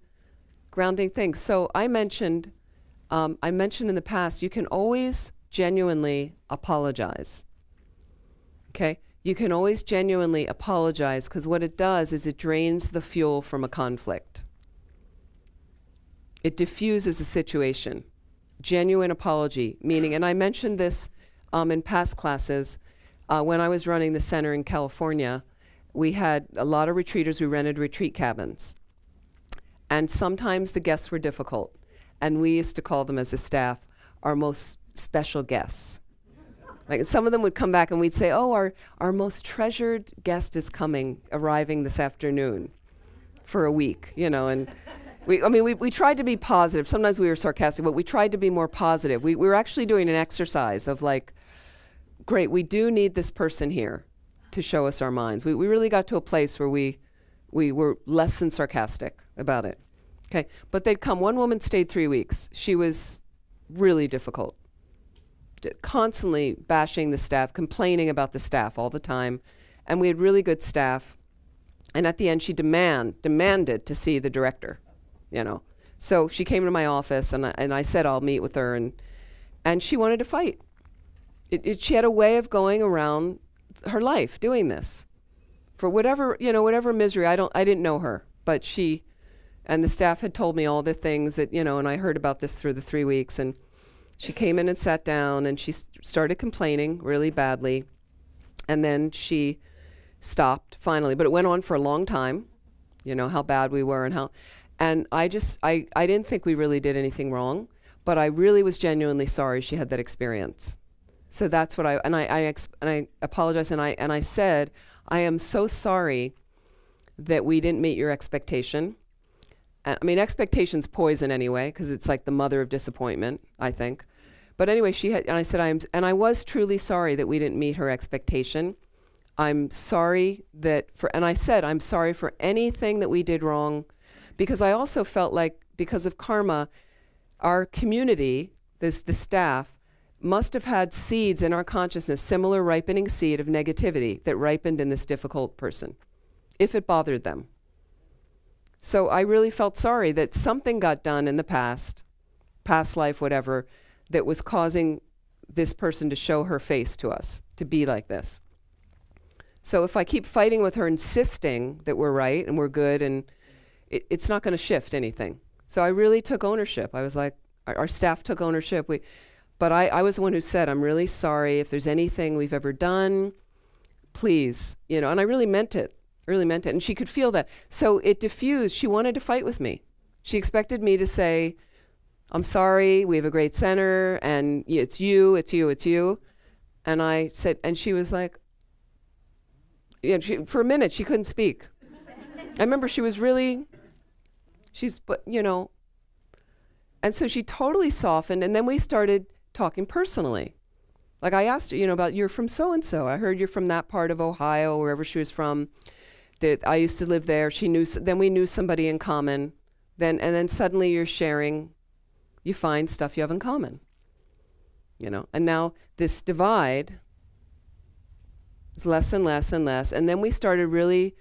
grounding things. So I mentioned in the past, you can always genuinely apologize. Okay? You can always genuinely apologize, because what it does is it drains the fuel from a conflict. It diffuses the situation. Genuine apology, meaning, and I mentioned this in past classes, when I was running the center in California, we had a lot of retreaters. We rented retreat cabins. And sometimes the guests were difficult. And we used to call them as a staff our most special guests. Like, some of them would come back and we'd say, oh, our most treasured guest is arriving this afternoon for a week, you know. And we tried to be positive. Sometimes we were sarcastic, but we tried to be more positive. We were actually doing an exercise of like, great, we do need this person here to show us our minds. We really got to a place where we were less than sarcastic about it. Okay, but they'd come. One woman stayed 3 weeks. She was really difficult, constantly bashing the staff, complaining about the staff all the time. And we had really good staff. And at the end, she demanded to see the director, you know. So she came to my office, and I said I'll meet with her, and she wanted to fight. She had a way of going around her life doing this for whatever misery. I didn't know her, but she and the staff had told me all the things that, and I heard about this through the 3 weeks. And she came in and sat down, and she started complaining really badly, and then she stopped finally. But it went on for a long time, how bad we were and I didn't think we really did anything wrong, but I really was genuinely sorry she had that experience. So that's what I apologized, and I said, I am so sorry that we didn't meet your expectation. I mean, expectation's poison anyway, because it's like the mother of disappointment, I think. But anyway, and I said, I was truly sorry that we didn't meet her expectation. I'm sorry and I said, I'm sorry for anything that we did wrong, because I also felt like, because of karma, our community, the staff, must have had seeds in our consciousness, similar ripening seed of negativity that ripened in this difficult person, if it bothered them. So I really felt sorry that something got done in the past life, whatever, that was causing this person to show her face to us, to be like this. So if I keep fighting with her, insisting that we're right and we're good, and it's not going to shift anything. So I really took ownership. I was like, our staff took ownership. But I was the one who said, I'm really sorry if there's anything we've ever done, please, and I really meant it. And she could feel that. So it diffused. She wanted to fight with me. She expected me to say, I'm sorry, we have a great center, and it's you. And I said, and she was like, for a minute, she couldn't speak. I remember she was really, and so she totally softened, and then we started talking personally. Like I asked her, about, you're from so-and-so. I heard you're from that part of Ohio, wherever she was from. I used to live there. Then we knew somebody in common. And then suddenly you're sharing, you find stuff you have in common. And now this divide is less and less and less. And then we started really,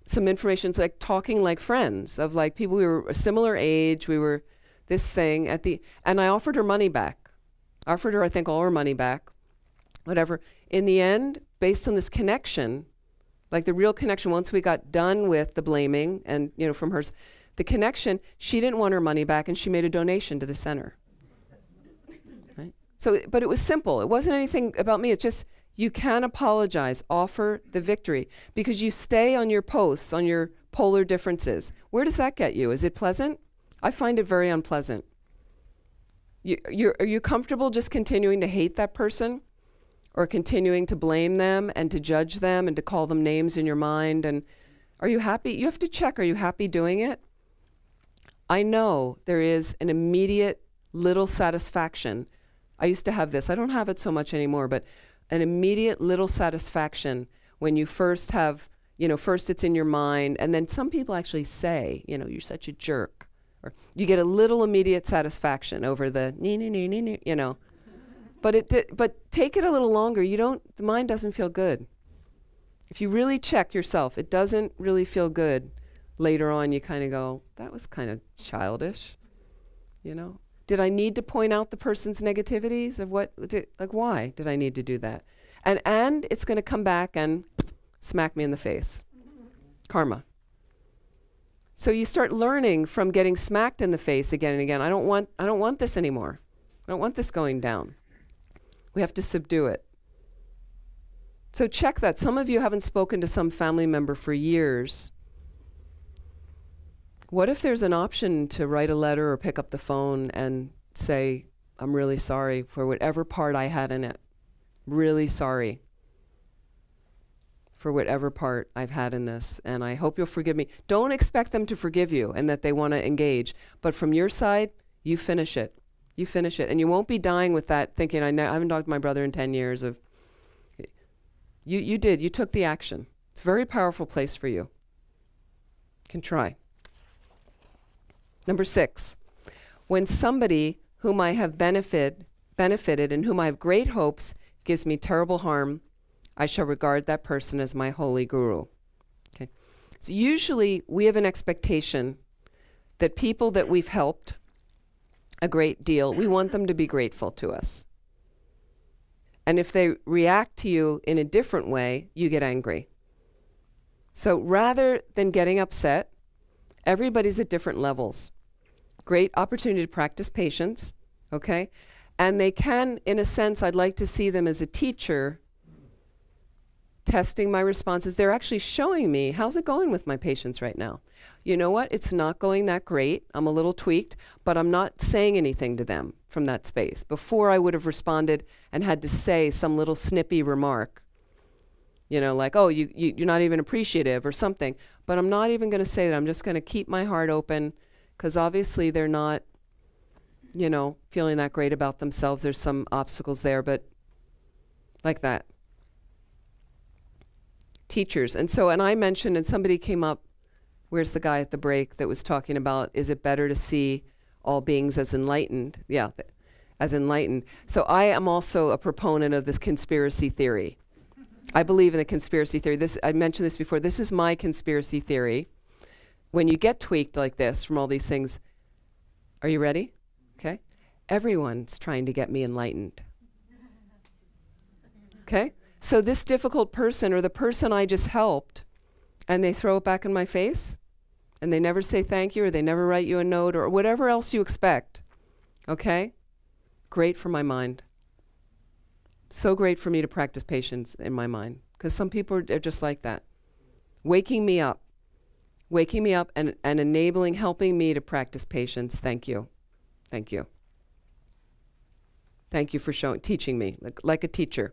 some information, it's like talking like friends, of like people, we were a similar age, we were this thing and I offered her money back. I offered her, I think, all her money back, whatever. In the end, based on this connection, like the real connection, once we got done with the blaming and, from hers, the connection, she didn't want her money back, and she made a donation to the center. Right? So, but it was simple. It wasn't anything about me. It's just, you can apologize, offer the victory, because you stay on your posts, on your polar differences. Where does that get you? Is it pleasant? I find it very unpleasant. Are you comfortable just continuing to hate that person, or continuing to blame them and to judge them and to call them names in your mind? And are you happy? You have to check, are you happy doing it? I know there is an immediate little satisfaction. I used to have this. I don't have it so much anymore, but an immediate little satisfaction when you first have, first it's in your mind, and then some people actually say, you're such a jerk. Or you get a little immediate satisfaction over the But take it a little longer. The mind doesn't feel good. If you really check yourself, it doesn't really feel good. Later on, you kind of go, that was kind of childish. Did I need to point out the person's negativities of why did I need to do that? And it's going to come back and smack me in the face. Karma. So you start learning from getting smacked in the face again and again. I don't want this anymore. I don't want this going down. We have to subdue it. So check that. Some of you haven't spoken to some family member for years. What if there's an option to write a letter or pick up the phone and say, I'm really sorry for whatever part I had in it. Really sorry for whatever part I've had in this, and I hope you'll forgive me. Don't expect them to forgive you and that they want to engage, but from your side, you finish it. You finish it, and you won't be dying with that thinking, I haven't talked to my brother in 10 years. You did. You took the action. It's a very powerful place for you. You can try. Number 6, when somebody whom I have benefited and whom I have great hopes gives me terrible harm, I shall regard that person as my holy guru. Okay. So usually we have an expectation that people that we've helped a great deal, we want them to be grateful to us. And if they react to you in a different way, you get angry. So rather than getting upset, everybody's at different levels. Great opportunity to practice patience, okay? And they can, in a sense, I'd like to see them as a teacher testing my responses. They're actually showing me, how's it going with my patients right now? You know what? It's not going that great. I'm a little tweaked, but I'm not saying anything to them from that space. Before I would have responded and had to say some little snippy remark, you know, like, oh, you're not even appreciative or something. But I'm not even going to say that. I'm just going to keep my heart open, because obviously they're not, you know, feeling that great about themselves. There's some obstacles there, but like that. Teachers. And I mentioned, and somebody came up, where's the guy at the break that was talking about, is it better to see all beings as enlightened? Yeah, as enlightened. So I am also a proponent of this conspiracy theory. I believe in the conspiracy theory. I mentioned this before. This is my conspiracy theory. When you get tweaked like this from all these things, are you ready? Okay. Everyone's trying to get me enlightened. Okay? So this difficult person, or the person I just helped, and they throw it back in my face, and they never say thank you, or they never write you a note, or whatever else you expect. Okay? Great for my mind. So great for me to practice patience in my mind, because some people are just like that. Waking me up and enabling, helping me to practice patience. Thank you. Thank you. Thank you for teaching me, like a teacher.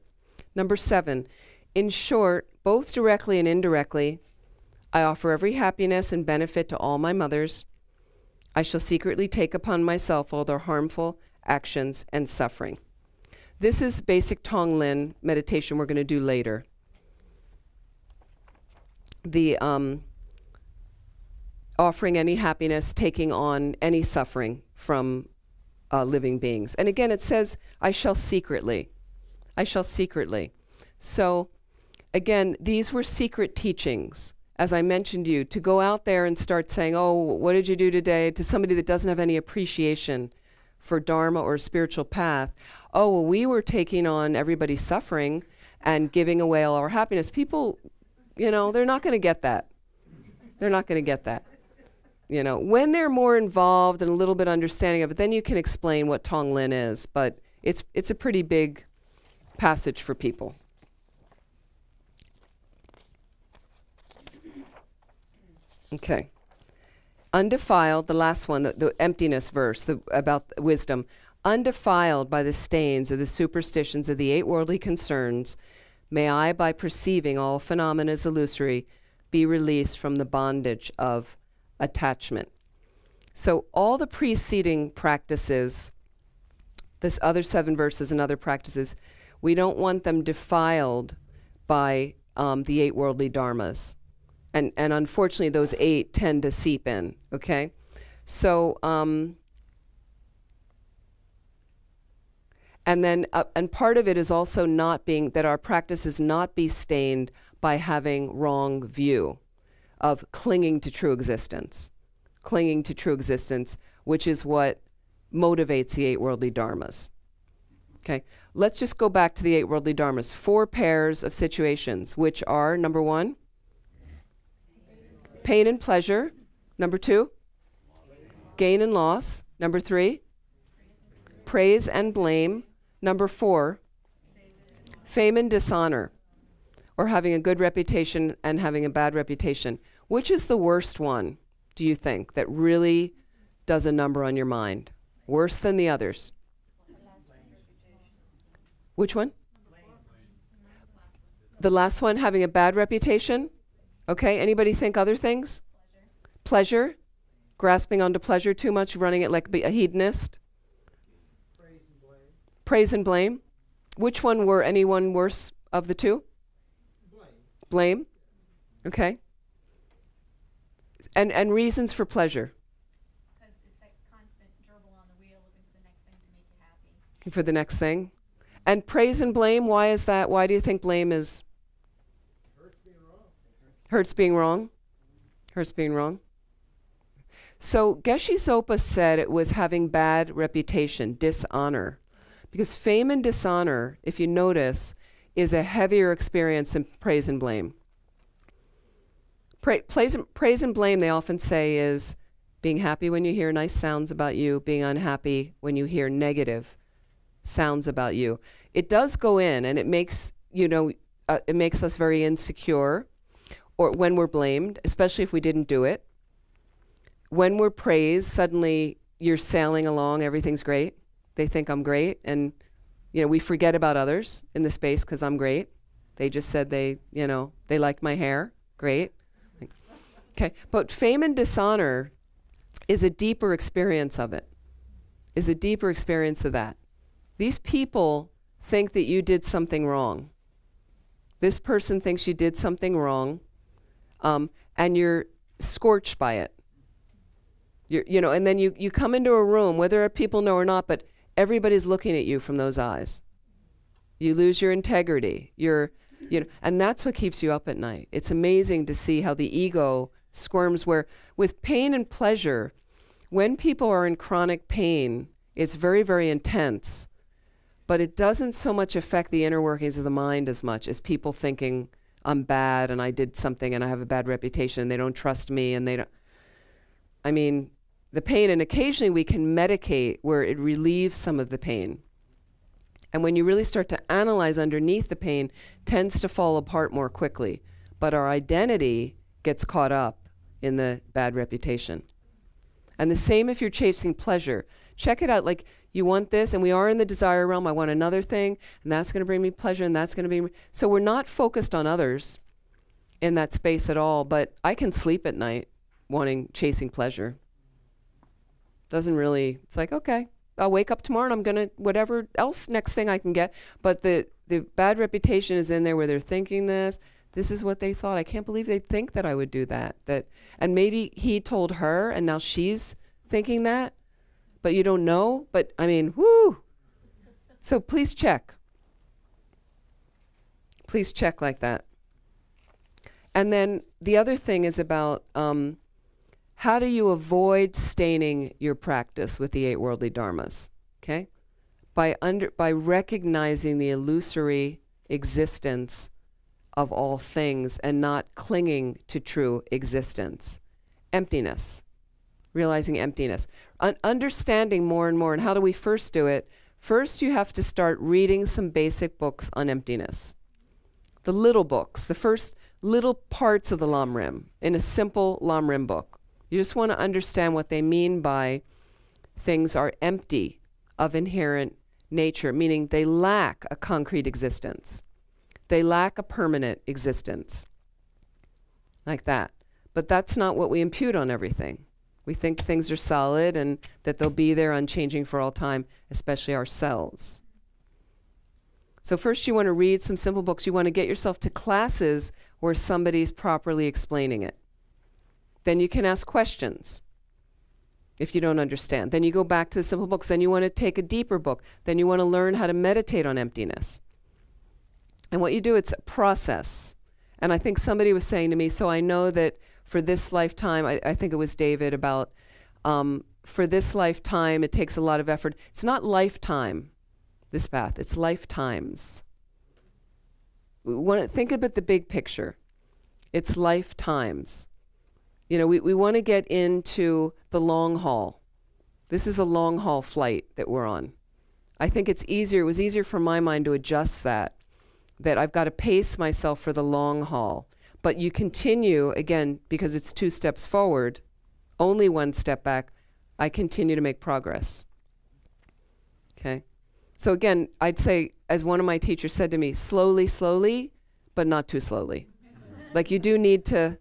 Number 7, in short, both directly and indirectly, I offer every happiness and benefit to all my mothers. I shall secretly take upon myself all their harmful actions and suffering. This is basic tonglen meditation we're going to do later. The offering any happiness, taking on any suffering from living beings. And again, it says, I shall secretly. I shall secretly. So again, these were secret teachings. As I mentioned to you, to go out there and start saying, oh, what did you do today, to somebody that doesn't have any appreciation for Dharma or spiritual path. Oh, well, we were taking on everybody's suffering and giving away all our happiness. People, you know, they're not going to get that. They're not going to get that. You know, when they're more involved and a little bit understanding of it, then you can explain what tonglen is. But it's a pretty big passage for people. Okay. Undefiled, the last one, the emptiness verse about wisdom. Undefiled by the stains of the superstitions of the 8 worldly concerns, may I, by perceiving all phenomena as illusory, be released from the bondage of attachment. So all the preceding practices, this other 7 verses and other practices, we don't want them defiled by the 8 worldly dharmas. And unfortunately, those 8 tend to seep in, okay? So, and then, and part of it is also not being, that our practice is not be stained by having wrong view of clinging to true existence. Clinging to true existence, which is what motivates the 8 worldly dharmas. Okay, let's just go back to the 8 worldly dharmas. 4 pairs of situations, which are, number 1, pain and pleasure. Number 2, gain and loss. Number 3, praise and blame. Number 4, fame and dishonor, or having a good reputation and having a bad reputation. Which is the worst one, do you think, that really does a number on your mind? Worse than the others? Which one? The last one, having a bad reputation? Okay, anybody think other things? Pleasure. Grasping onto pleasure too much, running it like a hedonist. Praise and blame. Which one were anyone worse of the 2? Blame. Okay. And reasons for pleasure. Because it's that constant gerbil on the wheel looking for the next thing to make you happy. For the next thing. And praise and blame, why is that? Why do you think blame is? Hurts being wrong. Hurts being wrong. So Geshe Zopa said it was having bad reputation, dishonor. Because fame and dishonor, if you notice, is a heavier experience than praise and blame. Praise and blame, they often say, is being happy when you hear nice sounds about you, being unhappy when you hear negative sounds about you. It does go in, and it makes, it makes us very insecure, or when we're blamed, especially if we didn't do it. When we're praised, suddenly you're sailing along, everything's great. They think I'm great, and we forget about others in the space because I'm great. They just said they like my hair. Great. Okay, but fame and dishonor is a deeper experience of it, is a deeper experience of that. These people think that you did something wrong. This person thinks you did something wrong, and you're scorched by it. And then you come into a room, whether people know or not, but everybody's looking at you from those eyes. You lose your integrity. And that's what keeps you up at night. It's amazing to see how the ego squirms, where with pain and pleasure, when people are in chronic pain, it's very, very intense, but it doesn't so much affect the inner workings of the mind as much as people thinking I'm bad and I did something and I have a bad reputation and they don't trust me and they don't. I mean, the pain, and occasionally we can medicate where it relieves some of the pain. And when you really start to analyze underneath, the pain tends to fall apart more quickly. But our identity gets caught up in the bad reputation. And the same if you're chasing pleasure. Check it out, like you want this, and we are in the desire realm, I want another thing, and that's going to bring me pleasure, and that's going to be... So we're not focused on others in that space at all, but I can sleep at night chasing pleasure. Doesn't really... It's like, okay, I'll wake up tomorrow and I'm going to, whatever else, next thing I can get. But the bad reputation is in there where they're thinking this. This is what they thought. I can't believe they think that I would do that. And maybe he told her and now she's thinking that, but you don't know. But I mean, whoo. So please check. Please check like that. And then the other thing is about how do you avoid staining your practice with the 8 worldly dharmas? Okay? By recognizing the illusory existence of all things and not clinging to true existence. Emptiness. Realizing emptiness. Understanding more and more. And how do we first do it? First, you have to start reading some basic books on emptiness. The little books, the first little parts of the Lamrim in a simple Lamrim book. You just want to understand what they mean by things are empty of inherent nature, meaning they lack a concrete existence. They lack a permanent existence. Like that. But that's not what we impute on everything. We think things are solid and that they'll be there unchanging for all time, especially ourselves. So first you want to read some simple books. You want to get yourself to classes where somebody's properly explaining it. Then you can ask questions if you don't understand. Then you go back to the simple books. Then you want to take a deeper book. Then you want to learn how to meditate on emptiness. And what you do, it's a process. And I think somebody was saying to me, so I know that for this lifetime, I think it was David, about for this lifetime, it takes a lot of effort. It's not lifetime, this path. It's lifetimes. We want to think about the big picture. It's lifetimes. You know, we want to get into the long haul. This is a long haul flight that we're on. I think it's easier, it was easier for my mind to adjust that I've got to pace myself for the long haul. But you continue, again, because it's 2 steps forward, only 1 step back, I continue to make progress. Okay? So again, I'd say, as one of my teachers said to me, slowly, slowly, but not too slowly. Like you do need to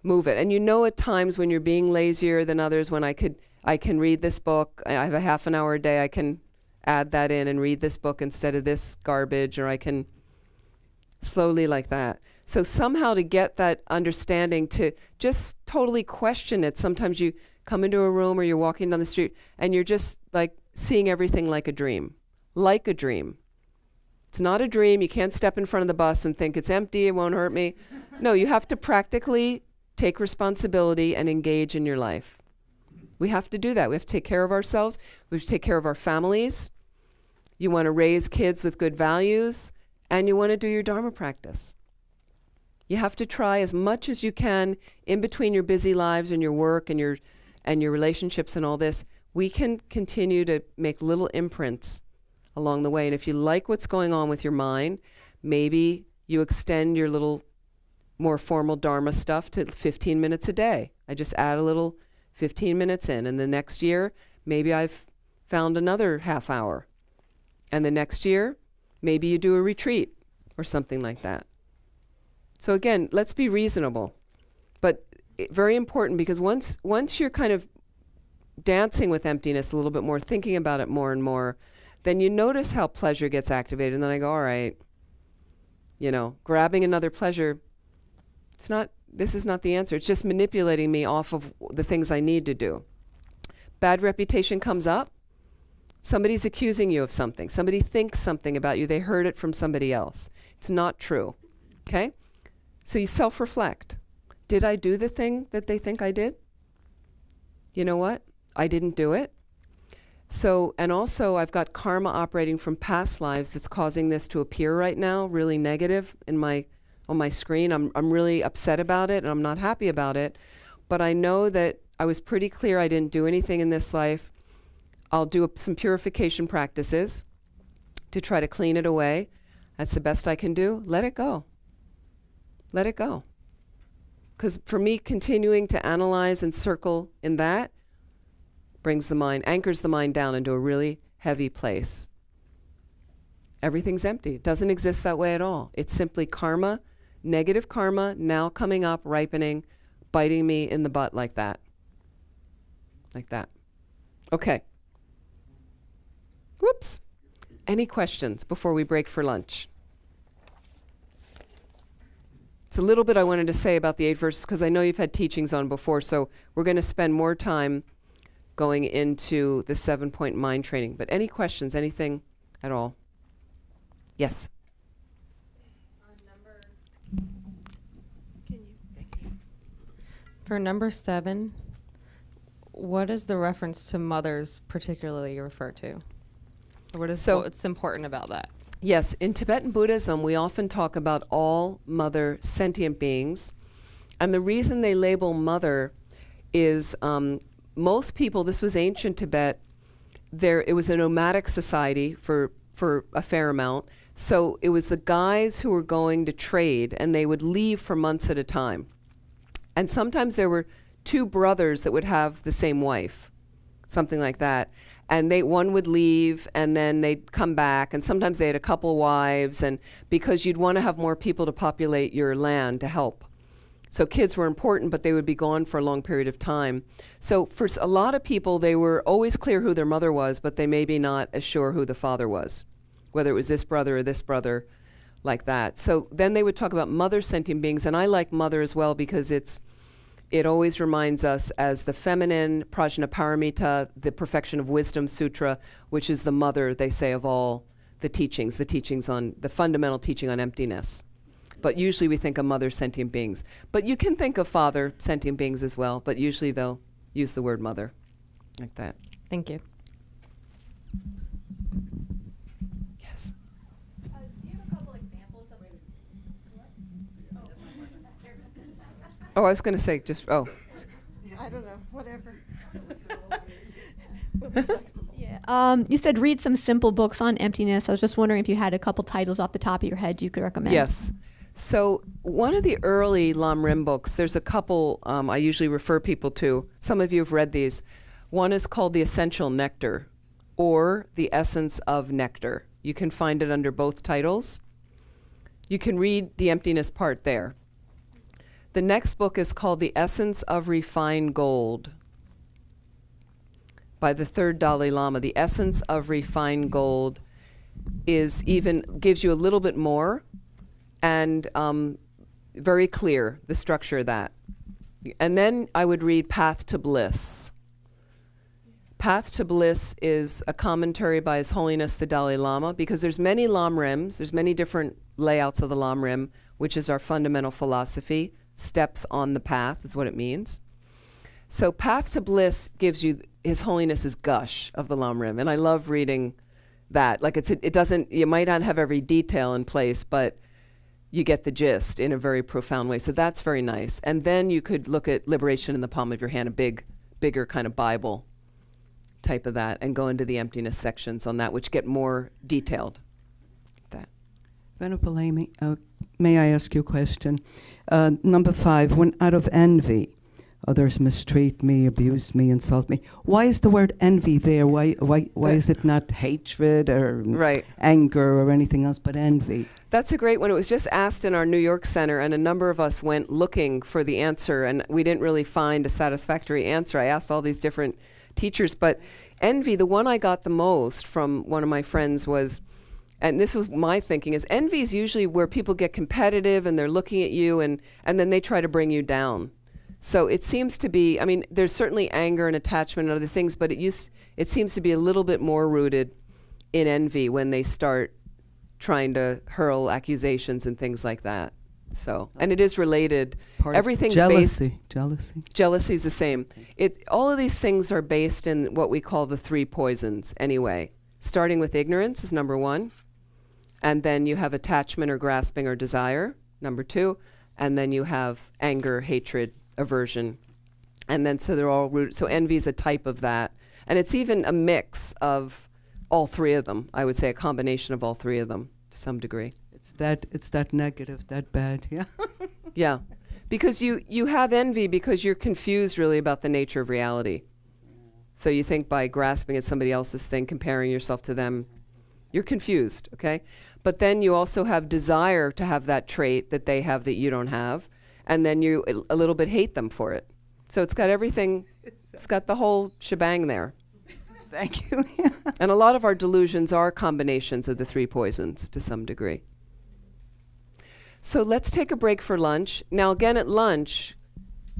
move it. And you know at times when you're being lazier than others, when I can read this book, I have a half an hour a day, I can add that in and read this book instead of this garbage, or I can slowly like that. So somehow to get that understanding, to just totally question it. Sometimes you come into a room or you're walking down the street and you're just like seeing everything like a dream. Like a dream. It's not a dream. You can't step in front of the bus and think it's empty, it won't hurt me. No, you have to practically take responsibility and engage in your life. We have to do that. We have to take care of ourselves. We have to take care of our families. You want to raise kids with good values, and you want to do your Dharma practice. You have to try as much as you can in between your busy lives and your work and your relationships and all this. We can continue to make little imprints along the way. And if you like what's going on with your mind, maybe you extend your little more formal Dharma stuff to 15 minutes a day. I just add a little 15 minutes in. And the next year, maybe I've found another half hour. And the next year, maybe you do a retreat or something like that. So again, let's be reasonable. But very important, because once you're kind of dancing with emptiness a little bit more, thinking about it more and more, then you notice how pleasure gets activated. And then I go, all right, you know, grabbing another pleasure, this is not the answer. It's just manipulating me off of the things I need to do. Bad reputation comes up. Somebody's accusing you of something. Somebody thinks something about you. They heard it from somebody else. It's not true. Okay? So you self-reflect. Did I do the thing that they think I did? You know what? I didn't do it. So, and also I've got karma operating from past lives that's causing this to appear right now, really negative on my screen. I'm really upset about it, and I'm not happy about it. But I know that I was pretty clear I didn't do anything in this life. I'll do some purification practices to try to clean it away. That's the best I can do. Let it go. Let it go. Because for me, continuing to analyze and circle in that anchors the mind down into a really heavy place. Everything's empty. It doesn't exist that way at all. It's simply karma, negative karma, now coming up, ripening, biting me in the butt like that. Like that. Okay. Whoops. Any questions before we break for lunch? It's a little bit I wanted to say about the 8 verses, because I know you've had teachings on before, so we're going to spend more time going into the 7-point mind training. But any questions, anything at all? Yes? For number 7, what is the reference to mothers particularly refer to? Or what is what's important about that? Yes, in Tibetan Buddhism, we often talk about all mother sentient beings. And the reason they label mother is most people, this was ancient Tibet, it was a nomadic society for a fair amount. So it was the guys who were going to trade, and they would leave for months at a time. And sometimes there were 2 brothers that would have the same wife, something like that. And one would leave, and then they'd come back, and sometimes they had a couple wives, and because you'd want to have more people to populate your land to help. So kids were important, but they would be gone for a long period of time. So for a lot of people, they were always clear who their mother was, but they may be not as sure who the father was, whether it was this brother or this brother, like that. So then they would talk about mother sentient beings, and I like mother as well because it always reminds us as the feminine, Prajnaparamita, the Perfection of Wisdom Sutra, which is the mother, they say, of all the teachings on the fundamental teaching on emptiness. But usually we think of mother sentient beings. But you can think of father sentient beings as well, but usually they'll use the word mother, like that. Thank you. Yes. Do you have a couple examples of this? Oh, I was going to say I don't know, whatever. Yeah. You said read some simple books on emptiness. I was just wondering if you had a couple titles off the top of your head you could recommend. Yes. So one of the early Lam books, there's a couple I usually refer people to. Some of you have read these. One is called The Essential Nectar, or The Essence of Nectar. You can find it under both titles. You can read the emptiness part there. The next book is called The Essence of Refined Gold by the 3rd Dalai Lama. The Essence of Refined Gold gives you a little bit more, and very clear, the structure of that. And then I would read Path to Bliss. Path to Bliss is a commentary by His Holiness the Dalai Lama, because there's many Lam Rims, there's many different layouts of the Lam Rim, which is our fundamental philosophy. Steps on the path is what it means. So Path to Bliss gives you His Holiness's gush of the Lam Rim, and I love reading that. Like it doesn't, you might not have every detail in place, but you get the gist in a very profound way. So that's very nice. And then you could look at Liberation in the Palm of Your Hand, a bigger kind of Bible type of that, and go into the emptiness sections on that, which get more detailed. That. Venerable Amy, may I ask you a question? Number 5, when out of envy, others mistreat me, abuse me, insult me. Why is the word envy there? Why is it not hatred or Right. anger or anything else but envy? That's a great one. It was just asked in our New York Center, and a number of us went looking for the answer, and we didn't really find a satisfactory answer. I asked all these different teachers, but envy, the one I got the most from one of my friends was, and this was my thinking, is envy is usually where people get competitive and they're looking at you and then they try to bring you down. So it seems to be, I mean, there's certainly anger and attachment and other things, but it seems to be a little bit more rooted in envy when they start trying to hurl accusations and things like that. So, and it is related. Everything's based. Jealousy is the same. All of these things are based in what we call the three poisons anyway. Starting with ignorance is number one. And then you have attachment or grasping or desire, number two. And then you have anger, hatred, aversion. And then so they're all rooted. So envy is a type of that. And it's even a mix of all three of them. I would say a combination of all three of them to some degree. It's that negative, that bad, yeah. Yeah, because you have envy because you're confused really about the nature of reality. So you think by grasping at somebody else's thing, comparing yourself to them, you're confused, okay? But then you also have desire to have that trait that they have that you don't have, and then you a little bit hate them for it. So it's got everything, it's got the whole shebang there. Thank you. And a lot of our delusions are combinations of the three poisons to some degree. So let's take a break for lunch. Now again at lunch,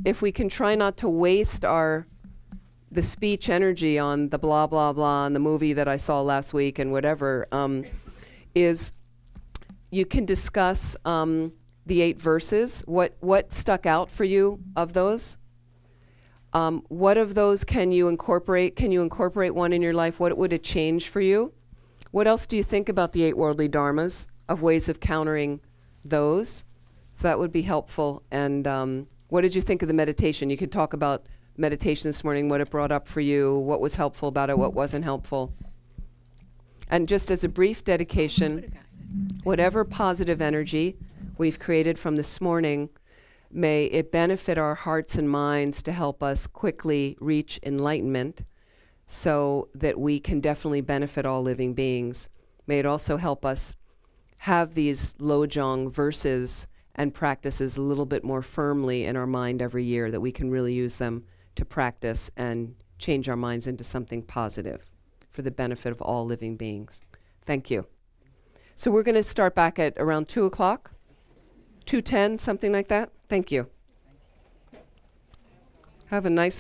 if we can try not to waste the speech energy on the blah, blah, blah, and the movie that I saw last week and whatever, is you can discuss the 8 verses. What stuck out for you of those? What of those can you incorporate? Can you incorporate one in your life? What would it change for you? What else do you think about the 8 worldly dharmas of ways of countering those? So that would be helpful. And what did you think of the meditation? You could talk about meditation this morning, what it brought up for you, what was helpful about it, what wasn't helpful. And just as a brief dedication, whatever positive energy we've created from this morning, may it benefit our hearts and minds to help us quickly reach enlightenment so that we can definitely benefit all living beings. May it also help us have these Lojong verses and practices a little bit more firmly in our mind every year, that we can really use them to practice and change our minds into something positive for the benefit of all living beings. Thank you. So we're going to start back at around 2 o'clock, 2:10, something like that. Thank you. Have a nice